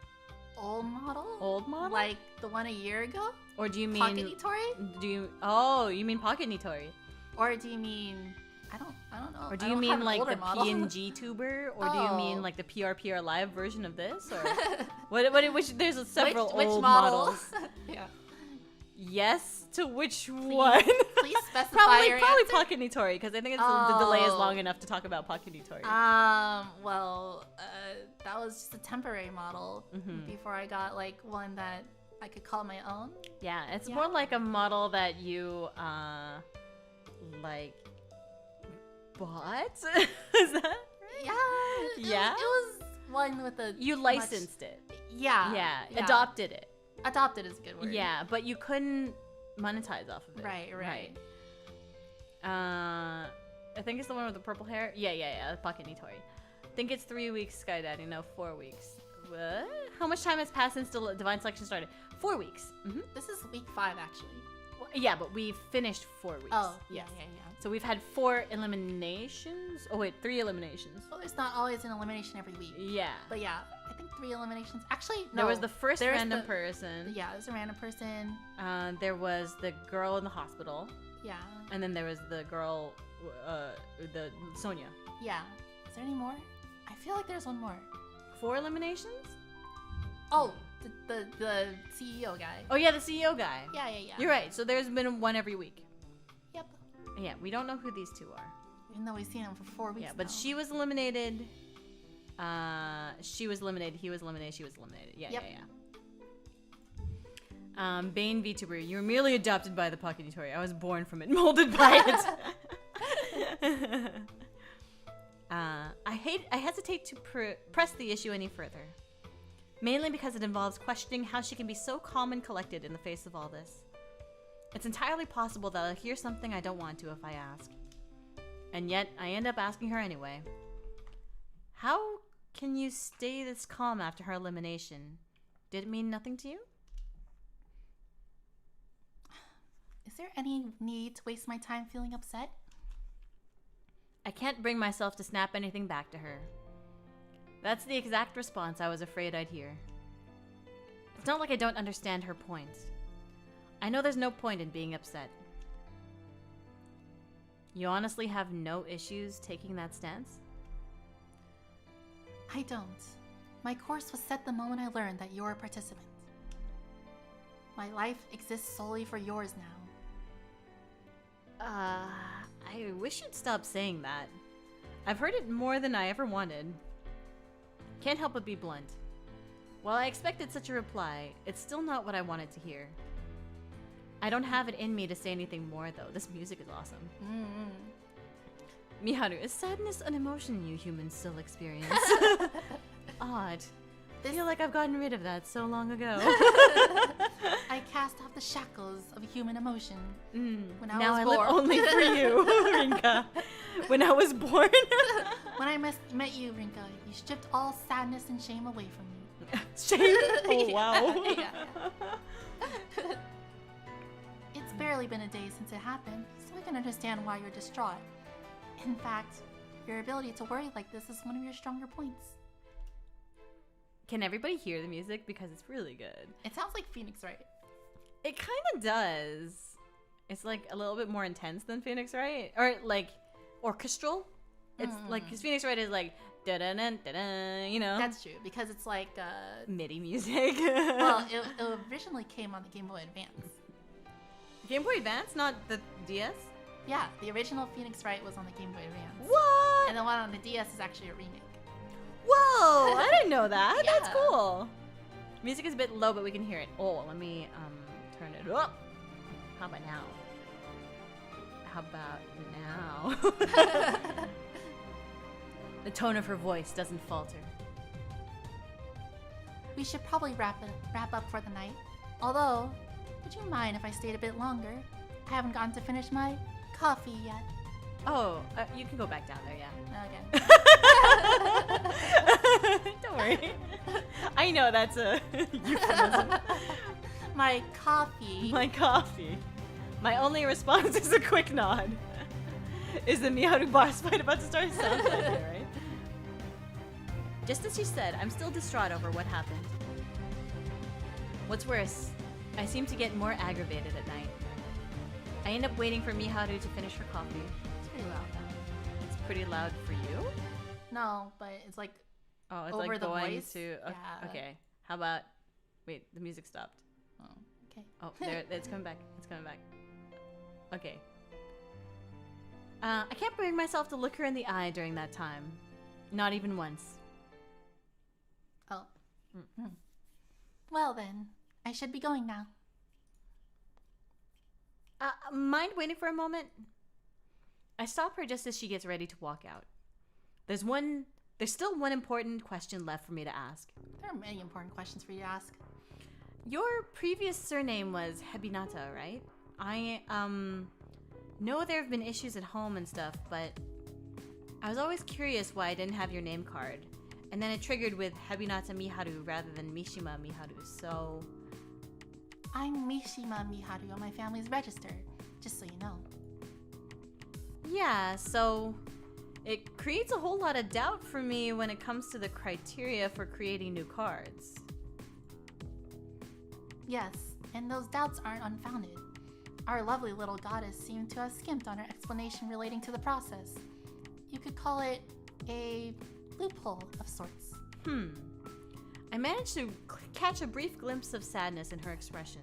Old model? Old model? Like the one a year ago? Or do you mean Pocket Nitori? Oh, you mean Pocket Nitori? Or do you mean I don't know. Or do I you don't mean have an like older the model. PNG tuber? Or do you mean Oh. like the PRPR live version of this? Or which there's several which old model? models. Yeah. Yes to which one? Please specify Probably your probably answer. Pocket Nitori, because I think the delay is Oh. long enough to talk about Pocket Nitori. That was just a temporary model before I got like one that I could call my own. Yeah, it's Yeah. more like a model that you like bought. Is that right? Yeah. Yeah? It was one with a You licensed it. Yeah. Yeah, adopted it. Adopted is a good word. Yeah, but you couldn't monetize off of it. Right. I think it's the one with the purple hair. Yeah. Pocket Nitori. I think it's 3 weeks, Skydaddy. No, 4 weeks. What? How much time has passed since Divine Selection started? 4 weeks. This is week 5 actually. Yeah, but we finished 4 weeks. Oh, yes. yeah. So we've had 4 eliminations. Oh wait, 3 eliminations. Well, there's not always an elimination every week. Yeah. But yeah, I think 3 eliminations. Actually, no. There was the first there's random the- person. Yeah, there's a random person. There was the girl in the hospital, Yeah. and then there was the girl, the Sonia. Yeah. Is there any more? I feel like there's one more. 4 eliminations? Oh, the CEO guy. Oh yeah, the CEO guy. Yeah. You're right. So there's been 1 every week. Yep. Yeah, we don't know who these 2 are. Even though we've seen him for 4 weeks Yeah, but now. she was eliminated. She was eliminated. He was eliminated. She was eliminated. Yeah. Bane VTuber, you were merely adopted by the Pocket Nitori. I was born from it, molded by it. I hesitate to press the issue any further. Mainly because it involves questioning how she can be so calm and collected in the face of all this. It's entirely possible that I'll hear something I don't want to if I ask. And yet, I end up asking her anyway. How can you stay this calm after her elimination? Did it mean nothing to you? Is there any need to waste my time feeling upset? I can't bring myself to snap anything back to her. That's the exact response I was afraid I'd hear. It's not like I don't understand her points. I know there's no point in being upset. You honestly have no issues taking that stance? I don't. My course was set the moment I learned that you're a participant. My life exists solely for yours now. I wish you'd stop saying that. I've heard it more than I ever wanted. Can't help but be blunt. While I expected such a reply, it's still not what I wanted to hear. I don't have it in me to say anything more, though. This music is awesome. Miharu, is sadness an emotion you humans still experience? Odd. I feel like I've gotten rid of that so long ago. I cast off the shackles of human emotion when I now was I born. live only for you, Rinka. When I was born. When I met you, Rinka, you stripped all sadness and shame away from me. Shame? Oh, wow. Yeah. It's barely been a day since it happened, so I can understand why you're distraught. In fact, your ability to worry like this is one of your stronger points. Can everybody hear the music? Because it's really good. It sounds like Phoenix Wright. It kind of does. It's like a little bit more intense than Phoenix Wright. Or like orchestral. It's like, because Phoenix Wright is like, da-da-da, da-da, you know? That's true, because it's like, MIDI music. well, it originally came on the Game Boy Advance. Game Boy Advance, not the DS? Yeah, the original Phoenix Wright was on the Game Boy Advance. What? And the one on the DS is actually a remake. Whoa, I didn't know that. Yeah. That's cool. Music is a bit low, but we can hear it. Oh, let me turn it up. How about now? How about now? The tone of her voice doesn't falter. We should probably wrap up for the night. Although, would you mind if I stayed a bit longer? I haven't gotten to finish my coffee yet. Oh, you can go back down there, yeah. Okay. Don't worry. I know that's a euphemism. My coffee. My coffee. My only response is a quick nod. Is the Miharu boss fight about to start? Sounds like it, right? Just as she said, I'm still distraught over what happened. What's worse, I seem to get more aggravated at night. I end up waiting for Miharu to finish her coffee. It's pretty loud though. It's pretty loud for you? No, but it's like Oh, it's over like the going voice. to... Yeah. Okay. How about... Wait, the music stopped. Oh, okay. Oh, there, it's coming back. It's coming back. Okay. I can't bring myself to look her in the eye during that time. Not even once. Oh. Mm-hmm. Well then, I should be going now. Mind waiting for a moment? I stop her just as she gets ready to walk out. There's still one important question left for me to ask. There are many important questions for you to ask. Your previous surname was Hebinata, right? I, know there have been issues at home and stuff, but I was always curious why I didn't have your name card. And then it triggered with Hebinata Miharu rather than Mishima Miharu, so... I'm Mishima Miharu on my family's register, just so you know. Yeah, so... It creates a whole lot of doubt for me when it comes to the criteria for creating new cards. Yes, and those doubts aren't unfounded. Our lovely little goddess seemed to have skimped on her explanation relating to the process. You could call it a loophole of sorts. I managed to catch a brief glimpse of sadness in her expression.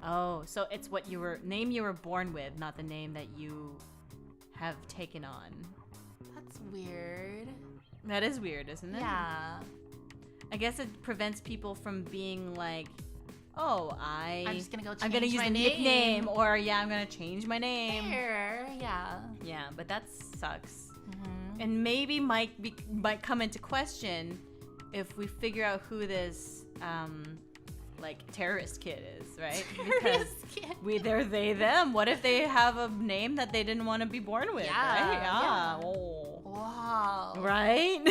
Oh, so it's what name you were born with, not the name that you have taken on. That's weird. That is weird, isn't it? Yeah. I guess it prevents people from being like, oh, I'm just gonna go I'm gonna change use my the name. nickname, or yeah, I'm gonna change my name. Fair, yeah. Yeah, but that sucks. Mm-hmm. And maybe might come into question if we figure out who this like terrorist kid is, right? Because they're they them. What if they have a name that they didn't want to be born with? Yeah, Right? yeah. Oh. Wow. Right?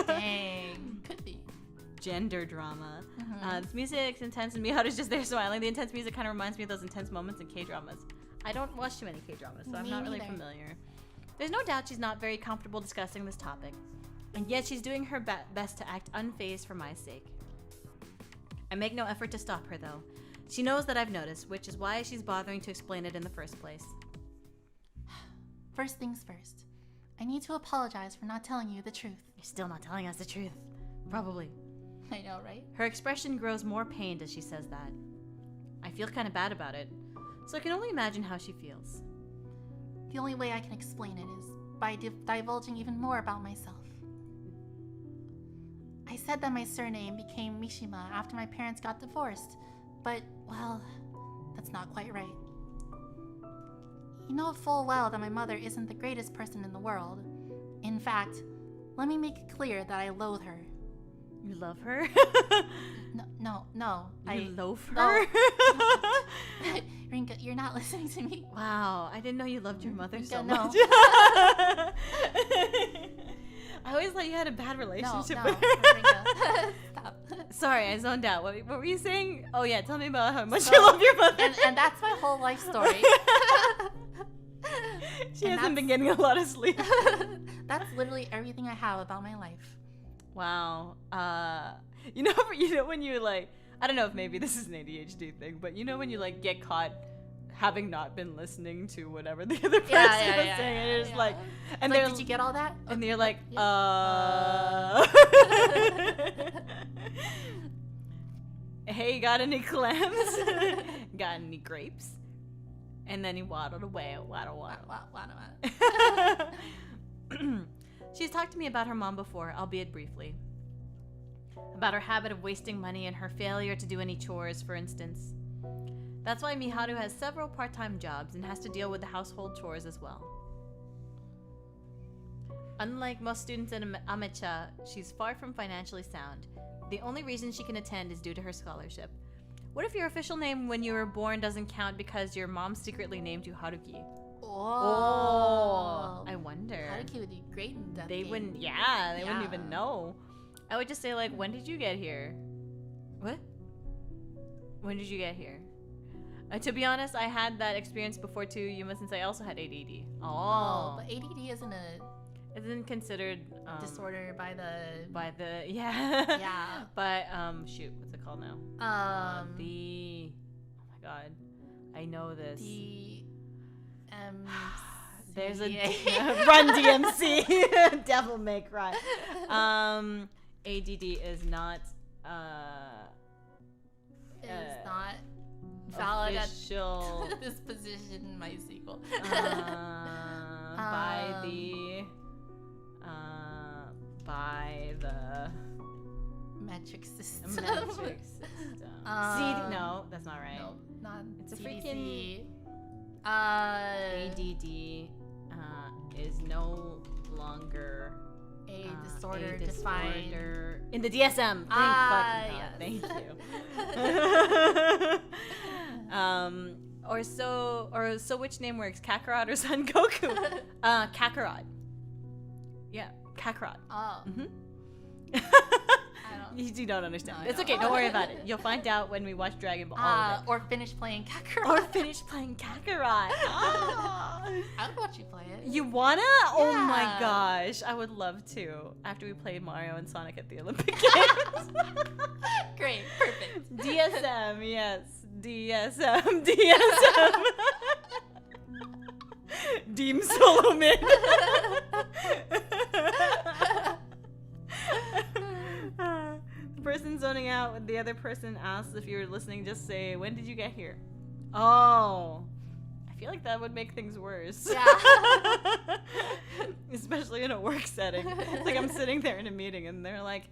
Dang. Could be. Gender drama. Mm-hmm. This music's intense and Miharu's just there smiling. The intense music kind of reminds me of those intense moments in K-dramas. I don't watch too many K-dramas, so I'm Me not really neither. familiar. There's no doubt she's not very comfortable discussing this topic, and yet she's doing her best to act unfazed for my sake. I make no effort to stop her, though. She knows that I've noticed, which is why she's bothering to explain it in the first place. First things first. I need to apologize for not telling you the truth. You're still not telling us the truth. Probably. I know, right? Her expression grows more pained as she says that. I feel kind of bad about it, so I can only imagine how she feels. The only way I can explain it is by divulging even more about myself. I said that my surname became Mishima after my parents got divorced, but, well, that's not quite right. You know full well that my mother isn't the greatest person in the world. In fact, let me make it clear that I loathe her. You love her? No. You loaf no. her? Rinka, you're not listening to me. Wow, I didn't know you loved your mother so no. much. I always thought you had a bad relationship No, with her. Rinka. Stop. Sorry, I zoned out. What were you saying? Oh yeah, tell me about how much So- you love your mother. And that's my whole life story. She and hasn't been getting a lot of sleep. That's literally everything I have about my life. Wow. You know when you like, I don't know if maybe this is an ADHD thing, but you know when you like get caught having not been listening to whatever the other person was saying, and you're just like, and Like, they're did you get all that? and they're like, Yeah. Hey, got any clams? Got any grapes? And then he waddled away. Waddle. She's talked to me about her mom before, albeit briefly. About her habit of wasting money and her failure to do any chores, for instance. That's why Miharu has several part-time jobs and has to deal with the household chores as well. Unlike most students in Amecha, she's far from financially sound. The only reason she can attend is due to her scholarship. What if your official name when you were born doesn't count because your mom secretly named you Haruki? Oh. I wonder. Haruki would be great in that They game. wouldn't, they wouldn't even know. I would just say, like, when did you get here? What? When did you get here? To be honest, I had that experience before too, Yuma, since I also had ADD. But ADD isn't a Isn't considered disorder by the yeah. But shoot, what's it called now? Oh my god, I know this. There's a Run DMC. Devil May Cry. ADD is not is not valid official at this position in my sequel. By the metric system. No, that's not right. No, not It's a CDC. freaking ADD is no longer a disorder defined in the DSM. Thank yes. you. Or so which name works? Kakarot or Son Goku? Kakarot. Yeah, Kakarot. Oh. I don't. You do not understand. No, I It's don't. okay. Don't worry about it. You'll find out when we watch Dragon Ball. All of it. Or finish playing Kakarot. Or finish playing Kakarot. I would watch you play it. You wanna? Oh my Yeah. gosh. I would love to. After we play Mario and Sonic at the Olympic Games. Great. Perfect. DSM, yes. DSM. Deem Solomon. The person zoning out when the other person asks if you're listening, just say, when did you get here? Oh. I feel like that would make things worse. Yeah. Especially in a work setting. It's like I'm sitting there in a meeting and they're like,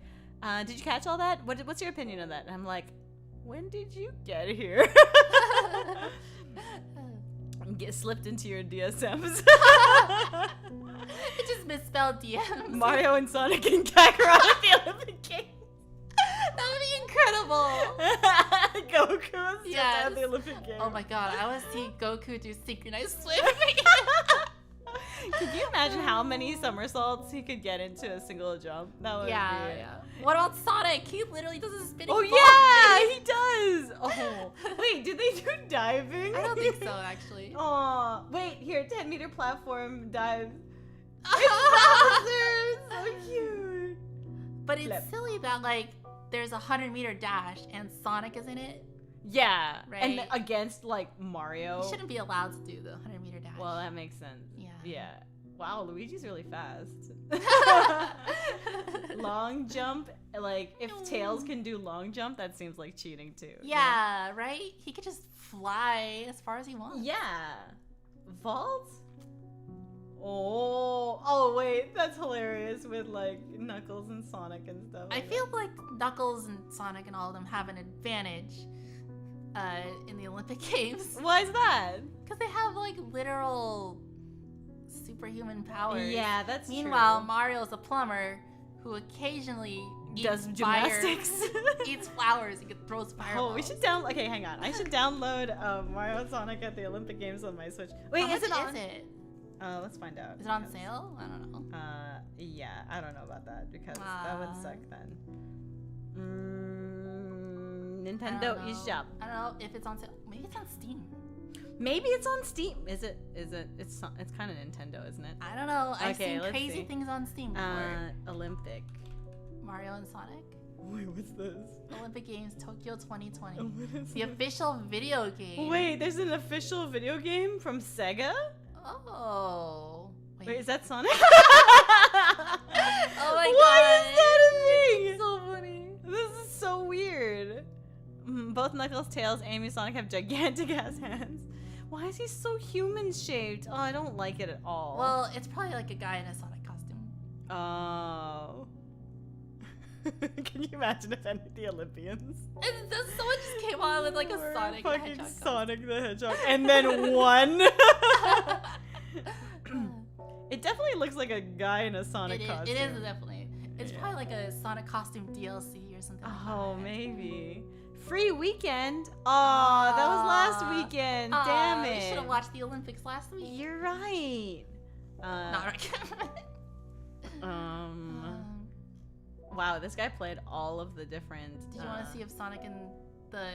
did you catch all that? What's your opinion on that? And I'm like, when did you get here? Get slipped into your DSMs. It just misspelled DMs. Mario and Sonic and Kakarot at the Olympic Games. That would be incredible. Goku is just Yes. at the Olympic Games. Oh my god, I want to see Goku do synchronized swimming. Could you imagine how many somersaults he could get into a single jump? That would be What about Sonic? He literally does a spinning Oh ball yeah, thing. he does. Oh, wait, did they do diving? I don't think so, actually. Oh, wait, here, 10-meter platform dive. So cute. But it's Flip. silly that like there's a 100-meter dash and Sonic is in it. Yeah, and Right. against like Mario. You shouldn't be allowed to do the 100-meter dash. Well, that makes sense. Yeah. Yeah. Wow, Luigi's really fast. Long jump, like if Tails can do long jump, that seems like cheating too. Yeah, right? He could just fly as far as he wants. Yeah. Vault? Oh wait, that's hilarious with like Knuckles and Sonic and stuff. I feel like Knuckles and Sonic and all of them have an advantage in the Olympic Games. Why is that? Because they have like literal superhuman powers. Yeah, that's Meanwhile, true. Mario's a plumber who occasionally Does eats fire, gymnastics. eats flowers, and throws fireballs. Oh, we should download. Okay, hang on. I should download Mario and Sonic at the Olympic Games on my Switch. Wait, How is it much on? Is it? Let's find out. Is it on because- sale? I don't know. Yeah, I don't know about that because that would suck then. Nintendo eShop. I don't know if it's on sale. Maybe it's on Steam. Maybe it's on Steam. Is it? It's kind of Nintendo, isn't it? I don't know. I've Okay, seen let's crazy see. things on Steam before. Olympic. Mario and Sonic. Wait, what's this? Olympic Games Tokyo 2020. What is The this? official video game. Wait, there's an official video game from Sega? Oh. Wait, is that Sonic? Oh my Why god. is that a thing? So funny. This is so weird. Both Knuckles, Tails, Amy, Sonic have gigantic ass hands. Why is he so human shaped? Oh, I don't like it at all. Well, it's probably like a guy in a Sonic costume. Oh. Can you imagine if any of the Olympians And someone just came on with like a were Sonic the fucking Hedgehog Sonic the Hedgehog and then won? costume. It definitely looks like a guy in a Sonic costume. It is definitely. It's probably like a Sonic costume DLC or something. Oh, like that. maybe. Free weekend. Oh, that was last weekend. Damn We it. should have watched the Olympics last week. You're right. Not right. Wow, this guy played all of the different. Did you want to see if Sonic and the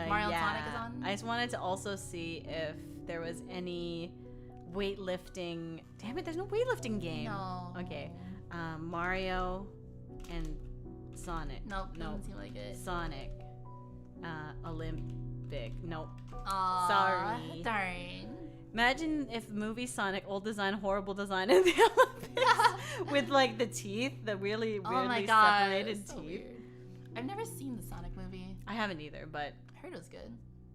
Mario and Sonic is on? I just wanted to also see if there was any weightlifting. Damn it, there's no weightlifting game. No. Okay. Mario and Sonic. Nope, doesn't seem like it. Sonic. Olympic. Nope. Aw, Sorry. Darn. Imagine if movie Sonic, old design, horrible design in the Olympics with like the teeth, the really, Oh my weirdly god. separated It's so teeth. weird. I've never seen the Sonic movie. I haven't either, but I heard it was good.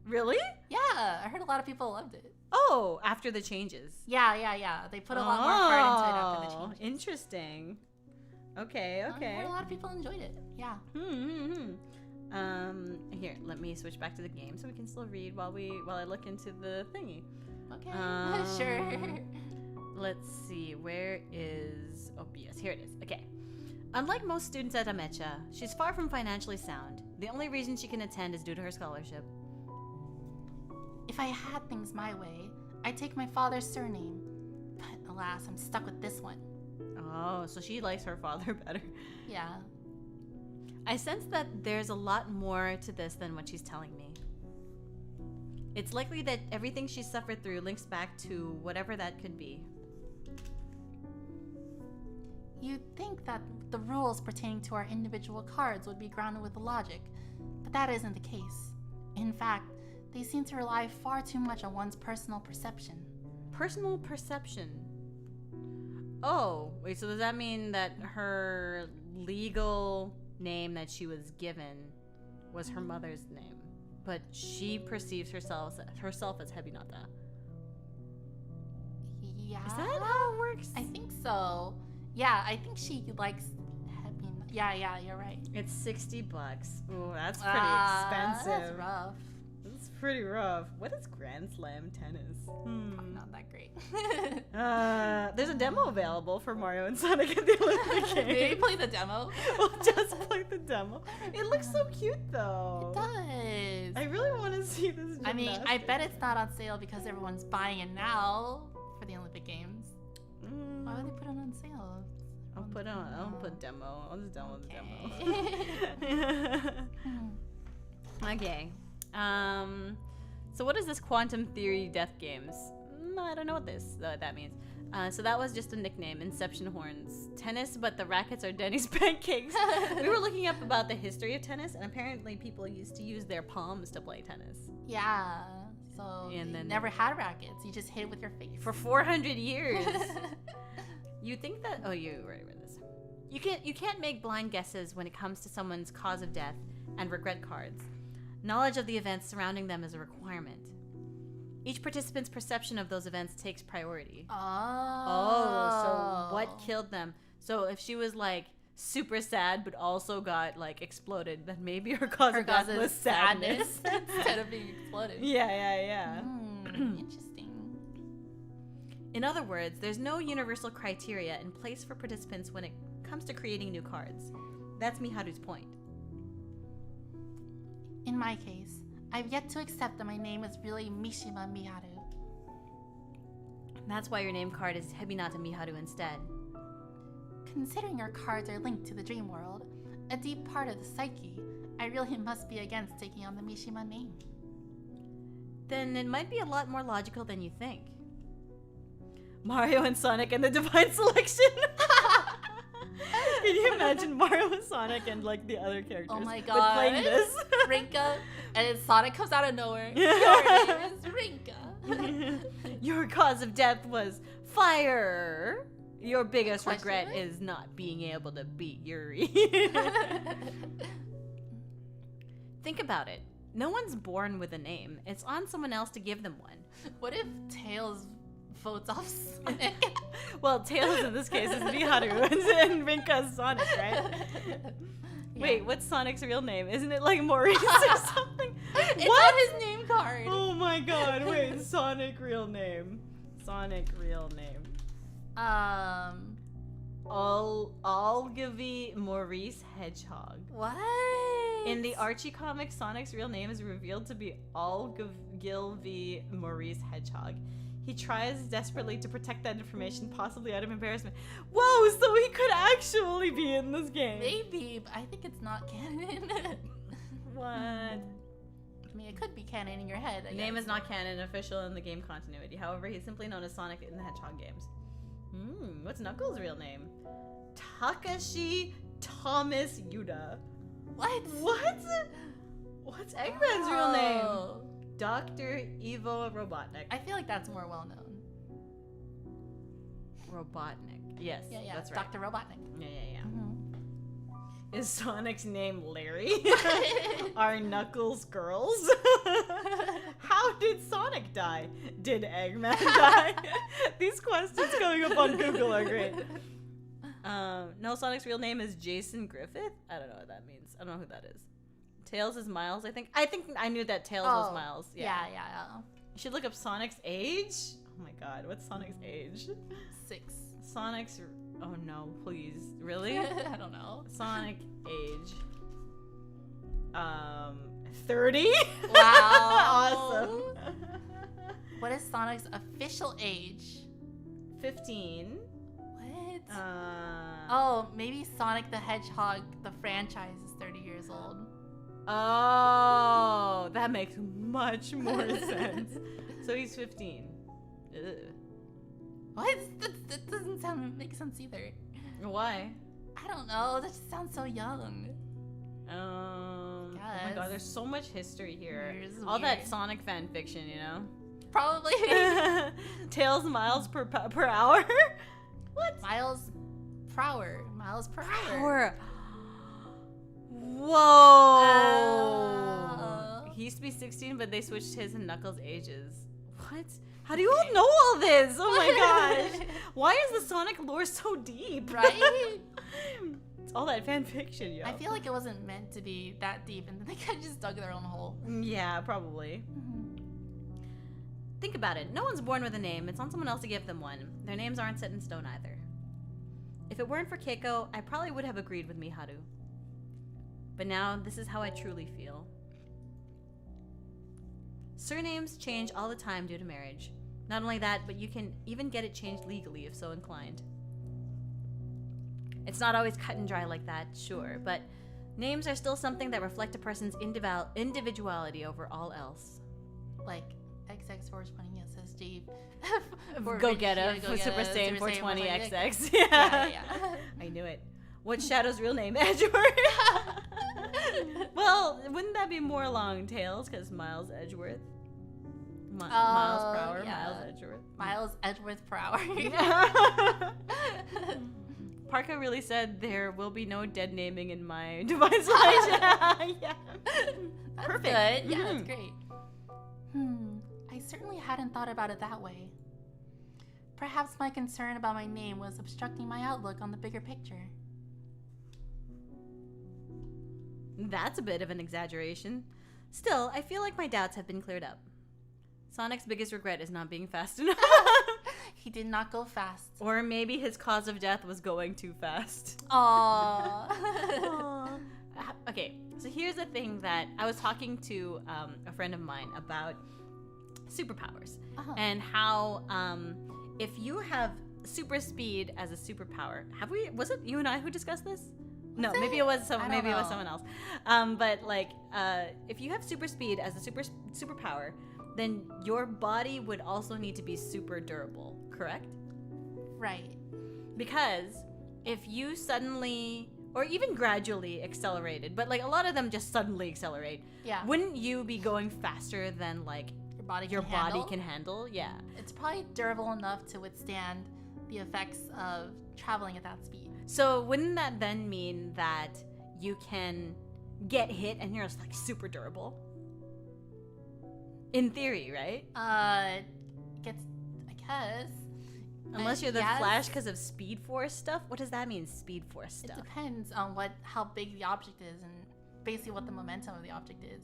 really? Yeah, I heard a lot of people loved it. Oh, after the changes. Yeah. They put a lot more heart into it after the change. Interesting. Okay. I heard a lot of people enjoyed it. Yeah. Here, let me switch back to the game so we can still read while I look into the thingy. Okay. Sure. Let's see, where is... Oh, yes, here it is. Okay. Unlike most students at Amecha, she's far from financially sound. The only reason she can attend is due to her scholarship. If I had things my way, I'd take my father's surname. But alas, I'm stuck with this one. Oh, so she likes her father better. Yeah. I sense that there's a lot more to this than what she's telling me. It's likely that everything she's suffered through links back to whatever that could be. You'd think that the rules pertaining to our individual cards would be grounded with logic, but that isn't the case. In fact, they seem to rely far too much on one's personal perception. Personal perception. Oh, wait, so does that mean that her legal name that she was given was her mother's name, but she perceives herself as Hebinata? Yeah. Is that how it works? I think so. Yeah, I think she likes Hebinata. Yeah, you're right. It's $60. Ooh, that's pretty expensive. That's rough. That's pretty rough. What is Grand Slam tennis? Probably not that great. There's a demo available for Mario and Sonic at the Olympic Games. Maybe play the demo. We'll just play the demo. It looks so cute, though. It does. I really want to see this gymnastics. I mean, I bet it's not on sale because everyone's buying it now for the Olympic Games. Why would they put it on sale? I'll put demo. I'll just download the Okay. demo. Okay. So what is this quantum theory death games? I don't know what that means. So that was just a nickname, Inception Horns. Tennis, but the rackets are Denny's pancakes. We were looking up about the history of tennis, and apparently people used to use their palms to play tennis. Yeah. So And you then- never had rackets. You just hit it with your face. For 400 years. You think that... Oh, you already read this. You can't make blind guesses when it comes to someone's cause of death and regret cards. Knowledge of the events surrounding them is a requirement. Each participant's perception of those events takes priority. So what killed them? So if she was like super sad but also got like exploded, then maybe her cause of death was sadness. instead of being exploded. Yeah. Interesting. In other words, there's no universal criteria in place for participants when it comes to creating new cards. That's Miharu's point. In my case, I've yet to accept that my name is really Mishima Miharu. That's why your name card is Hebinata Miharu instead. Considering our cards are linked to the dream world, a deep part of the psyche, I really must be against taking on the Mishima name. Then it might be a lot more logical than you think. Mario and Sonic and the Divine Selection. Can you imagine Mario and Sonic and like the other characters? Oh my like, god. playing this. Rinka, and then Sonic comes out of nowhere. Yeah. Your name is Rinka. Your cause of death was fire. Your biggest Question regret mark? is not being able to beat Yuri. Think about it. No one's born with a name. It's on someone else to give them one. What if Tails votes off Sonic? Well, Tails in this case is Miharu and Rinka's Sonic, right? Yeah. Wait, what's Sonic's real name? Isn't it like Maurice or something? It's What? on his name card. Oh my god, wait, Sonic real name. Sonic real name. Ogilvy Maurice Hedgehog. What? In the Archie comic, Sonic's real name is revealed to be Ogilvy Maurice Hedgehog. He tries desperately to protect that information, possibly out of embarrassment. Whoa, so he could actually be in this game. Maybe, but I think it's not canon. What? I mean, it could be canon in your head. I Name guess. is not canon, official in the game continuity. However, he's simply known as Sonic in the Hedgehog games. What's Knuckles' real name? Takashi Thomas Yuda. What? What's Eggman's real name? Oh. Dr. Ivo Robotnik. I feel like that's more well known. Robotnik. Yes, Yeah, that's right. Dr. Robotnik. Yeah. Mhm. Is Sonic's name Larry? Are Knuckles girls? How did Sonic die? Did Eggman die? These questions coming up on Google are great. No, Sonic's real name is Jason Griffith. I don't know what that means. I don't know who that is. Tails is Miles, I think. I knew that Tails was Miles. Yeah. You should look up Sonic's age. Oh my god, what's Sonic's age? 6. Sonic's... Oh no, please. Really? I don't know. Sonic age. 30? Wow. Awesome. What is Sonic's official age? 15. What? Uh, Oh, maybe Sonic the Hedgehog, the franchise, is 30 years old. Oh, that makes much more sense. So he's 15. Ugh. What? That doesn't make sense either. Why? I don't know. That just sounds so young. Oh my Guess. god, there's so much history here. This is All that weird. Sonic fan fiction, you know? Probably. Tails miles per hour? What? Miles per hour. Power. Whoa! Oh. He used to be 16, but they switched his and Knuckles' ages. What? How do you all know all this? Oh my gosh! Why is the Sonic lore so deep? Right? It's all that fan fiction, yo. I feel like it wasn't meant to be that deep, and then they kind of just dug their own hole. Yeah, probably. Think about it. No one's born with a name. It's on someone else to give them one. Their names aren't set in stone either. If it weren't for Keiko, I probably would have agreed with Miharu. But now, this is how I truly feel. Surnames change all the time due to marriage. Not only that, but you can even get it changed legally if so inclined. It's not always cut and dry like that, sure, but names are still something that reflect a person's individuality over all else. Like, XX420, it says G. Go get it for Super Saiyan 420 XX. Yeah. Yeah. I knew it. What's Shadow's real name? Edgeworth? Well, wouldn't that be more long tails? Because Miles Edgeworth. Miles per hour, yeah. Miles Edgeworth. Miles Edgeworth per hour. Parka really said there will be no dead naming in my device line. Yeah. That's Perfect. good. Yeah, Mhm. that's great. I certainly hadn't thought about it that way. Perhaps my concern about my name was obstructing my outlook on the bigger picture. That's a bit of an exaggeration. Still, I feel like my doubts have been cleared up. Sonic's biggest regret is not being fast enough. He did not go fast. Or maybe his cause of death was going too fast. Aww. Okay, so here's the thing that I was talking to a friend of mine about superpowers Uh-huh. and how if you have super speed as a superpower, was it you and I who discussed this? No, maybe it was I don't maybe it was know. someone else. But like, if you have super speed as a superpower, then your body would also need to be super durable, correct? Right. Because if you suddenly, or even gradually accelerated, but like a lot of them just suddenly accelerate, Yeah. wouldn't you be going faster than like Your body can handle? Yeah. It's probably durable enough to withstand the effects of traveling at that speed. So wouldn't that then mean that you can get hit and you're just like super durable? In theory, right? I guess. Unless you're the Yes. Flash because of Speed Force stuff. What does that mean, Speed Force It stuff? depends on how big the object is and basically what the momentum of the object is.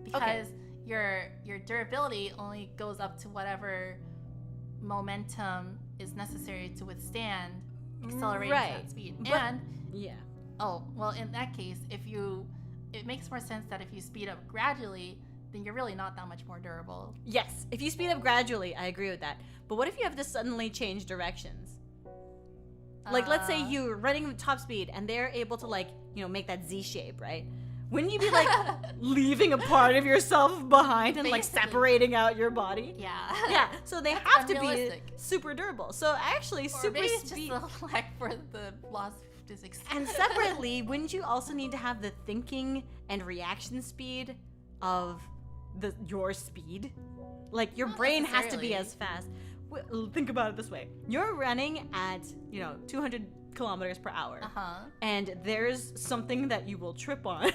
Because your durability only goes up to whatever momentum is necessary to withstand accelerating to that speed. But- And Yeah. oh, well, in that case, it makes more sense that if you speed up gradually, then you're really not that much more durable. Yes, if you speed up gradually, I agree with that. But what if you have to suddenly change directions? Like, let's say you're running with top speed and they're able to, like, you know, make that Z shape, right? Wouldn't you be, like, leaving a part of yourself behind and, like, Basically. separating out your body? Yeah. Yeah, so they have to be unrealistic. super durable. So actually, Or super maybe it's speed. just a lack for the laws of physics. And separately, wouldn't you also need to have the thinking and reaction speed of your speed? Like, your Not brain has to be necessarily. as fast. Think about it this way. You're running at, 200 kilometers per hour. Uh-huh. And there's something that you will trip on.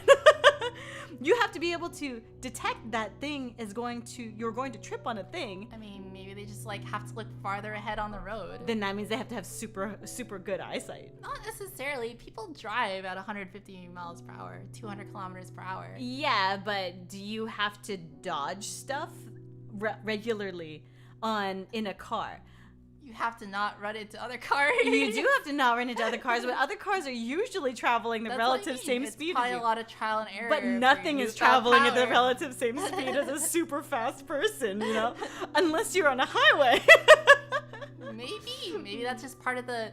You have to be able to detect that thing you're going to trip on a thing. I mean, maybe they just like have to look farther ahead on the road. Then that means they have to have super, super good eyesight. Not necessarily. People drive at 150 miles per hour, 200 kilometers per hour. Yeah, but do you have to dodge stuff regularly in a car? You have to not run into other cars. You do have to not run into other cars, but other cars are usually traveling the That's what I relative mean. same It's speed as probably you. a lot of trial and error. But for nothing you is without traveling at the power. relative same speed as a super fast person, unless you're on a highway. Maybe that's just part of the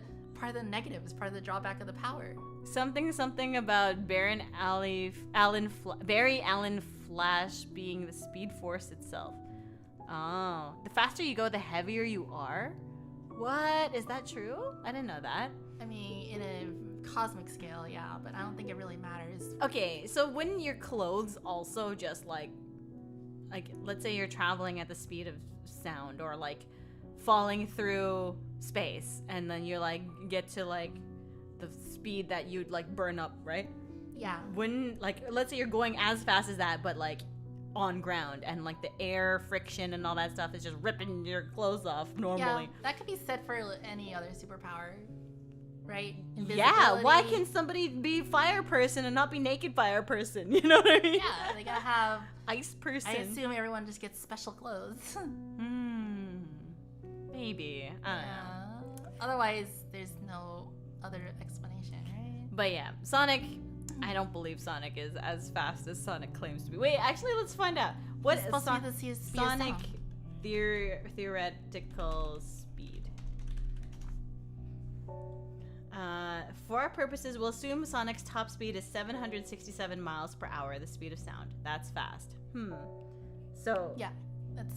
negatives, part of the drawback of the power. Something about Barry Allen Flash being the speed force itself. Oh, the faster you go, the heavier you are. What? Is that true? I didn't know that. I mean, in a cosmic scale, yeah, but I don't think it really matters. Okay, so wouldn't your clothes also just like let's say you're traveling at the speed of sound or like falling through space and then you're like get to like the speed that you'd like burn up, right? Yeah. Wouldn't let's say you're going as fast as that but like on ground and like the air friction and all that stuff is just ripping your clothes off normally. Yeah, that could be said for any other superpower, right? Yeah, why Invisibility. can somebody be fire person and not be naked fire person? You know what I mean? Yeah, they gotta have. Ice person. I assume everyone just gets special clothes. Maybe. I don't know. Otherwise, there's no other explanation, right? But yeah, Sonic. I don't believe Sonic is as fast as Sonic claims to be. Wait, actually, let's find out. What It's is supposed to be the speed of Sonic sound. theoretical speed? For our purposes, we'll assume Sonic's top speed is 767 miles per hour, the speed of sound. That's fast. So Yeah,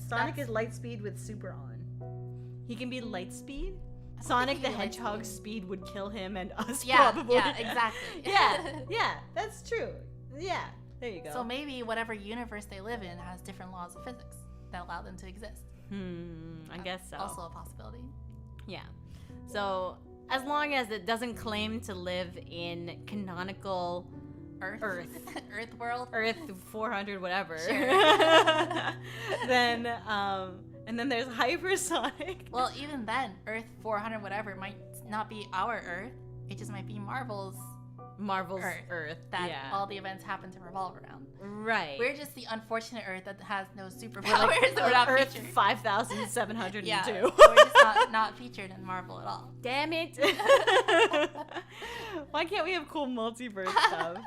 Sonic that's- is light speed with super on. He can be light speed. I don't Sonic think the he can be light Hedgehog's speed. speed would kill him and us Yeah, probably. yeah, exactly. yeah, that's true. Yeah, there you go. So maybe whatever universe they live in has different laws of physics that allow them to exist. I guess so. Also a possibility. Yeah. So as long as it doesn't claim to live in canonical Earth. Earth world. Earth 400 whatever, Sure. then and then there's hypersonic. Well, even then, Earth 400 whatever might not be our Earth. It just might be Marvel's Marvel's Earth. that yeah. all the events happen to revolve around. Right. We're just the unfortunate Earth that has no We're superpowers. like We're not Earth featured. 5702. Yeah, we're just not featured in Marvel at all. Damn it. Why can't we have cool multiverse stuff?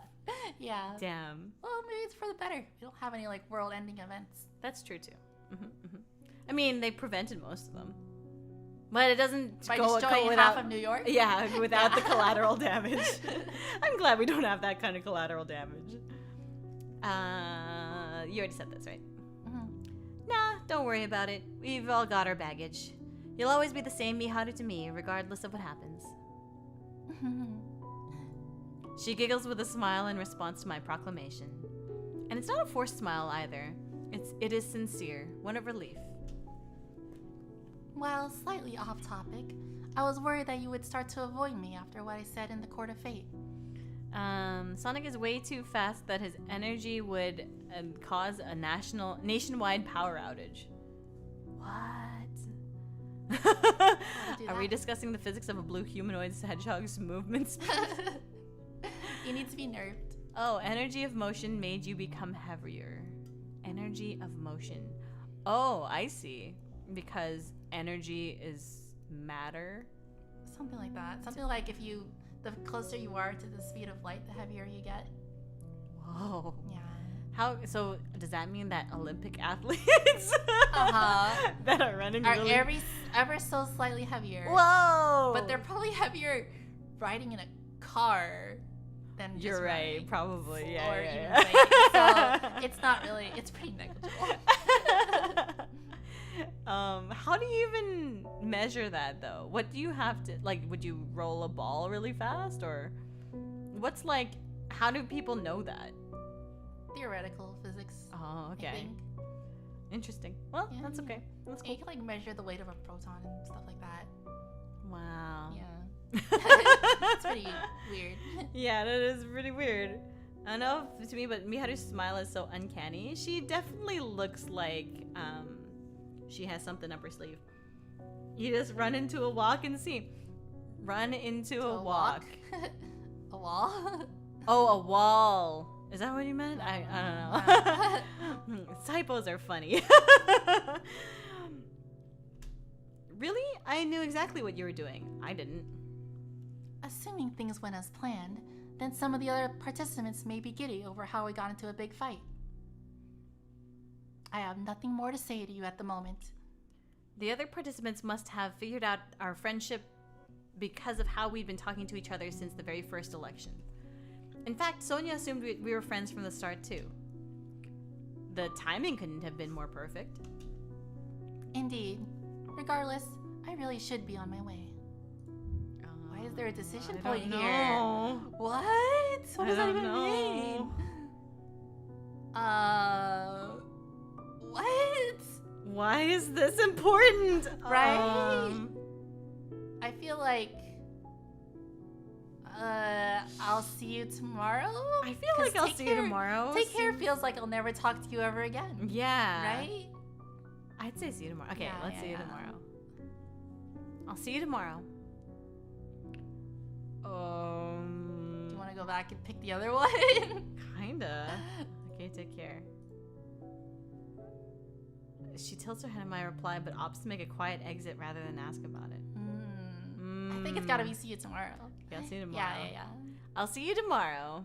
Yeah. Damn. Well, maybe it's for the better. We don't have any like world-ending events. That's true too. I mean, they prevented most of them. But it doesn't By go destroying without half of New York. Yeah, without the Yeah. collateral damage. I'm glad we don't have that kind of collateral damage. You already said this, right? Nah, don't worry about it. We've all got our baggage. You'll always be the same Miharu to me, regardless of what happens. She giggles with a smile in response to my proclamation. And it's not a forced smile either. It is sincere, one of relief. While slightly off topic, I was worried that you would start to avoid me after what I said in the Court of Fate. Sonic is way too fast that his energy would cause a nationwide power outage. What? do Are we that? discussing the physics of a blue humanoid hedgehog's movement speed? You need to be nerfed. Oh, energy of motion made you become heavier. Energy of motion. Oh, I see. Because energy is matter. Something like that. Something like the closer you are to the speed of light, the heavier you get. Whoa. Yeah. So does that mean that Olympic athletes that are running Are really... ever so slightly heavier. Whoa! But they're probably heavier riding in a car than just You're right, running. probably. Yeah, Or yeah, even yeah. biking. So it's not really. It's pretty negligible. How do you even measure that though? What do you have to like? Would you roll a ball really fast, or what's like? How do people know that? Theoretical physics. Oh, I okay, think. interesting. Well, Yeah, that's yeah. okay. That's And you cool. can like measure the weight of a proton and stuff like that. Wow. Yeah. It's pretty weird. Yeah, that is really weird. I don't know if to me, but Miharu's smile is so uncanny. She definitely looks like she has something up her sleeve. You just run into a walk and see. Run into a walk. A wall. Oh, a wall. Is that what you meant? I don't know. Typos are funny. Really? I knew exactly what you were doing. I didn't. Assuming things went as planned, then some of the other participants may be giddy over how we got into a big fight. I have nothing more to say to you at the moment. The other participants must have figured out our friendship because of how we'd been talking to each other since the very first election. In fact, Sonia assumed we were friends from the start, too. The timing couldn't have been more perfect. Indeed. Regardless, I really should be on my way. Why is there a decision point here? What? What does that even mean? What? Why is this important? Right? I feel like I'll see you tomorrow. I feel like I'll see you tomorrow. Take care feels like I'll never talk to you ever again. Yeah. Right? I'd say see you tomorrow. Okay, Yeah, let's yeah, see you yeah. tomorrow. I'll see you tomorrow. Do you want to go back and pick the other one? Kinda. Okay, take care. She tilts her head at my reply, but opts to make a quiet exit rather than ask about it. I think it's gotta be see you tomorrow. Yeah, I'll see you tomorrow. Yeah. I'll see you tomorrow.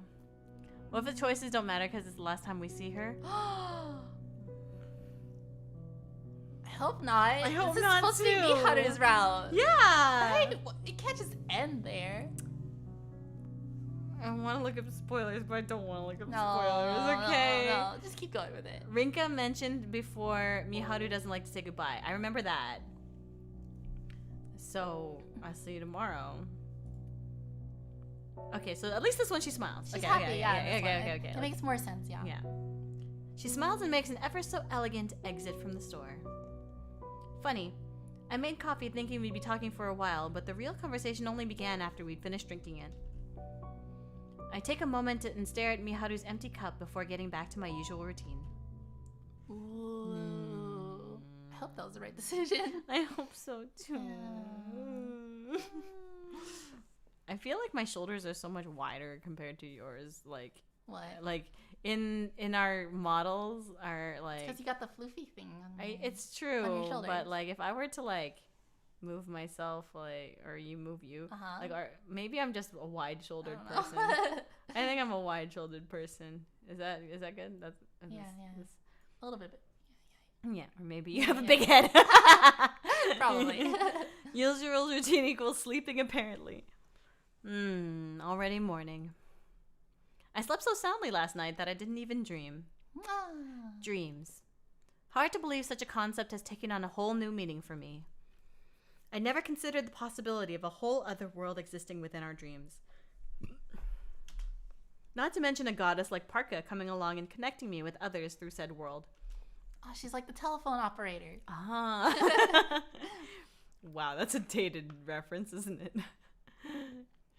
What if the choices don't matter because it's the last time we see her? I hope not. I hope this not is supposed to be too. Miharu's route. Yeah! Right? It can't just end there. I want to look up spoilers, but I don't want to look up No, spoilers, okay? No. Just keep going with it. Rinka mentioned before Miharu doesn't like to say goodbye. I remember that. So, I'll see you tomorrow. Okay, so at least this one she smiles. She's okay, happy, okay, yeah. okay. It makes more sense, yeah. Yeah. She smiles and makes an ever so elegant exit from the store. Funny. I made coffee thinking we'd be talking for a while, but the real conversation only began after we'd finished drinking it. I take a moment and stare at Miharu's empty cup before getting back to my usual routine. Ooh. I hope that was the right decision. I hope so too. Yeah. I feel like my shoulders are so much wider compared to yours. Like What? in our models are like. Because you got the floofy thing on It's true, on your shoulders. but like if I were to like move myself or you move you, like or maybe I'm just a wide-shouldered I don't person. know. I think I'm a wide-shouldered person. Is that good? That's Yeah. A little bit. yeah, or maybe you have a Yeah. big head. Probably. Usual routine equals sleeping, apparently. Already morning. I slept so soundly last night that I didn't even dream. Dreams. Hard to believe such a concept has taken on a whole new meaning for me. I never considered the possibility of a whole other world existing within our dreams. Not to mention a goddess like Parka coming along and connecting me with others through said world. Oh, she's like the telephone operator. Ah. Wow, that's a dated reference, isn't it?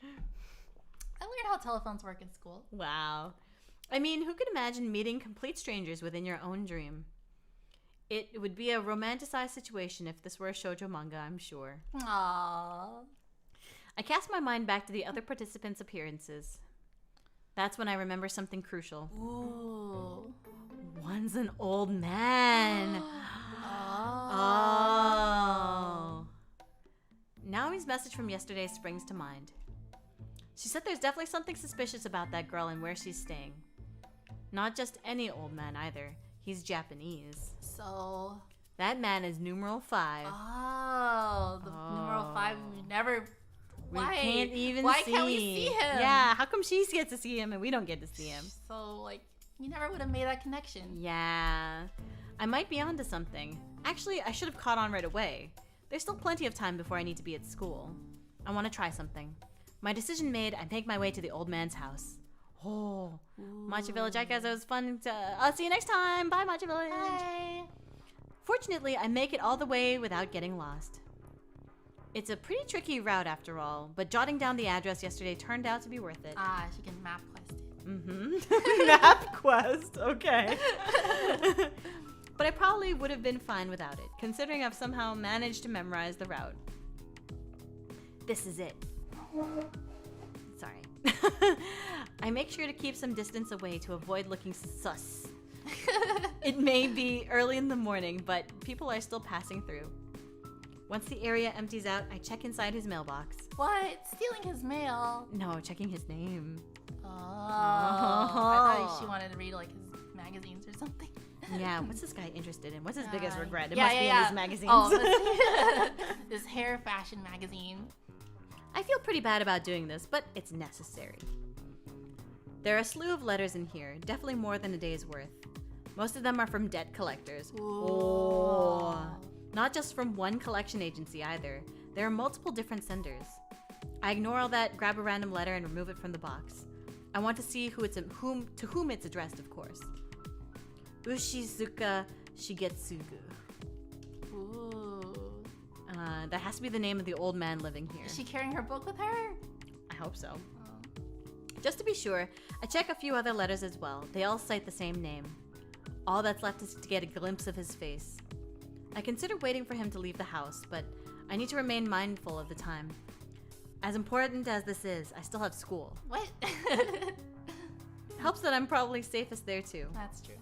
I learned how telephones work in school. Wow. I mean, who could imagine meeting complete strangers within your own dream? It would be a romanticized situation if this were a shoujo manga, I'm sure. Aww. I cast my mind back to the other participants' appearances. That's when I remember something crucial. Ooh. One's an old man. Oh. Oh. message from yesterday springs to mind. She said there's definitely something suspicious about that girl and where she's staying. Not just any old man either. He's Japanese. So... That man is numeral 5. Oh, the numeral 5. We never... Why? We can't even Why see. can't we see him? Yeah, how come she gets to see him and we don't get to see him? So, like, you never would have made that connection. Yeah. I might be onto something. Actually, I should have caught on right away. There's still plenty of time before I need to be at school. I want to try something. My decision made, I make my way to the old man's house. Oh, Machi Village, I guess it was fun. I'll see you next time. Bye, Machi Village. Bye. Fortunately, I make it all the way without getting lost. It's a pretty tricky route after all, but jotting down the address yesterday turned out to be worth it. Ah, she can map quest it. Mm-hmm. Map quest, okay. But I probably would have been fine without it, considering I've somehow managed to memorize the route. This is it. Sorry. I make sure to keep some distance away to avoid looking sus. It may be early in the morning, but people are still passing through. Once the area empties out, I check inside his mailbox. What? Stealing his mail? No, checking his name. Oh. I thought she wanted to read, like, his magazines or something. Yeah, what's this guy interested in? What's his biggest regret? It yeah, must yeah, be yeah. in his magazines. Oh, this hair fashion magazine. I feel pretty bad about doing this, but it's necessary. There are a slew of letters in here, definitely more than a day's worth. Most of them are from debt collectors. Ooh. Oh. Not just from one collection agency either. There are multiple different senders. I ignore all that, grab a random letter, and remove it from the box. I want to see to whom it's addressed, of course. Ushizuka Shigetsugu. Ooh. That has to be the name of the old man living here. Is she carrying her book with her? I hope so. Oh. Just to be sure, I check a few other letters as well. They all cite the same name. All that's left is to get a glimpse of his face. I consider waiting for him to leave the house, but I need to remain mindful of the time. As important as this is, I still have school. What? Helps that I'm probably safest there too. That's true.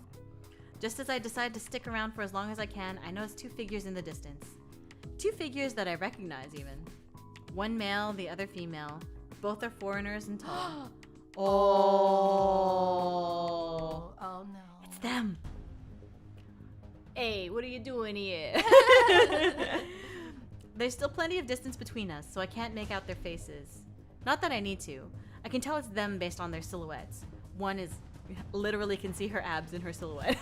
Just as I decide to stick around for as long as I can, I notice 2 figures in the distance. 2 figures that I recognize even. One male, the other female. Both are foreigners and tall. Oh. Oh no. It's them. Hey, what are you doing here? There's still plenty of distance between us, so I can't make out their faces. Not that I need to. I can tell it's them based on their silhouettes. One is literally can see her abs in her silhouette.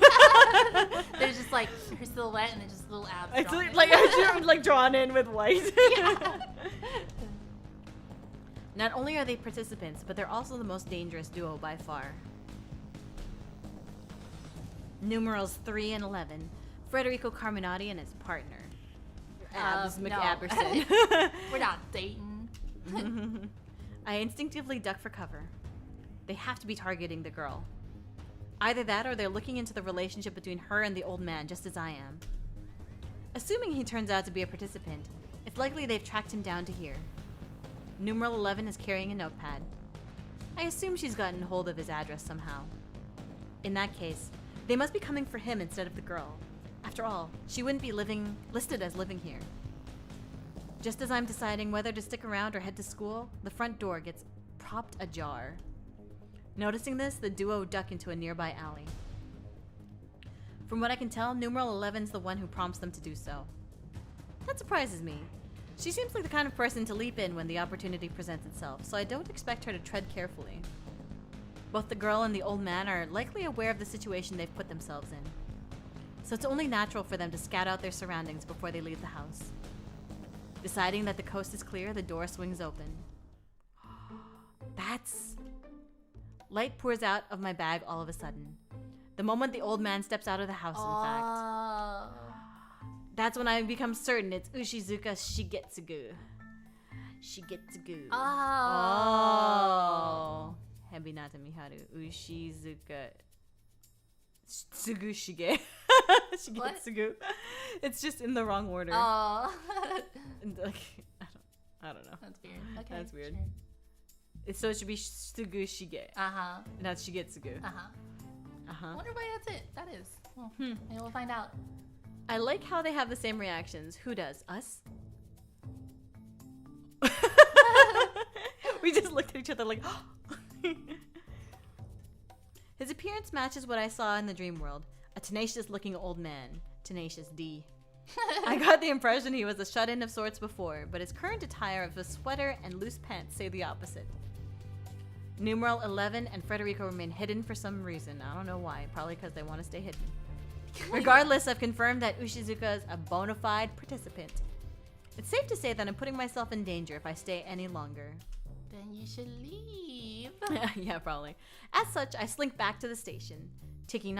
There's just like her silhouette and then just little abs. It's drawn in. like drawn in with white. Yeah. Not only are they participants, but they're also the most dangerous duo by far. Numerals 3 and 11. Federico Carminati and his partner. Abs No. McAberson. We're not dating. I instinctively duck for cover. They have to be targeting the girl. Either that or they're looking into the relationship between her and the old man, just as I am. Assuming he turns out to be a participant, it's likely they've tracked him down to here. Numeral 11 is carrying a notepad. I assume she's gotten hold of his address somehow. In that case, they must be coming for him instead of the girl. After all, she wouldn't be listed as living here. Just as I'm deciding whether to stick around or head to school, the front door gets propped ajar. Noticing this, the duo duck into a nearby alley. From what I can tell, numeral 11's the one who prompts them to do so. That surprises me. She seems like the kind of person to leap in when the opportunity presents itself, so I don't expect her to tread carefully. Both the girl and the old man are likely aware of the situation they've put themselves in. So it's only natural for them to scout out their surroundings before they leave the house. Deciding that the coast is clear, the door swings open. That's... Light pours out of my bag all of a sudden. The moment the old man steps out of the house, in fact. That's when I become certain it's Ushizuka Shigetsugu. Shigetsugu. Oh. Hebinata Miharu. Ushizuka Tsugushige. Shigetsugu. It's just in the wrong order. Oh. Like, I don't know. That's weird. Okay. That's weird. Sure. So it should be Tsugushige. Uh-huh. Not Shigetsugu. Uh-huh. I Uh-huh. wonder why that's it. That is. Well, maybe we'll find out. I like how they have the same reactions. Who does? Us? We just looked at each other like, His appearance matches what I saw in the dream world. A tenacious-looking old man. Tenacious D. I got the impression he was a shut-in of sorts before, but his current attire of a sweater and loose pants say the opposite. Numeral 11 and Frederico remain hidden for some reason. I don't know why. Probably because they want to stay hidden. Regardless, I've confirmed that Ushizuka is a bona fide participant. It's safe to say that I'm putting myself in danger if I stay any longer. Then you should leave. Yeah, probably. As such, I slink back to the station, taking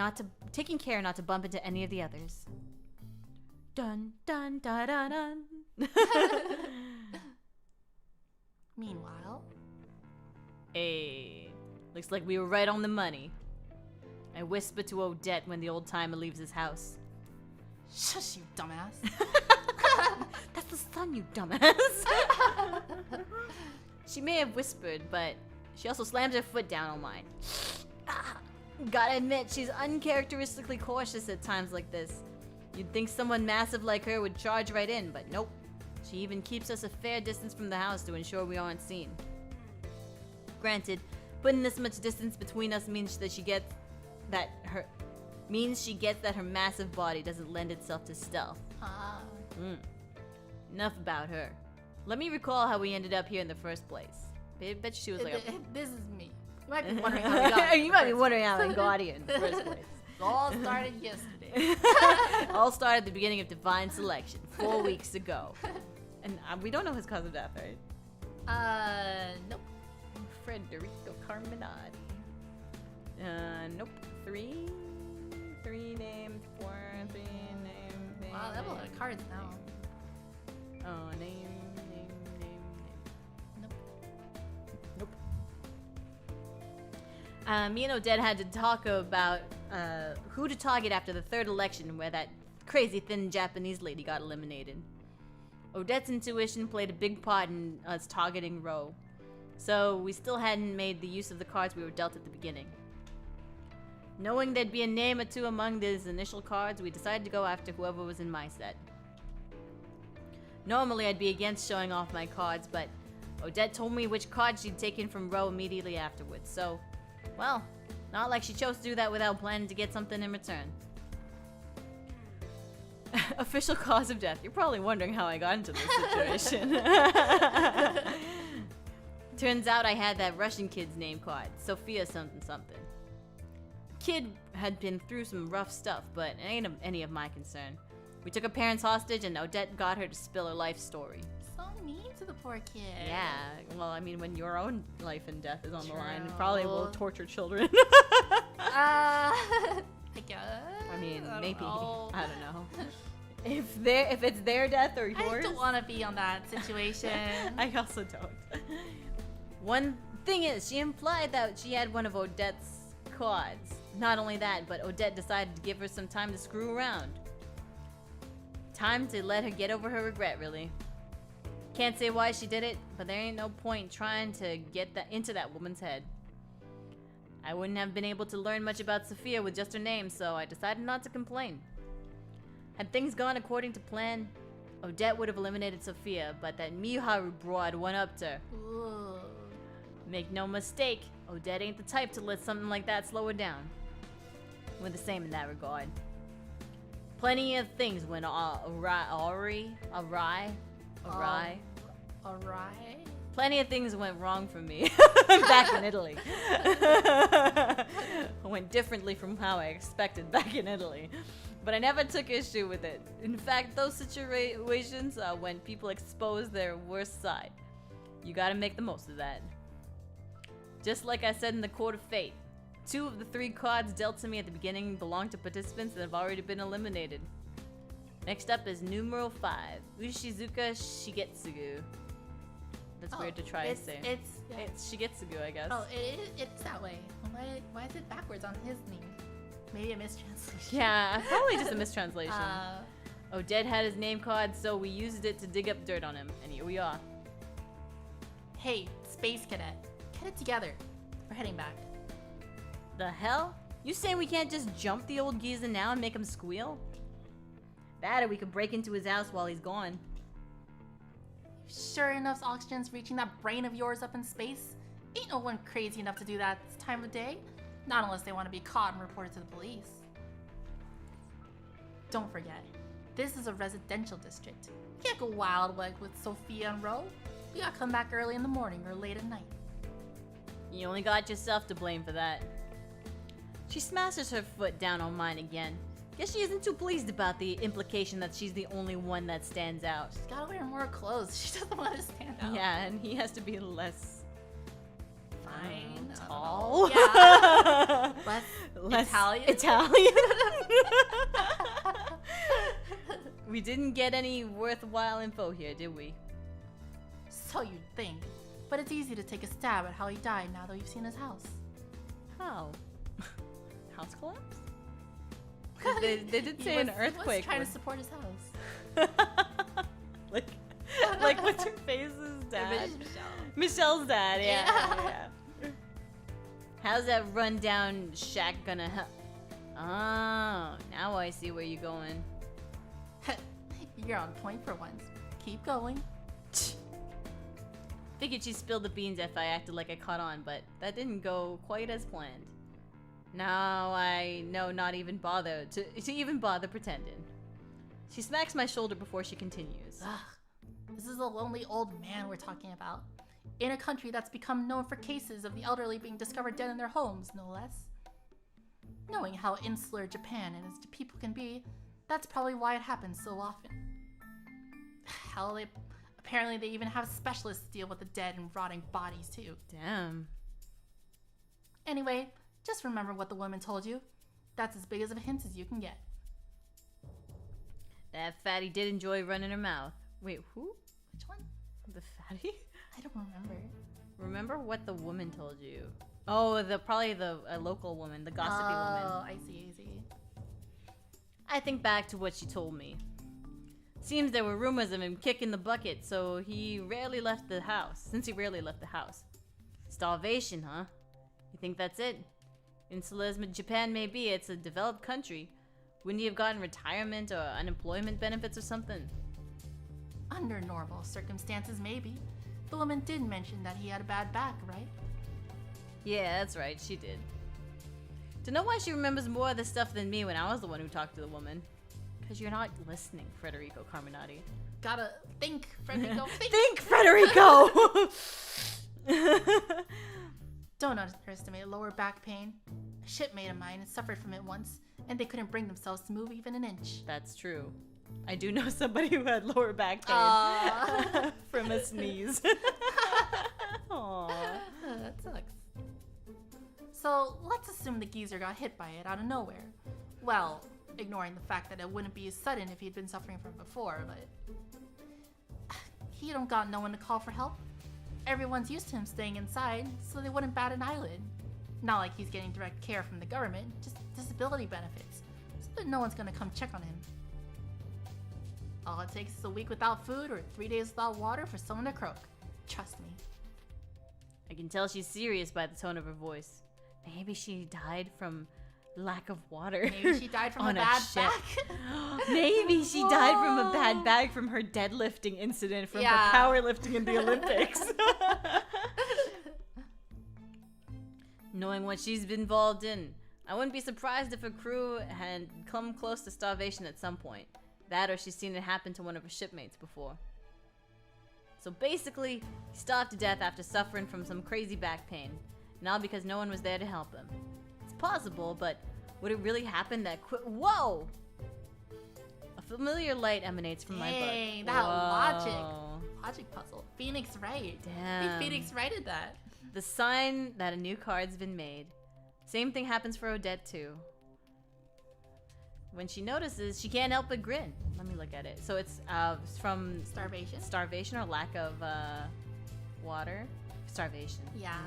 care not to bump into any of the others. Dun dun dun dun dun. Meanwhile, Hey, looks like we were right on the money. I whisper to Odette when the old timer leaves his house. shush, you dumbass. That's the sun, you dumbass. She may have whispered, but she also slams her foot down on mine. Gotta admit, she's uncharacteristically cautious at times like this. You'd think someone massive like her would charge right in, but nope. She even keeps us a fair distance from the house to ensure we aren't seen. Granted, putting this much distance between us means that she gets that her massive body doesn't lend itself to stealth. Enough about her. Let me recall how we ended up here in the first place. I bet she was like a... This is me. You might be wondering how we got You might be wondering how I got here in the first place. It all started yesterday. All started at the beginning of Divine Selection, 4 weeks ago. And we don't know his cause of death, right? Nope. Frederico Carminati. Nope. Three named, 4, 3 named. Wow, that was a lot of cards now. Oh, name. Nope. Me and Odette had to talk about who to target after the third election where that crazy thin Japanese lady got eliminated. Odette's intuition played a big part in us targeting Ro, so we still hadn't made the use of the cards we were dealt at the beginning. Knowing there'd be a name or two among these initial cards, we decided to go after whoever was in my set. Normally I'd be against showing off my cards, but Odette told me which cards she'd taken from Ro immediately afterwards, so, well, not like she chose to do that without planning to get something in return. Official cause of death. You're probably wondering how I got into this situation. Turns out I had that Russian kid's name card, Sophia something something. Kid had been through some rough stuff, but it ain't any of my concern. We took her parents hostage and Odette got her to spill her life story. So mean to the poor kid. Yeah, well, I mean, when your own life and death is on the line, it True. probably will torture children. I guess. I mean, don't maybe. know. I don't know. If it's their death or yours. I don't want to be on that situation. I also don't. One thing is, she implied that she had one of Odette's cards. Not only that, but Odette decided to give her some time to screw around. Time to let her get over her regret, really. Can't say why she did it, but there ain't no point trying to get into that woman's head. I wouldn't have been able to learn much about Sophia with just her name, so I decided not to complain. Had things gone according to plan, Odette would have eliminated Sophia, but that Miharu broad one-upped her. Ooh. Make no mistake, Odette ain't the type to let something like that slow her down. We're the same in that regard. Plenty of things went awry. Alright. Plenty of things went wrong for me back in Italy. Went differently from how I expected back in Italy. But I never took issue with it. In fact, those situations are when people expose their worst side. You gotta make the most of that. Just like I said in the Court of Fate, 2 of the 3 cards dealt to me at the beginning belong to participants that have already been eliminated. Next up is numeral 5, Ushizuka Shigetsugu. That's weird to try to say. It's Shigetsugu, I guess. Oh, it's that way. Why is it backwards on his name? Maybe a mistranslation. Yeah, probably just a mistranslation. Odette had his name card, so we used it to dig up dirt on him, and here we are. Hey, Space Cadet. Get it together. We're heading back. The hell? You saying we can't just jump the old geezer now and make him squeal? That or we could break into his house while he's gone. Sure enough, oxygen's reaching that brain of yours up in space. Ain't no one crazy enough to do that this time of day. Not unless they want to be caught and reported to the police. Don't forget, this is a residential district. You can't go wild like with Sophia and Ro. We gotta come back early in the morning or late at night. You only got yourself to blame for that. She smashes her foot down on mine again. Guess she isn't too pleased about the implication that she's the only one that stands out. She's gotta wear more clothes. She doesn't want to stand out. Yeah, and he has to be less Fine. tall. Yeah. Less Italian. We didn't get any worthwhile info here, did we? So you'd think. But it's easy to take a stab at how he died now that we've seen his house. How? House collapse? They did say an He earthquake. was trying to support his house. like what's her face's dad? Michelle's dad, yeah. How's that rundown shack gonna help? Oh, now I see where you're going. You're on point for once. Keep going. Figured she spilled the beans if I acted like I caught on, but that didn't go quite as planned. Now I know not even bother to even bother pretending. She smacks my shoulder before she continues. Ugh, this is a lonely old man we're talking about. In a country that's become known for cases of the elderly being discovered dead in their homes, no less. Knowing how insular Japan and its people can be, that's probably why it happens so often. Hell, apparently they even have specialists to deal with the dead and rotting bodies too. Damn. Anyway, just remember what the woman told you. That's as big as a hint as you can get. That fatty did enjoy running her mouth. Wait, who? Which one? The fatty? I don't remember. Remember what the woman told you? Oh, probably a local woman, the gossipy woman. Oh, I see. I think back to what she told me. Seems there were rumors of him kicking the bucket, so he rarely left the house. Starvation, huh? You think that's it? Insular as Japan may be, it's a developed country. Wouldn't he have gotten retirement or unemployment benefits or something? Under normal circumstances, maybe. The woman did mention that he had a bad back, right? Yeah, that's right, she did. To know why she remembers more of this stuff than me when I was the one who talked to the woman. Because you're not listening, Federico Carminati. Gotta think, Federico. Think, Federico! Don't underestimate lower back pain. A shipmate of mine suffered from it once, and they couldn't bring themselves to move even an inch. That's true. I do know somebody who had lower back pain from a sneeze. Aww. That sucks. So, let's assume the geezer got hit by it out of nowhere. Well, ignoring the fact that it wouldn't be as sudden if he'd been suffering from before, but... He don't got no one to call for help. Everyone's used to him staying inside, so they wouldn't bat an eyelid. Not like he's getting direct care from the government, just disability benefits, so that no one's gonna come check on him. All it takes is a week without food or 3 days without water for someone to croak. Trust me. I can tell she's serious by the tone of her voice. Maybe she died from lack of water. Maybe she died from a on bad ship. back. Maybe she died from a bad bag from her deadlifting incident from her powerlifting in the Olympics. Knowing what she's been involved in, I wouldn't be surprised if her crew had come close to starvation at some point. That or she's seen it happen to one of her shipmates before. So basically, he starved to death after suffering from some crazy back pain. Now because no one was there to help him. It's possible, but would it really happen that quick? Whoa! A familiar light emanates from my butt. Dang, that logic puzzle. Phoenix Wright. Damn. I think Phoenix Wrighted that. The sign that a new card's been made. Same thing happens for Odette too. When she notices, she can't help but grin. Let me look at it. So it's from starvation or lack of water. Starvation. Yeah.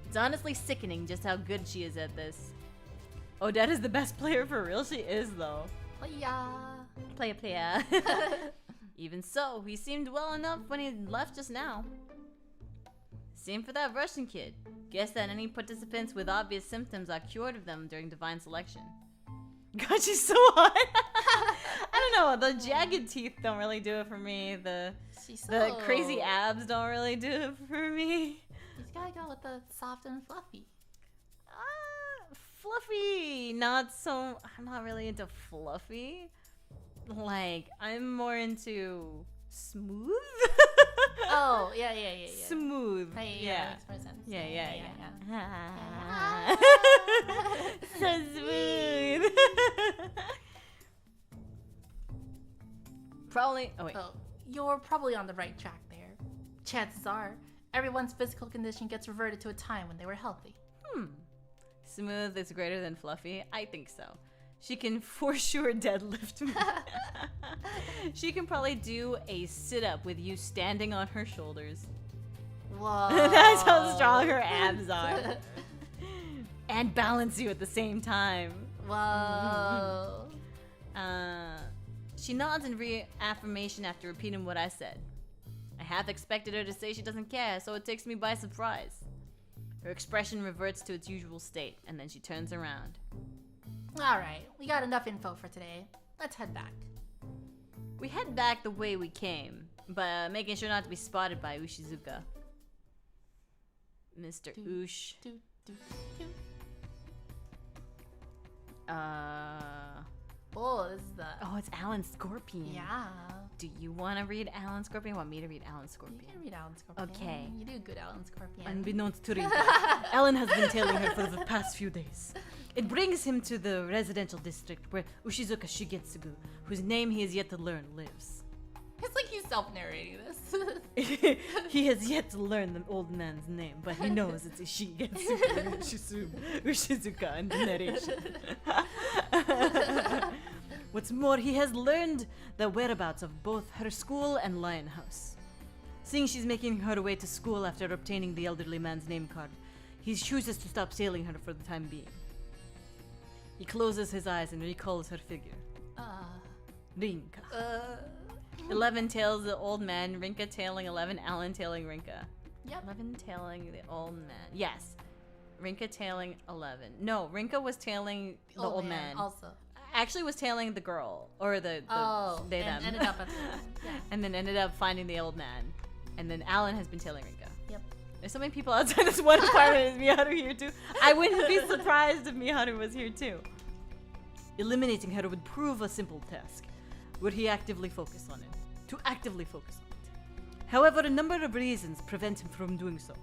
It's honestly sickening just how good she is at this. Odette is the best player for real. She is though. Playa. Even so, he seemed well enough when he left just now. Same for that Russian kid. Guess that any participants with obvious symptoms are cured of them during divine selection. God, she's so hot. I don't know. The jagged teeth don't really do it for me. The crazy abs don't really do it for me. You just gotta go with the soft and fluffy. Fluffy, not so. I'm not really into fluffy. Like, I'm more into smooth. Oh, yeah. Smooth. Yeah, makes more sense. Yeah. So smooth. Probably. Oh wait. Oh, you're probably on the right track there. Chances are, everyone's physical condition gets reverted to a time when they were healthy. Smooth is greater than fluffy? I think so. She can for sure deadlift me. She can probably do a sit-up with you standing on her shoulders. Whoa. That's how strong her abs are. And balance you at the same time. Whoa. She nods in reaffirmation after repeating what I said. I half expected her to say she doesn't care, so it takes me by surprise. Her expression reverts to its usual state, and then she turns around. Alright, we got enough info for today. Let's head back. We head back the way we came, but making sure not to be spotted by Ushizuka. Mr. Ush. Do. Oh, this is the... Oh, it's Alan Scorpion. Yeah. Do you want to read Alan Scorpion? Want me to read Alan Scorpion? You can read Alan Scorpion. Okay. You do good, Alan Scorpion. Unbeknownst to Rinka, Alan has been tailing her for the past few days. It brings him to the residential district where Ushizuka Shigetsugu, whose name he has yet to learn, lives. It's like he's self-narrating this. He has yet to learn the old man's name, but he knows it's Shigetsugu Ushizuka in the narration. What's more, he has learned the whereabouts of both her school and Lion House. Seeing she's making her way to school after obtaining the elderly man's name card, he chooses to stop sailing her for the time being. He closes his eyes and recalls her figure. Rinka. 11 tails the old man, Rinka tailing 11, Alan tailing Rinka. Yep. 11 tailing the old man. Yes. Rinka tailing 11. No, Rinka was tailing the old man. Also. Actually was tailing the girl. Or the they, them. And ended up at the yeah. And then ended up finding the old man. And then Alan has been tailing Rinka. Yep. There's so many people outside this one apartment. Is Miharu here too? I wouldn't be surprised if Miharu was here too. Eliminating her would prove a simple task. Would he actively focus on it? To actively focus on it. However, a number of reasons prevent him from doing so.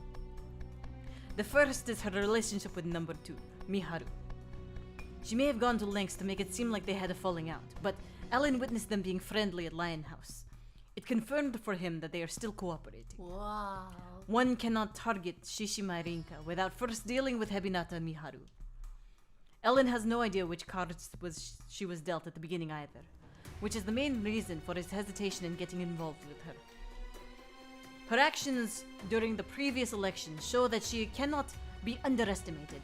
The first is her relationship with number 2, Miharu. She may have gone to lengths to make it seem like they had a falling out, but Alan witnessed them being friendly at Lion House. It confirmed for him that they are still cooperating. Wow. One cannot target Shishima Rinka without first dealing with Hebinata Miharu. Ellen has no idea which cards she was dealt at the beginning either, which is the main reason for his hesitation in getting involved with her. Her actions during the previous election show that she cannot be underestimated.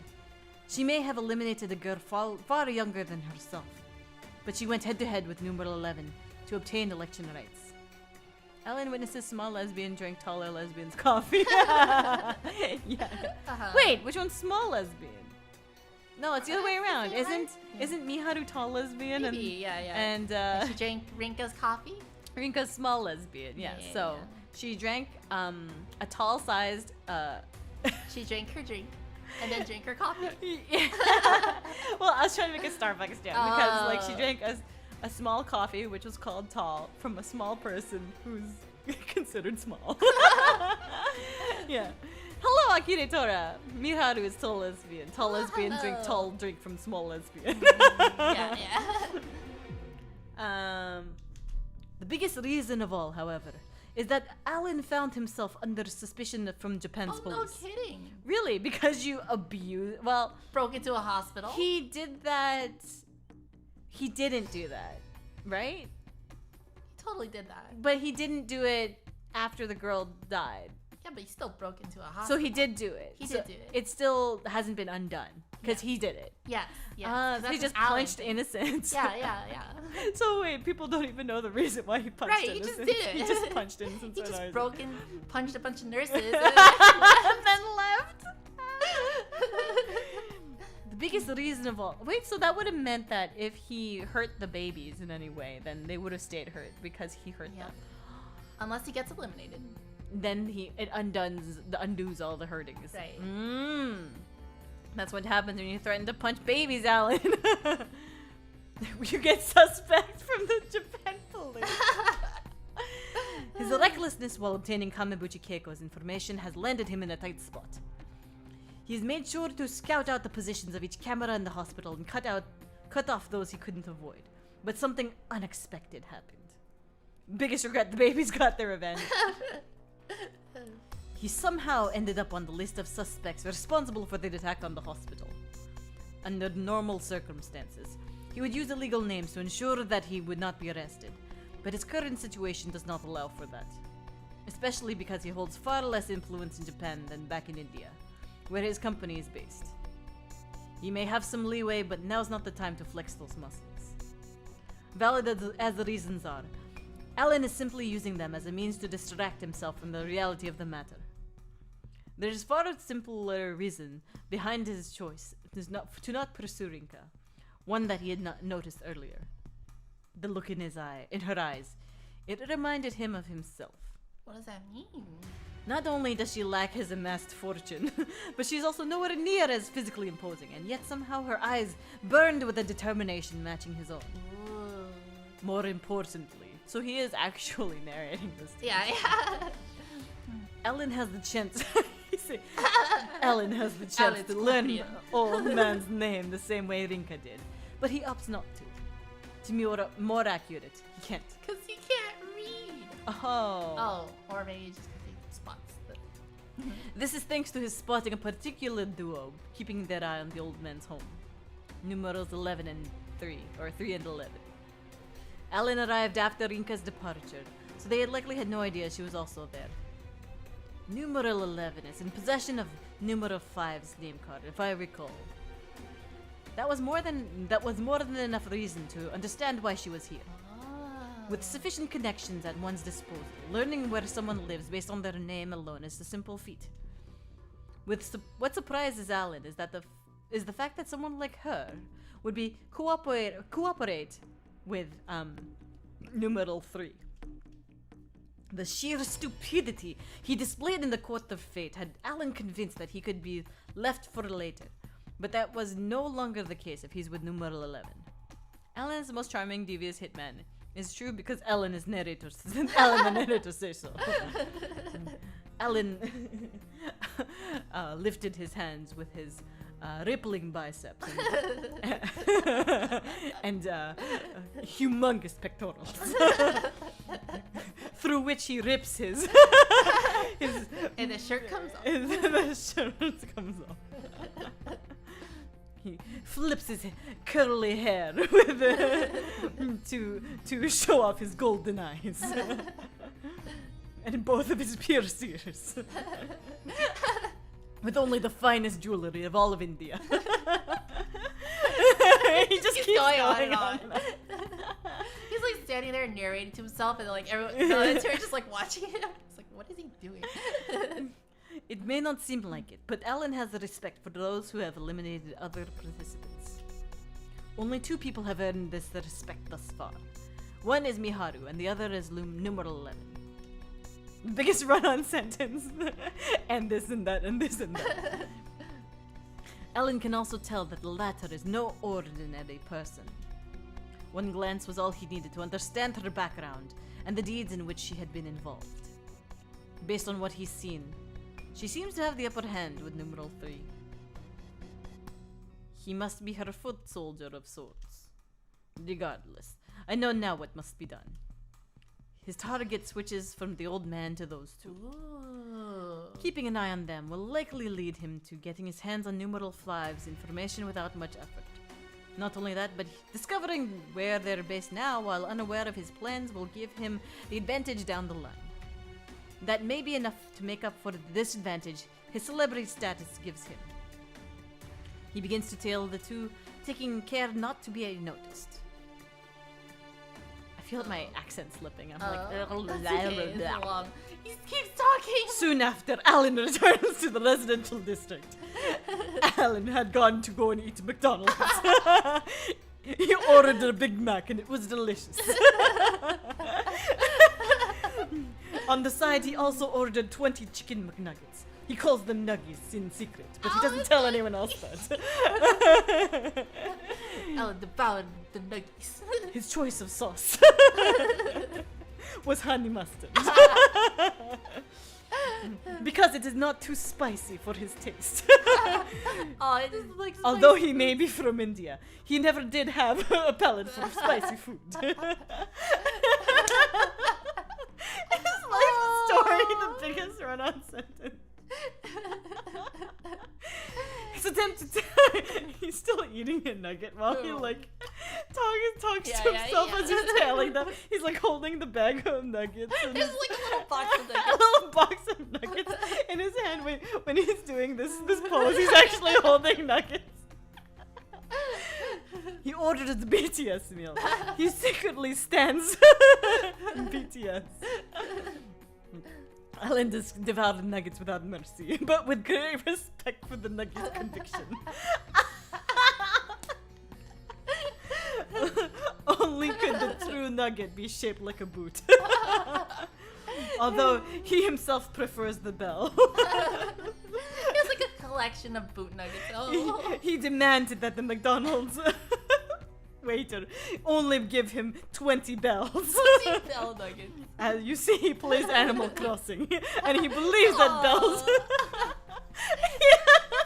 She may have eliminated a girl far younger than herself, but she went head-to-head with numeral 11 to obtain election rights. Ellen witnesses small lesbian drink taller lesbian's coffee. Yeah. Wait, which one's small lesbian? No, it's the other way around. Isn't Miharu tall lesbian? Maybe, And she drank Rinka's coffee? Rinka's small lesbian, yes. Yeah. So she drank a tall-sized. She drank her drink and then drank her coffee. Well, I was trying to make a Starbucks joke because like she drank a small coffee, which was called tall, from a small person who's considered small. Yeah. Hello, Akire Tora. Miharu is tall lesbian. Tall lesbian drink tall drink from small lesbian. The biggest reason of all, however, is that Alan found himself under suspicion from Japan's police. No kidding. Really? Because you abused... Well... Broke into a hospital? He did that... He didn't do that, right? He totally did that. But he didn't do it after the girl died. Yeah, but he still broke into a hospital. So he did do it. He did do it. It still hasn't been undone. Because he did it. Yes. So he just punched innocence. Yeah. So wait, people don't even know the reason why he punched innocence. Right, he just did it. He just punched innocence. He just punched a bunch of nurses. And then left. The The biggest reason of all. Wait, so that would have meant that if he hurt the babies in any way, then they would have stayed hurt because he hurt Yep. them. Unless he gets eliminated. Then it undoes all the hurtings. Right. That's what happens when you threaten to punch babies, Alan. You get suspect from the Japan police. His recklessness while obtaining Kamebuchi Keiko's information has landed him in a tight spot. He's made sure to scout out the positions of each camera in the hospital and cut off those he couldn't avoid. But something unexpected happened. Biggest regret, the babies got their revenge. He somehow ended up on the list of suspects responsible for the attack on the hospital. Under normal circumstances, he would use illegal names to ensure that he would not be arrested. But his current situation does not allow for that. Especially because he holds far less influence in Japan than back in India, where his company is based. He may have some leeway, but now's not the time to flex those muscles. Valid as the reasons are, Alan is simply using them as a means to distract himself from the reality of the matter. There is far simpler reason behind his choice to not pursue Rinka, one that he had not noticed earlier. The look in her eyes, it reminded him of himself. What does that mean? Not only does she lack his amassed fortune, but she's also nowhere near as physically imposing, and yet somehow her eyes burned with a determination matching his own. Ooh. More importantly, so he is actually narrating this. Yeah. Ellen has the chance. Ellen has the chance Ellen's to learn Scorpion. old man's name the same way Rinka did, but he opts not to. To be more accurate, he can't. Because he can't read. Oh. Or maybe just because he spots the... This is thanks to his spotting a particular duo, keeping their eye on the old man's home. Numerals 11 and 3, or 3 and 11. Alan arrived after Rinka's departure, so they likely had no idea she was also there. Numeral 11 is in possession of numeral 5's name card, if I recall. That was more than enough reason to understand why she was here. With sufficient connections at one's disposal, learning where someone lives based on their name alone is a simple feat. What surprises Alan is the fact that someone like her would be cooperate with numeral 3. The sheer stupidity he displayed in the court of fate had Alan convinced that he could be left for later, but that was no longer the case if he's with numeral 11. Alan is the most charming, devious hitman. It's true because Ellen is narrator. Ellen the narrator says so. Alan lifted his hands with his rippling biceps and humongous pectorals, through which he rips his And the shirt comes off. the shirt comes off. He flips his curly hair with to show off his golden eyes and both of his piercers, with only the finest jewelry of all of India. He just keeps going on going and on. He's like standing there narrating to himself, and like everyone, the audience are just like watching him. It's like, what is he doing? It may not seem like it, but Alan has a respect for those who have eliminated other participants. Only 2 people have earned this respect thus far. One is Miharu, and the other is numeral 11. Biggest run-on sentence. And this and that, and this and that. Alan can also tell that the latter is no ordinary person. One glance was all he needed to understand her background and the deeds in which she had been involved. Based on what he's seen, she seems to have the upper hand with numeral 3. He must be her foot soldier of sorts. Regardless, I know now what must be done. His target switches from the old man to those 2. Ooh. Keeping an eye on them will likely lead him to getting his hands on numeral 5's information without much effort. Not only that, but discovering where they're based now while unaware of his plans will give him the advantage down the line. That may be enough to make up for the disadvantage his celebrity status gives him. He begins to tail the 2, taking care not to be noticed. I feel my accent slipping. I'm like, That's blah, okay, it's blah. long. He keeps talking. Soon after, Alan returns to the residential district. Alan had gone to go and eat McDonald's. He ordered a Big Mac and it was delicious. On the side, he also ordered 20 chicken McNuggets. He calls them nuggies in secret, but he doesn't tell anyone else that. Alan devoured the nuggies. His choice of sauce was honey mustard. Because it is not too spicy for his taste. Oh, it is like Although spicy. he may be from India, he never did have a palate for spicy food. His life story, the biggest run-on sentence. His attempt to he's still eating a nugget while he like talks Yeah, to yeah, himself yeah. as he's telling them. He's like holding the bag of nuggets. And There's like a little box of a nuggets. little box of nuggets in his hand when he's doing this pose. He's actually holding nuggets. He ordered the BTS meal. He secretly stands BTS. Alan devoured nuggets without mercy, but with great respect for the nuggets' conviction. Only could the true nugget be shaped like a boot. Although he himself prefers the bell. He has like a collection of boot nuggets. Oh. He demanded that the McDonald's waiter only give him 20 bells. 20 bell nuggets. As you see, he plays Animal Crossing, and he believes that bells. He's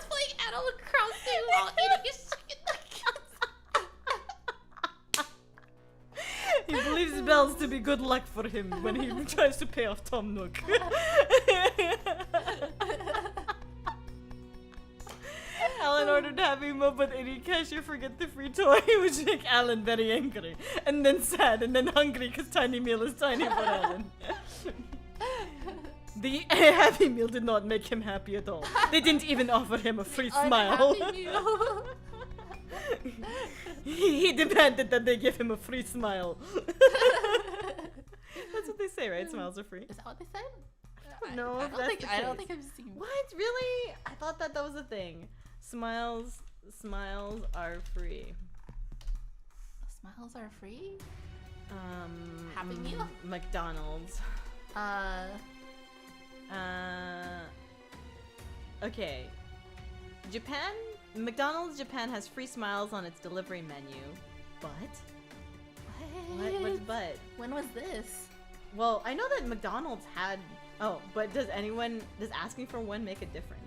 playing Animal Crossing while eating his chicken nuggets. He believes bells to be good luck for him when he tries to pay off Tom Nook. Alan ordered Happy Meal, but any cashier forget the free toy, which make Alan very angry, and then sad, and then hungry because Tiny Meal is tiny for Alan. The Happy Meal did not make him happy at all. They didn't even offer him a free smile. Unhappy Meal. He demanded that they give him a free smile. That's what they say, right? Smiles are free. Is that what they said? don't know I if don't that's think the I don't case. think I've seen. What? Really? I thought that was a thing. Smiles are free. Smiles are free. Happy Mm, Meal? McDonald's. Okay. Japan, McDonald's Japan has free smiles on its delivery menu. But? What's but? When was this? Well, I know that McDonald's had. Oh, but does asking for one make a difference?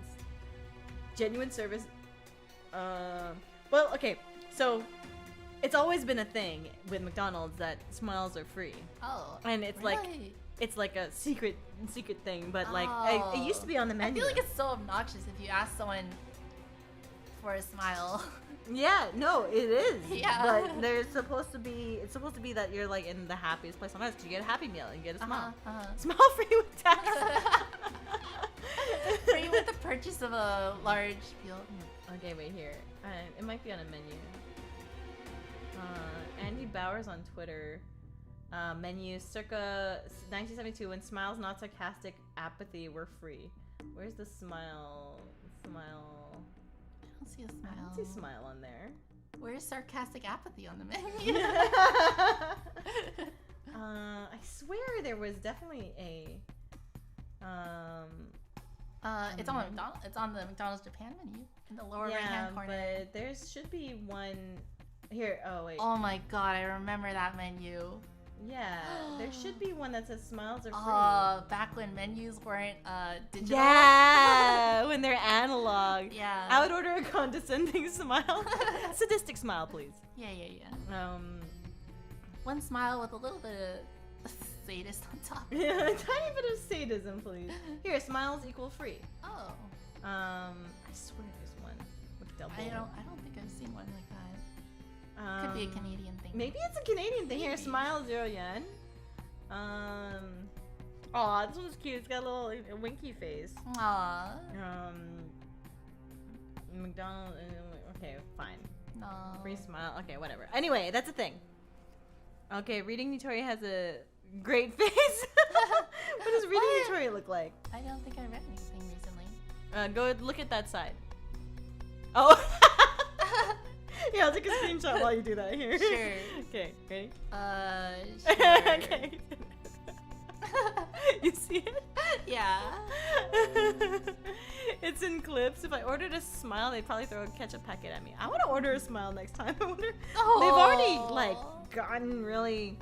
Genuine service. Well, okay. So, it's always been a thing with McDonald's that smiles are free, Oh. and it's really? it's like a secret thing. But like, Oh. it used to be on the I menu. feel like it's so obnoxious if you ask someone for a smile. Yeah, no, it is. Yeah. But it's supposed to be that you're like in the happiest place on earth. 'Cause you get a Happy Meal and you get a smile. Smile free with tax. Free with the purchase of a large meal. Okay, wait here. It might be on a menu. Andy Bowers on Twitter. Menu circa 1972 when smiles, not sarcastic, apathy were free. Where's the smile? Smile. I don't see a smile. I don't see smile on there. Where's sarcastic apathy on the menu? I swear there was definitely a. It's on McDonald's. It's on the McDonald's Japan menu in the lower right-hand corner. But there should be one here. Oh wait. Oh my god, I remember that menu. Yeah, there should be one that says smiles are free. Back when menus weren't digital. Yeah, when they're analog. Yeah. I would order a condescending smile. Sadistic smile, please. Yeah. One smile with a little bit of sadist on top. Yeah, a tiny bit of sadism, please. Here, smiles equal free. Oh. I swear there's one with double. I don't think I've seen one like that. Could be a Canadian thing. Maybe it's a Canadian thing. Here, Maybe. smile 0 yen. Aw, this one's cute. It's got a little winky face. Aww. McDonald's. Okay, fine. No. Free smile. Okay, whatever. Anyway, that's a thing. Okay, Reading Nitori has a great face. What does Reading What? Nitori look like? I don't think I read anything recently. Go look at that side. Oh. Yeah, I'll take a screenshot while you do that here. Sure. Okay, ready? Sure. Okay. You see it? Yeah. It's in clips. If I ordered a smile, they'd probably throw a ketchup packet at me. I want to order a smile next time. I wonder. They've already like gotten really.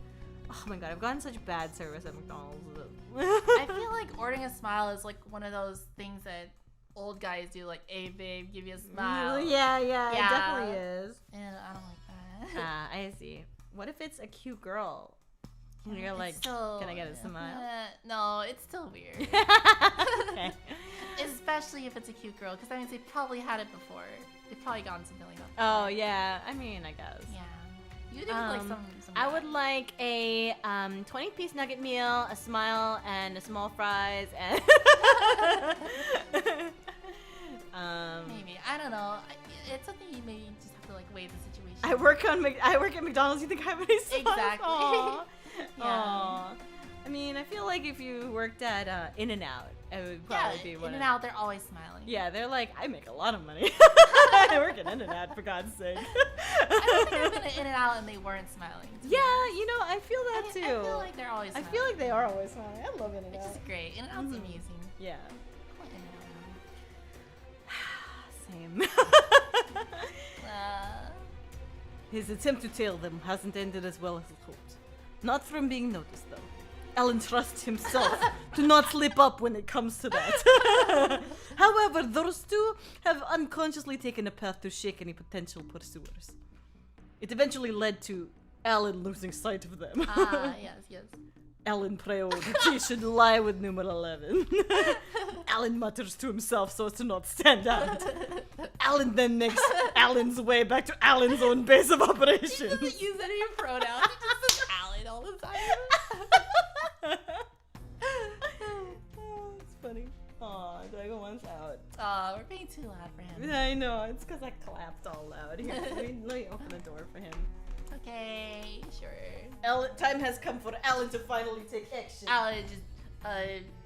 Oh my god, I've gotten such bad service at McDonald's. I feel like ordering a smile is like one of those things that old guys do, like, hey babe, give you a smile. Yeah, it Yeah. definitely is. And I don't like that. I see. What if it's a cute girl? And you're It's like, still- can I get a smile? No, it's still weird. Okay. Especially if it's a cute girl, because that means they probably had it before. They've probably gotten something like that. Oh yeah, I mean, I guess. Yeah. You would like some I would guy. like a 20-piece nugget meal, a smile, and a small fries, and Maybe. I don't know. It's something you maybe just have to like weigh the situation. I work at McDonald's. You think I have any smiles? Exactly. Aw. Yeah. Aw. I mean, I feel like if you worked at In-N-Out, it would probably be one. In and out, they're always smiling. Yeah, they're like, I make a lot of money. I work at In-N-Out, for God's sake. I don't think I've been in and out and they weren't smiling. to be Yeah, honest. you know, I feel that too. I feel like they're always I smiling. feel like they are always smiling. I love Which In-N-Out. is great. In and out's amazing. Yeah. I want Same. In-N-Out. His attempt to tail them hasn't ended as well as he hoped. Not from being noticed, though. Alan trusts himself to not slip up when it comes to that. However, those two have unconsciously taken a path to shake any potential pursuers. It eventually led to Alan losing sight of them. Yes. Alan prayed that he should lie with number 11. Alan mutters to himself so as to not stand out. Alan then makes Alan's way back to Alan's own base of He operations. doesn't use any pronouns. He just says Alan all the time. Oh, it's funny. Aw, Dragon one's out. Aw, we're being too loud for him. I know, it's because I clapped all loud. Here, let me open the door for him. Okay, sure. Time has come for Alan to finally take action. Alan just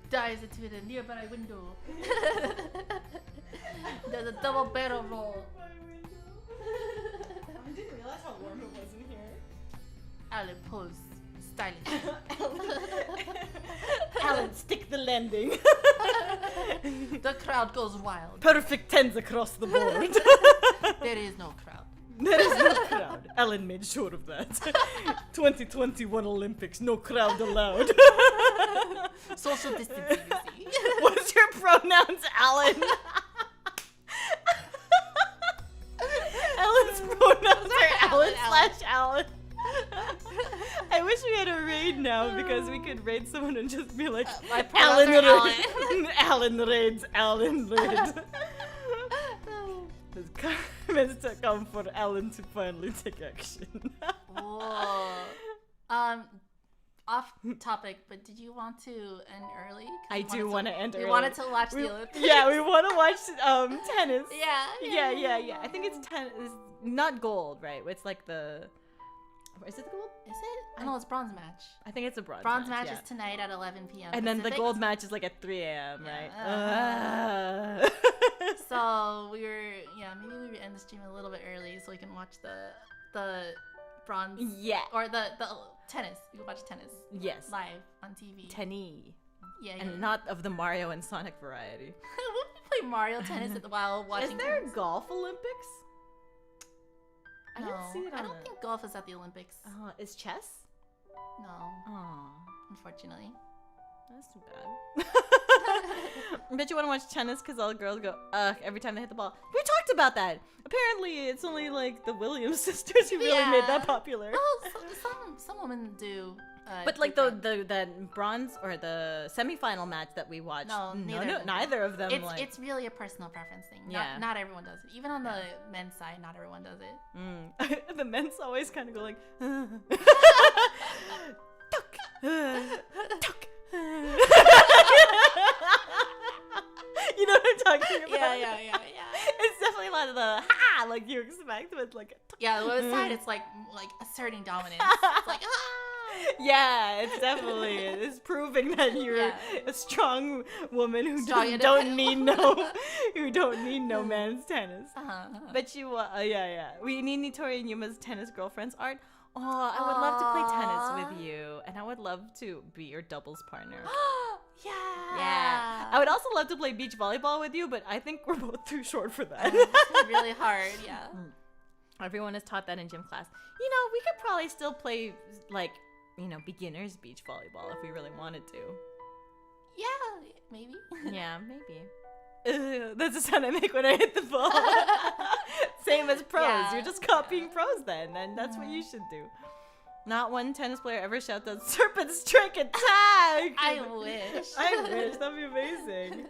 dives into the nearby window. There's a double barrel roll. I didn't realize how warm it was in here. Alan pose. Stylish. Alan, stick the landing. The crowd goes wild. Perfect tens across the board. There is no crowd. There is no crowd. Alan made sure of that. 2021 Olympics, no crowd allowed. Social distancing, you see. What's your pronouns, Alan? Alan's pronouns are Alan / Alan. I wish we had a raid now because we could raid someone and just be like, my pronouns Alan are raids. Alan raids. Alan raids. There's comments to come for Alan to finally take action. Whoa. Off topic, but did you want to end early? 'Cause I we do wanted want to end early. We wanted to watch the Olympics. Yeah, we want to watch tennis. Yeah. I think it's it's not gold, right? It's like the. Is it the gold? Is it? No, it's bronze match. I think it's a bronze. Bronze match yeah. is tonight at 11 p.m. And then the Pacific. gold match is like at 3 a.m. Yeah. Right? So we were, maybe we would end the stream a little bit early so we can watch the bronze. Yeah. Or the tennis. We can watch tennis Yes. live on TV. Tenny. Yeah. And not of the Mario and Sonic variety. We'll play Mario tennis while watching. Is there tennis. golf Olympics? I No, didn't see it on I don't think golf is at the Olympics. Is chess? No, Oh, unfortunately. that's too bad. I bet you want to watch tennis because all the girls go, every time they hit the ball. We talked about that. Apparently, it's only like the Williams sisters who really made that popular. Well, some women do. But like do the bronze or the semifinal match that we watched, No, neither of them. It's really a personal preference thing. Yeah. Not everyone does it. Even on the men's side, not everyone does it. The men's always kind of go like, tuck, tuck. You know what I'm talking about? Yeah. It's definitely definitely like the ha like you expect with like. Yeah, the other side, it's like asserting dominance. It's like Yeah, it's definitely it's proving that you're a strong woman who Strong don't need independent who don't need no man's tennis. Uh-huh. But you, yeah. We need Nitori and Yuma's tennis girlfriends art. Oh, I would love to play tennis with you, and I would love to be your doubles partner. Yeah. Yeah. I would also love to play beach volleyball with you, but I think we're both too short for that. It's really hard. Yeah. Everyone is taught that in gym class. You know, we could probably still play like, you know, beginners beach volleyball if we really wanted to. Yeah, maybe. Yeah, maybe. That's the sound I make when I hit the ball. Same as pros. Yeah. You're just copying pros then, and that's what you should do. Not one tennis player ever shouts out serpent's trick attack. I wish. I wish. That'd be amazing.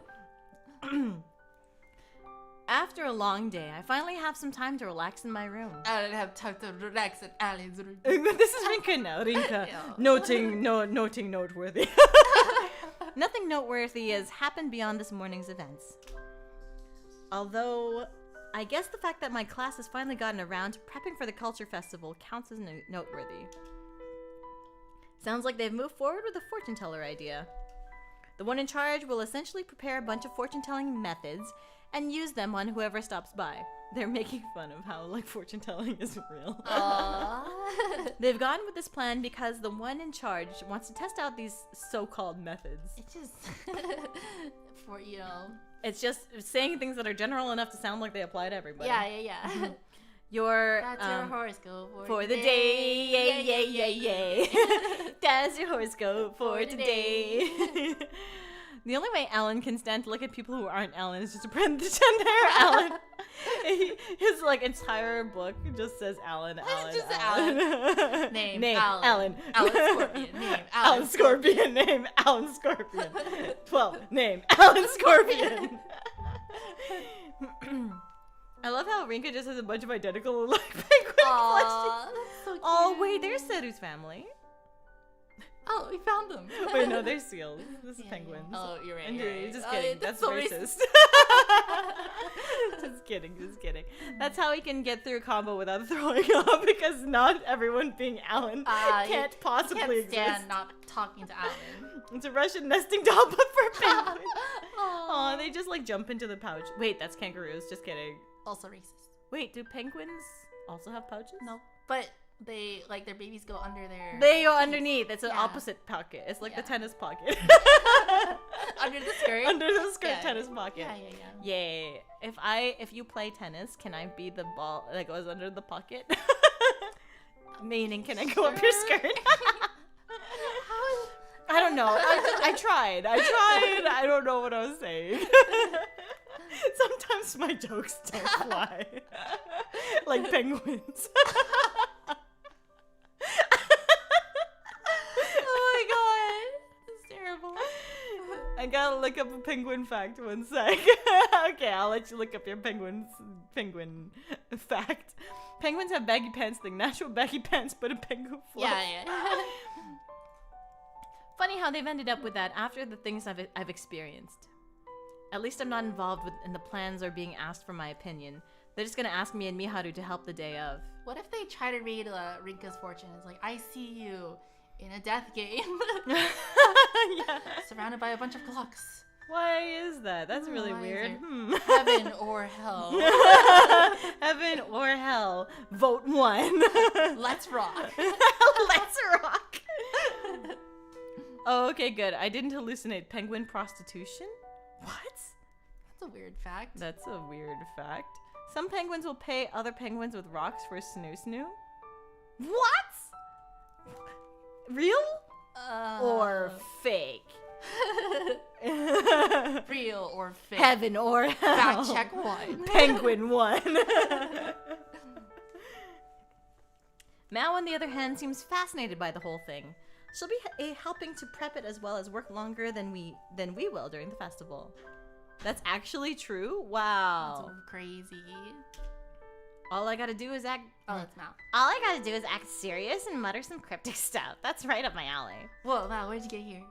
After a long day, I finally have some time to relax in my room. I don't have time to relax at Ali's room. This is Rinka now. Rinka. Yeah. Noting noteworthy. Nothing noteworthy has happened beyond this morning's events. Although, I guess the fact that my class has finally gotten around to prepping for the culture festival counts as noteworthy. Sounds like they've moved forward with the fortune teller idea. The one in charge will essentially prepare a bunch of fortune telling methods and use them on whoever stops by. They're making fun of how, like, fortune telling isn't real. They've gone with this plan because the one in charge wants to test out these so-called methods. It's just for, you know. It's just saying things that are general enough to sound like they apply to everybody. Yeah. That's your horoscope for the day. Yay. That's your horoscope for today. The only way Alan can stand to look at people who aren't Alan is just to pretend they're Alan. His like entire book just says Alan. Just Alan. Name Alan. Alan Scorpion. Name Alan Scorpion. Name Alan Scorpion. 12. Name Alan Scorpion. I love how Rinka just has a bunch of identical like penguin plushies. That's so cute. Oh wait, there's Seru's family. Oh, we found them. Wait, no, they're seals. This is Yeah, penguins. yeah. Oh, you're right. And You're Yuri, right. just kidding. That's so racist. Just kidding. That's how we can get through combo without throwing up, because not everyone being Alan can't possibly can't stand exist. not talking to Alan. It's a Russian nesting doll, but for penguins. Aw, they just like jump into the pouch. Wait, that's kangaroos. Just kidding. Also racist. Wait, do penguins also have pouches? No, but they like their babies go under their. They go underneath. It's an Yeah. opposite pocket. It's like the tennis pocket. Under the skirt. Under the skirt Yeah. tennis pocket. Yeah. Yay. If you play tennis, can I be the ball that goes under the pocket? Meaning, can I go up your skirt? I don't know. I tried. I don't know what I was saying. Sometimes my jokes don't fly. Like penguins. Oh my god. It's terrible. I gotta look up a penguin fact one sec. Okay, I'll let you look up your penguin fact. Penguins have baggy pants thing. Natural baggy pants, but a penguin fluff. Yeah. Funny how they've ended up with that after the things I've experienced. At least I'm not involved in the plans or being asked for my opinion. They're just gonna ask me and Miharu to help the day of. What if they try to read Rinka's fortune? It's like, I see you in a death game. Yeah. Surrounded by a bunch of clocks. Why is that? That's really Why is weird. there Heaven or hell. Heaven or hell. Vote 1. Let's rock. Let's rock. Oh, okay, good. I didn't hallucinate. Penguin prostitution? What? That's a weird fact. That's a weird fact. Some penguins will pay other penguins with rocks for snoo. What? Real? Or fake? Real or fake? Heaven or hell? Fact check 1. Penguin 1. Mao, on the other hand, seems fascinated by the whole thing. She'll be helping to prep it as well as work longer than we will during the festival. That's actually true? Wow. That's so crazy. All I gotta do is act... Oh, that's Mal. All I gotta do is act serious and mutter some cryptic stuff. That's right up my alley. Whoa, Mal, where'd you get here?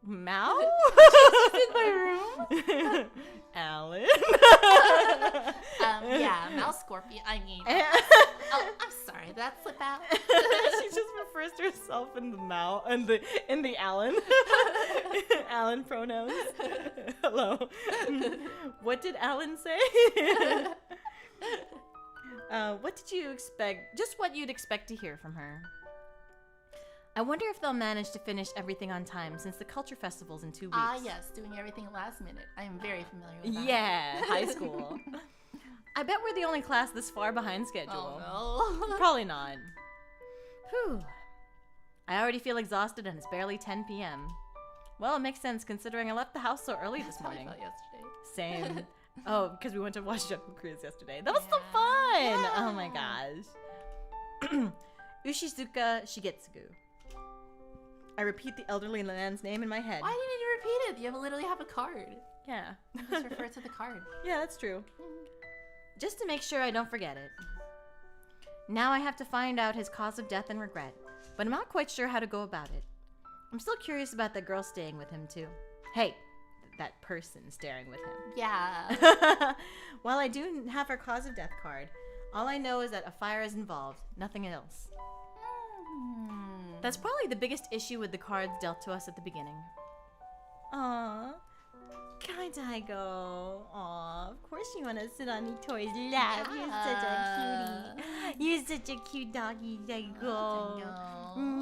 Mao? in my room. Alan? Yeah, Mouse Scorpion. I mean, oh, I'm sorry, did that slip out? She just refers to herself in the Mao and in the Alan. Alan pronouns. Hello. What did Alan say? What did you expect? Just what you'd expect to hear from her. I wonder if they'll manage to finish everything on time since the culture festival's in 2 weeks. Ah, yes, doing everything last minute. I am very familiar with that. Yeah, high school. I bet we're the only class this far behind schedule. Oh no. Probably not. Whew. I already feel exhausted and it's barely 10 p.m. Well, it makes sense considering I left the house so early this That's how I morning. felt yesterday. Same. Oh, because we went to watch Jungle Cruise yesterday. That was so fun! Yeah. Oh my gosh. Ushizuka Shigetsugu. I repeat the elderly man's name in my head. Why didn't you repeat it? You literally have a card. Yeah. Just refer to the card. Yeah, that's true. Just to make sure I don't forget it. Now I have to find out his cause of death and regret, but I'm not quite sure how to go about it. I'm still curious about that girl staying with him too. Hey, that person staring with him. Yeah. While I do have her cause of death card, all I know is that a fire is involved, nothing else. That's probably the biggest issue with the cards dealt to us at the beginning. Aww. Can't I go? Aw, of course you want to sit on Itoi's lap. You're such a cutie. You're such a cute doggy, Daigo.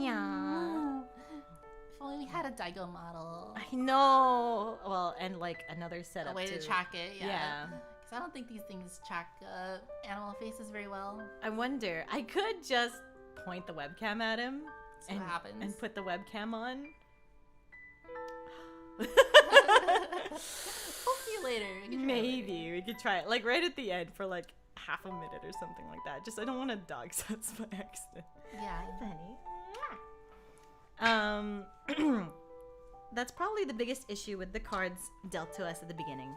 Yeah. If only we had a Daigo model. I know. Well, and like another setup A way too. to track it, yeah. Yeah. Because I don't think these things track animal faces very well. I wonder. I could just point the webcam at him See what happens. and put the webcam on. We'll see you later. We can try it Maybe later. we could try it, like right at the end for like half a minute or something like that. Just I don't want to dog sense by accident. Yeah. Funny. That's probably the biggest issue with the cards dealt to us at the beginning.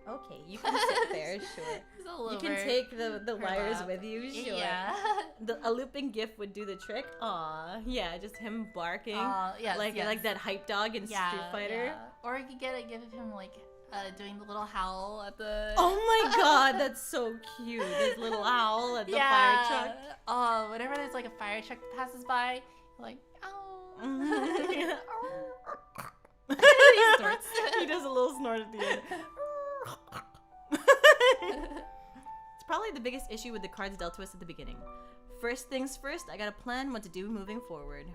Okay, you can sit there, sure. It's all You can over take the her wires lap. with you, sure. Yeah. A looping gif would do the trick. Aw, yeah, just him barking, Yes, like yes. that hype dog in Street Fighter. Yeah. Or you could give him like doing the little howl at the. Oh my god, that's so cute. His little owl at the fire truck. Oh, whenever there's like a fire truck that passes by, you're like, oh. He snorts. He does a little snort at the end. It's probably the biggest issue with the cards dealt to us at the beginning. First things first, I gotta plan what to do moving forward.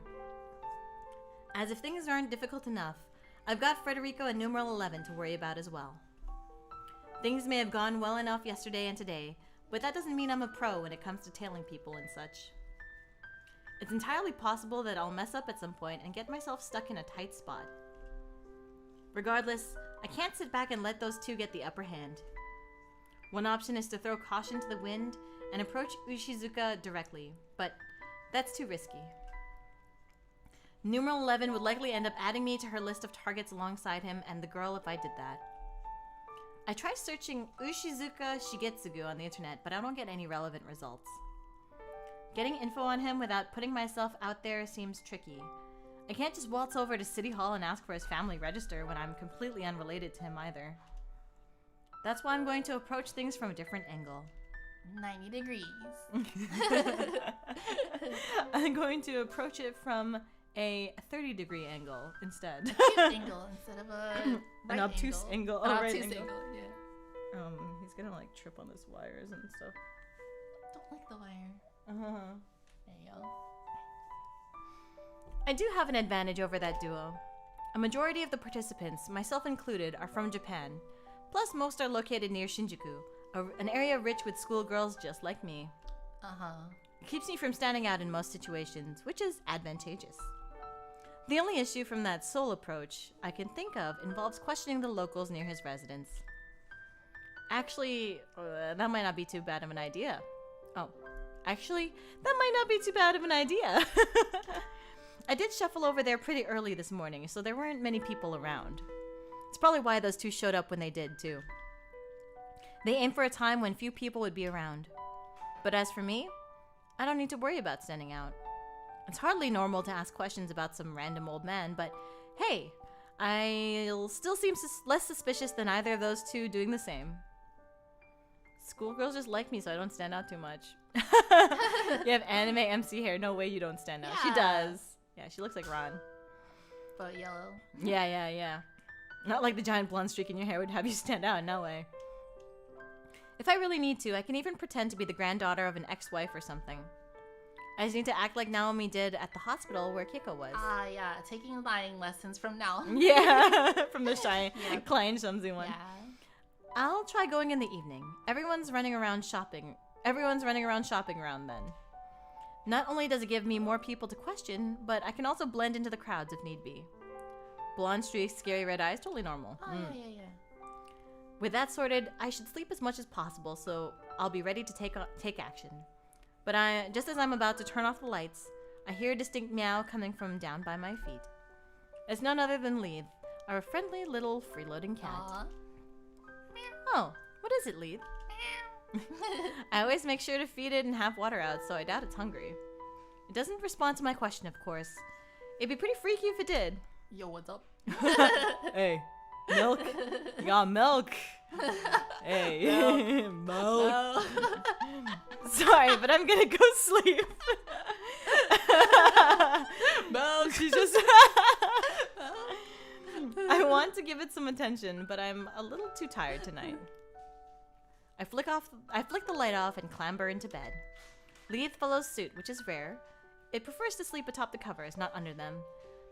As if things aren't difficult enough, I've got Federico and numeral 11 to worry about as well. Things may have gone well enough yesterday and today, but that doesn't mean I'm a pro when it comes to tailing people and such. It's entirely possible that I'll mess up at some point and get myself stuck in a tight spot. Regardless, I can't sit back and let those two get the upper hand. One option is to throw caution to the wind and approach Ushizuka directly, but that's too risky. Numeral 11 would likely end up adding me to her list of targets alongside him and the girl if I did that. I tried searching Ushizuka Shigetsugu on the internet, but I don't get any relevant results. Getting info on him without putting myself out there seems tricky. I can't just waltz over to City Hall and ask for his family register when I'm completely unrelated to him either. That's why I'm going to approach things from a different angle. 90 degrees. I'm going to approach it from a 30-degree angle instead. Acute angle instead of a An obtuse angle. An Oh, right obtuse angle. angle, yeah. He's gonna like trip on his wires and stuff. Don't like the wire. Uh-huh. There you go. I do have an advantage over that duo. A majority of the participants, myself included, are from Japan. Plus, most are located near Shinjuku, an area rich with schoolgirls just like me. Uh-huh. It keeps me from standing out in most situations, which is advantageous. The only issue from that sole approach I can think of involves questioning the locals near his residence. Actually, that might not be too bad of an idea. Oh, actually, that might not be too bad of an idea. I did shuffle over there pretty early this morning, so there weren't many people around. It's probably why those two showed up when they did, too. They aimed for a time when few people would be around. But as for me, I don't need to worry about standing out. It's hardly normal to ask questions about some random old man, but hey, I'll still seem less suspicious than either of those two doing the same. Schoolgirls just like me so I don't stand out too much. You have anime MC hair. No way you don't stand out. She Yeah. does. Yeah, she looks like Ron. But yellow. Yeah. Not like the giant blonde streak in your hair would have you stand out. No way. If I really need to, I can even pretend to be the granddaughter of an ex-wife or something. I just need to act like Naomi did at the hospital where Kiko was. Yeah, taking lining lessons from now. Yeah, from the shy, Yeah. Klein Shunzi one. Yeah. I'll try going in the evening. Everyone's running around shopping around then. Not only does it give me more people to question, but I can also blend into the crowds if need be. Blonde streaks, scary red eyes, totally normal. Oh, yeah. With that sorted, I should sleep as much as possible, so I'll be ready to take action. But just as I'm about to turn off the lights, I hear a distinct meow coming from down by my feet. It's none other than Leith, our friendly little freeloading cat. Aw. Oh, what is it, Leith? I always make sure to feed it and have water out, so I doubt it's hungry. It doesn't respond to my question, of course. It'd be pretty freaky if it did. Yo, what's up? Hey, milk? You got milk? Hey, milk. No. Sorry, but I'm gonna go sleep. Milk. She's just. I want to give it some attention, but I'm a little too tired tonight. I flick the light off and clamber into bed. Leith follows suit, which is rare. It prefers to sleep atop the covers, not under them.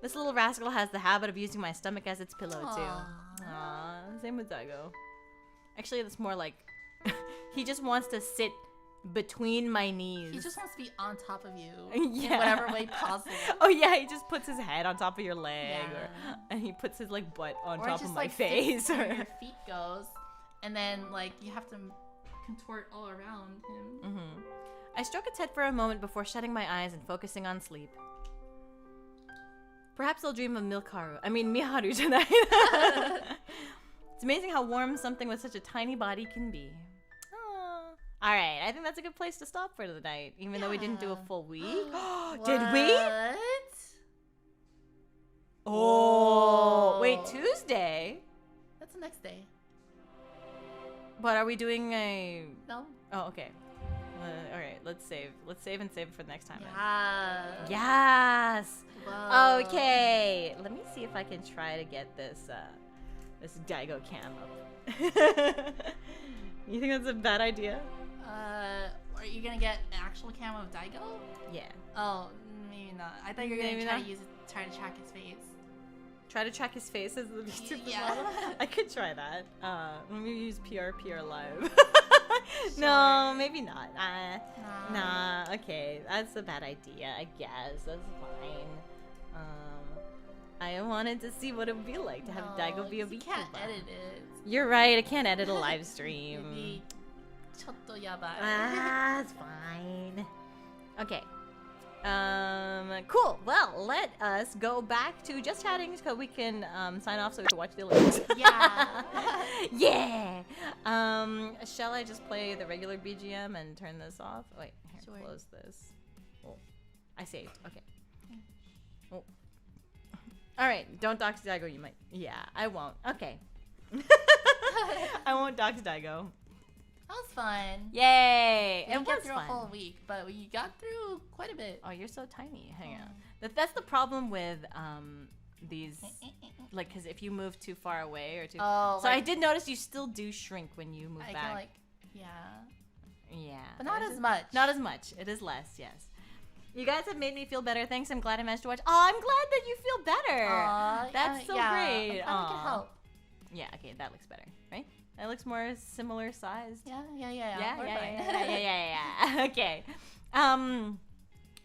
This little rascal has the habit of using my stomach as its pillow, too. Aww, same with Daigo. Actually, it's more like he just wants to sit between my knees. He just wants to be on top of you Yeah. in whatever way possible. Oh yeah, he just puts his head on top of your leg, Yeah. and he puts his like butt on Or top just of my like face. sits where Or... your feet goes, and then like you have to contort all around him. Mm-hmm. I stroke its head for a moment before shutting my eyes and focusing on sleep. Perhaps I'll dream of Miharu tonight. It's amazing how warm something with such a tiny body can be. All right, I think that's a good place to stop for the night, even though we didn't do a full week. Did we? What? Oh, wait, Tuesday? That's the next day. But are we doing a... No? Oh, okay. All right, let's save. Let's save and save it for the next time. then. Yeah. Yes. Whoa. Okay. Let me see if I can try to get this this Daigo cam up. You think that's a bad idea? Are you gonna get an actual cam of Daigo? Yeah. Oh, maybe not. I thought you were gonna Maybe try not. to use it, try to track his face. Try to track his face as the VTuber Yeah. model. I could try that. Let me use PR live. Sure. No, maybe not. Nah. Nah. Okay, that's a bad idea. I guess that's fine. I wanted to see what it would be like to have Daigo be a VTuber. You can't edit it. You're right. I can't edit a live It'd stream. be chotto yabai. It's fine. Okay. Cool. Well, let us go back to just chatting so we can sign off so we can watch the Olympics. Yeah. Yeah. Shall I just play the regular BGM and turn this off? Wait, here, Sure. close this. Oh, I saved. Okay. Oh. All right. Don't dox Daigo. You might. Yeah, I won't. Okay. I won't dox Daigo. That was fun. Yay! We didn't It get was through fun. a whole week, but we got through quite a bit. Oh, you're so tiny. Hang on. That's the problem with these, like, because if you move too far away or too. Oh, so I like, did notice you still do shrink when you move I back. can like, yeah, Yeah. but not Is as it? much. Not as much. It is less. Yes. You guys have made me feel better. Thanks. I'm glad I managed to watch. Oh, I'm glad that you feel better. Aw, That's so yeah, great. I'm glad we could Aw. help. Yeah. Okay, that looks better, right? That looks more similar sized. Yeah. Yeah, We're fine. yeah. Okay.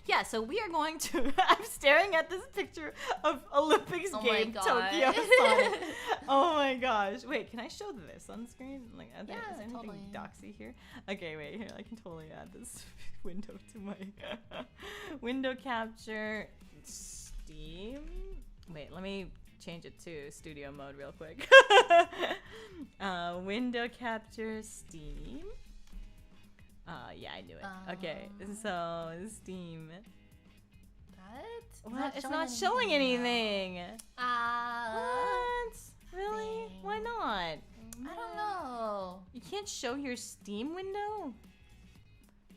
Yeah, so we are going to. I'm staring at this picture of Olympics Oh my game God. Tokyo Sonic. Oh my gosh. Wait, can I show this on screen? Like, is there Yeah, anything totally. doxy here? Okay, wait, here. I can totally add this window to my window capture Steam. Wait, let me change it to studio mode real quick. Window capture Steam. Yeah, I knew it. Okay, so Steam. What? It's not showing anything. What? What? Really? Dang. Why not? I don't know. You can't show your Steam window?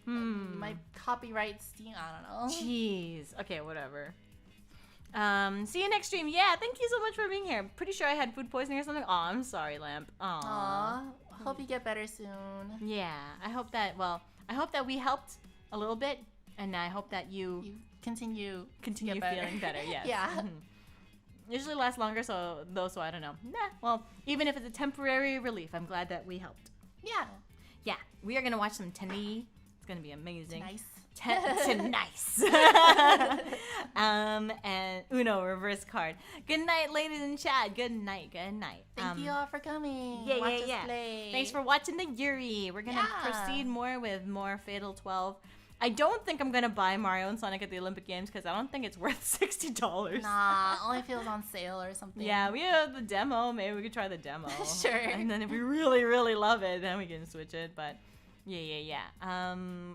My copyright Steam. I don't know. Jeez. Okay, whatever. See you next stream. Yeah, thank you so much for being here. Pretty sure I had food poisoning or something. Oh, I'm sorry, Lamp. Aw. Hope you get better soon. Yeah, I hope that we helped a little bit, and I hope that you Continue continue get better. feeling better. Yes. Yeah. Mhm. Usually lasts longer, so I don't know. Nah. Well, even if it's a temporary relief, I'm glad that we helped. Yeah. Yeah, we are gonna watch some Tenny. It's gonna be amazing. Nice. Nice. And Uno reverse card. Good night, ladies in chat. Good night. Good night. Thank you all for coming. Yeah, Watch yeah, us yeah. play. Thanks for watching the Yuri. We're gonna Yeah. proceed with more Fatal 12. I don't think I'm gonna buy Mario and Sonic at the Olympic Games because I don't think it's worth $60. Nah, only if it was on sale or something. Yeah, we have the demo. Maybe we could try the demo. Sure. And then if we really, really love it, then we can switch it. But yeah.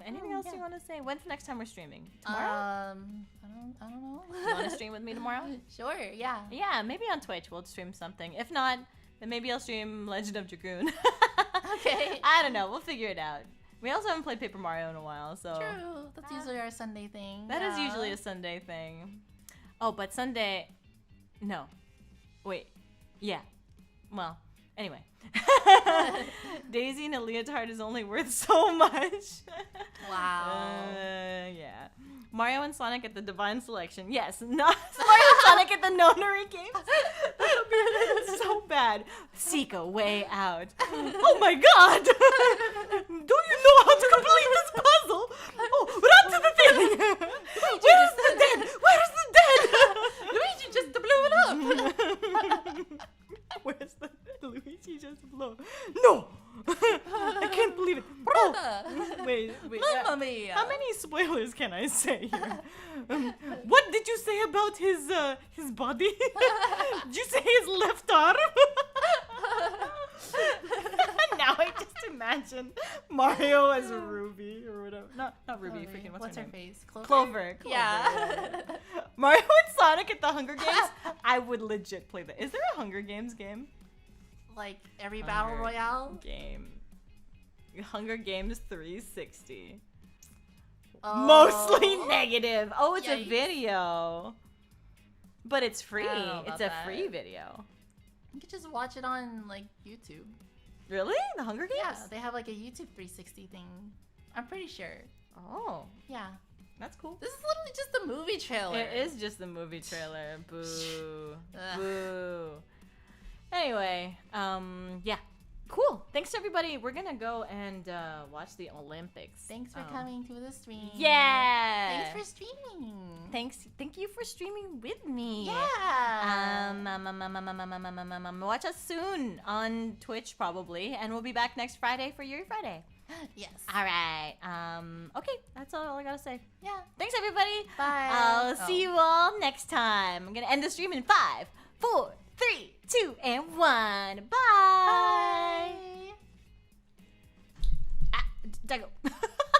Anything else yeah. you want to say? When's the next time we're streaming? Tomorrow? I don't know. You want to stream with me tomorrow? Sure. Yeah. Yeah, maybe on Twitch we'll stream something. If not, then maybe I'll stream Legend of Dragoon. Okay. I don't know. We'll figure it out. We also haven't played Paper Mario in a while, so True. That's usually our Sunday thing. that is Yeah. usually a Sunday thing. Oh, but Sunday, no. Wait. Yeah. Well, anyway. Daisy in a leotard is only worth so much. Wow. Yeah. Mario and Sonic at the Divine Selection. Yes, not Mario and Sonic at the Nonary Games. That'll be so bad. Seek a way out. Oh my god! Do you know how to complete this puzzle? Oh, run to the thing! Where's the dead? Where's the dead? Luigi just blew it up. Where's the Luigi just blow? No! I can't believe it. Oh, wait. Mamma mia. How many spoilers can I say here? What did you say about his body? Did you say his left arm? Now I just imagine Mario as Ruby or whatever. Not Ruby. Freaking what's her her name? face? Clover. Clover. Yeah. Mario and Sonic at the Hunger Games. I would legit play that. Is there a Hunger Games game? Like every battle royale. Game. Hunger Games 360. Oh. Mostly negative. Oh, it's a Yikes. video. But it's free. I don't know It's about a that. free video. You could just watch it on like YouTube. Really? The Hunger Games? Yeah, they have like a YouTube 360 thing. I'm pretty sure. Oh, Yeah. that's cool. This is literally just the movie trailer. It is just the movie trailer. Boo. Ugh. Boo. Anyway, yeah. Cool. Thanks everybody. We're gonna go and watch the Olympics. Thanks for coming to the stream. Yeah. Thanks for streaming. Thank you for streaming with me. Yeah. Watch us soon on Twitch probably, and we'll be back next Friday for Yuri Friday. Yes. All right. Okay, that's all I gotta say. Yeah. Thanks everybody. Bye. I'll see you all next time. I'm gonna end the stream in 5, 4, 3, 2, and 1. Bye. Bye. Ah, Dago.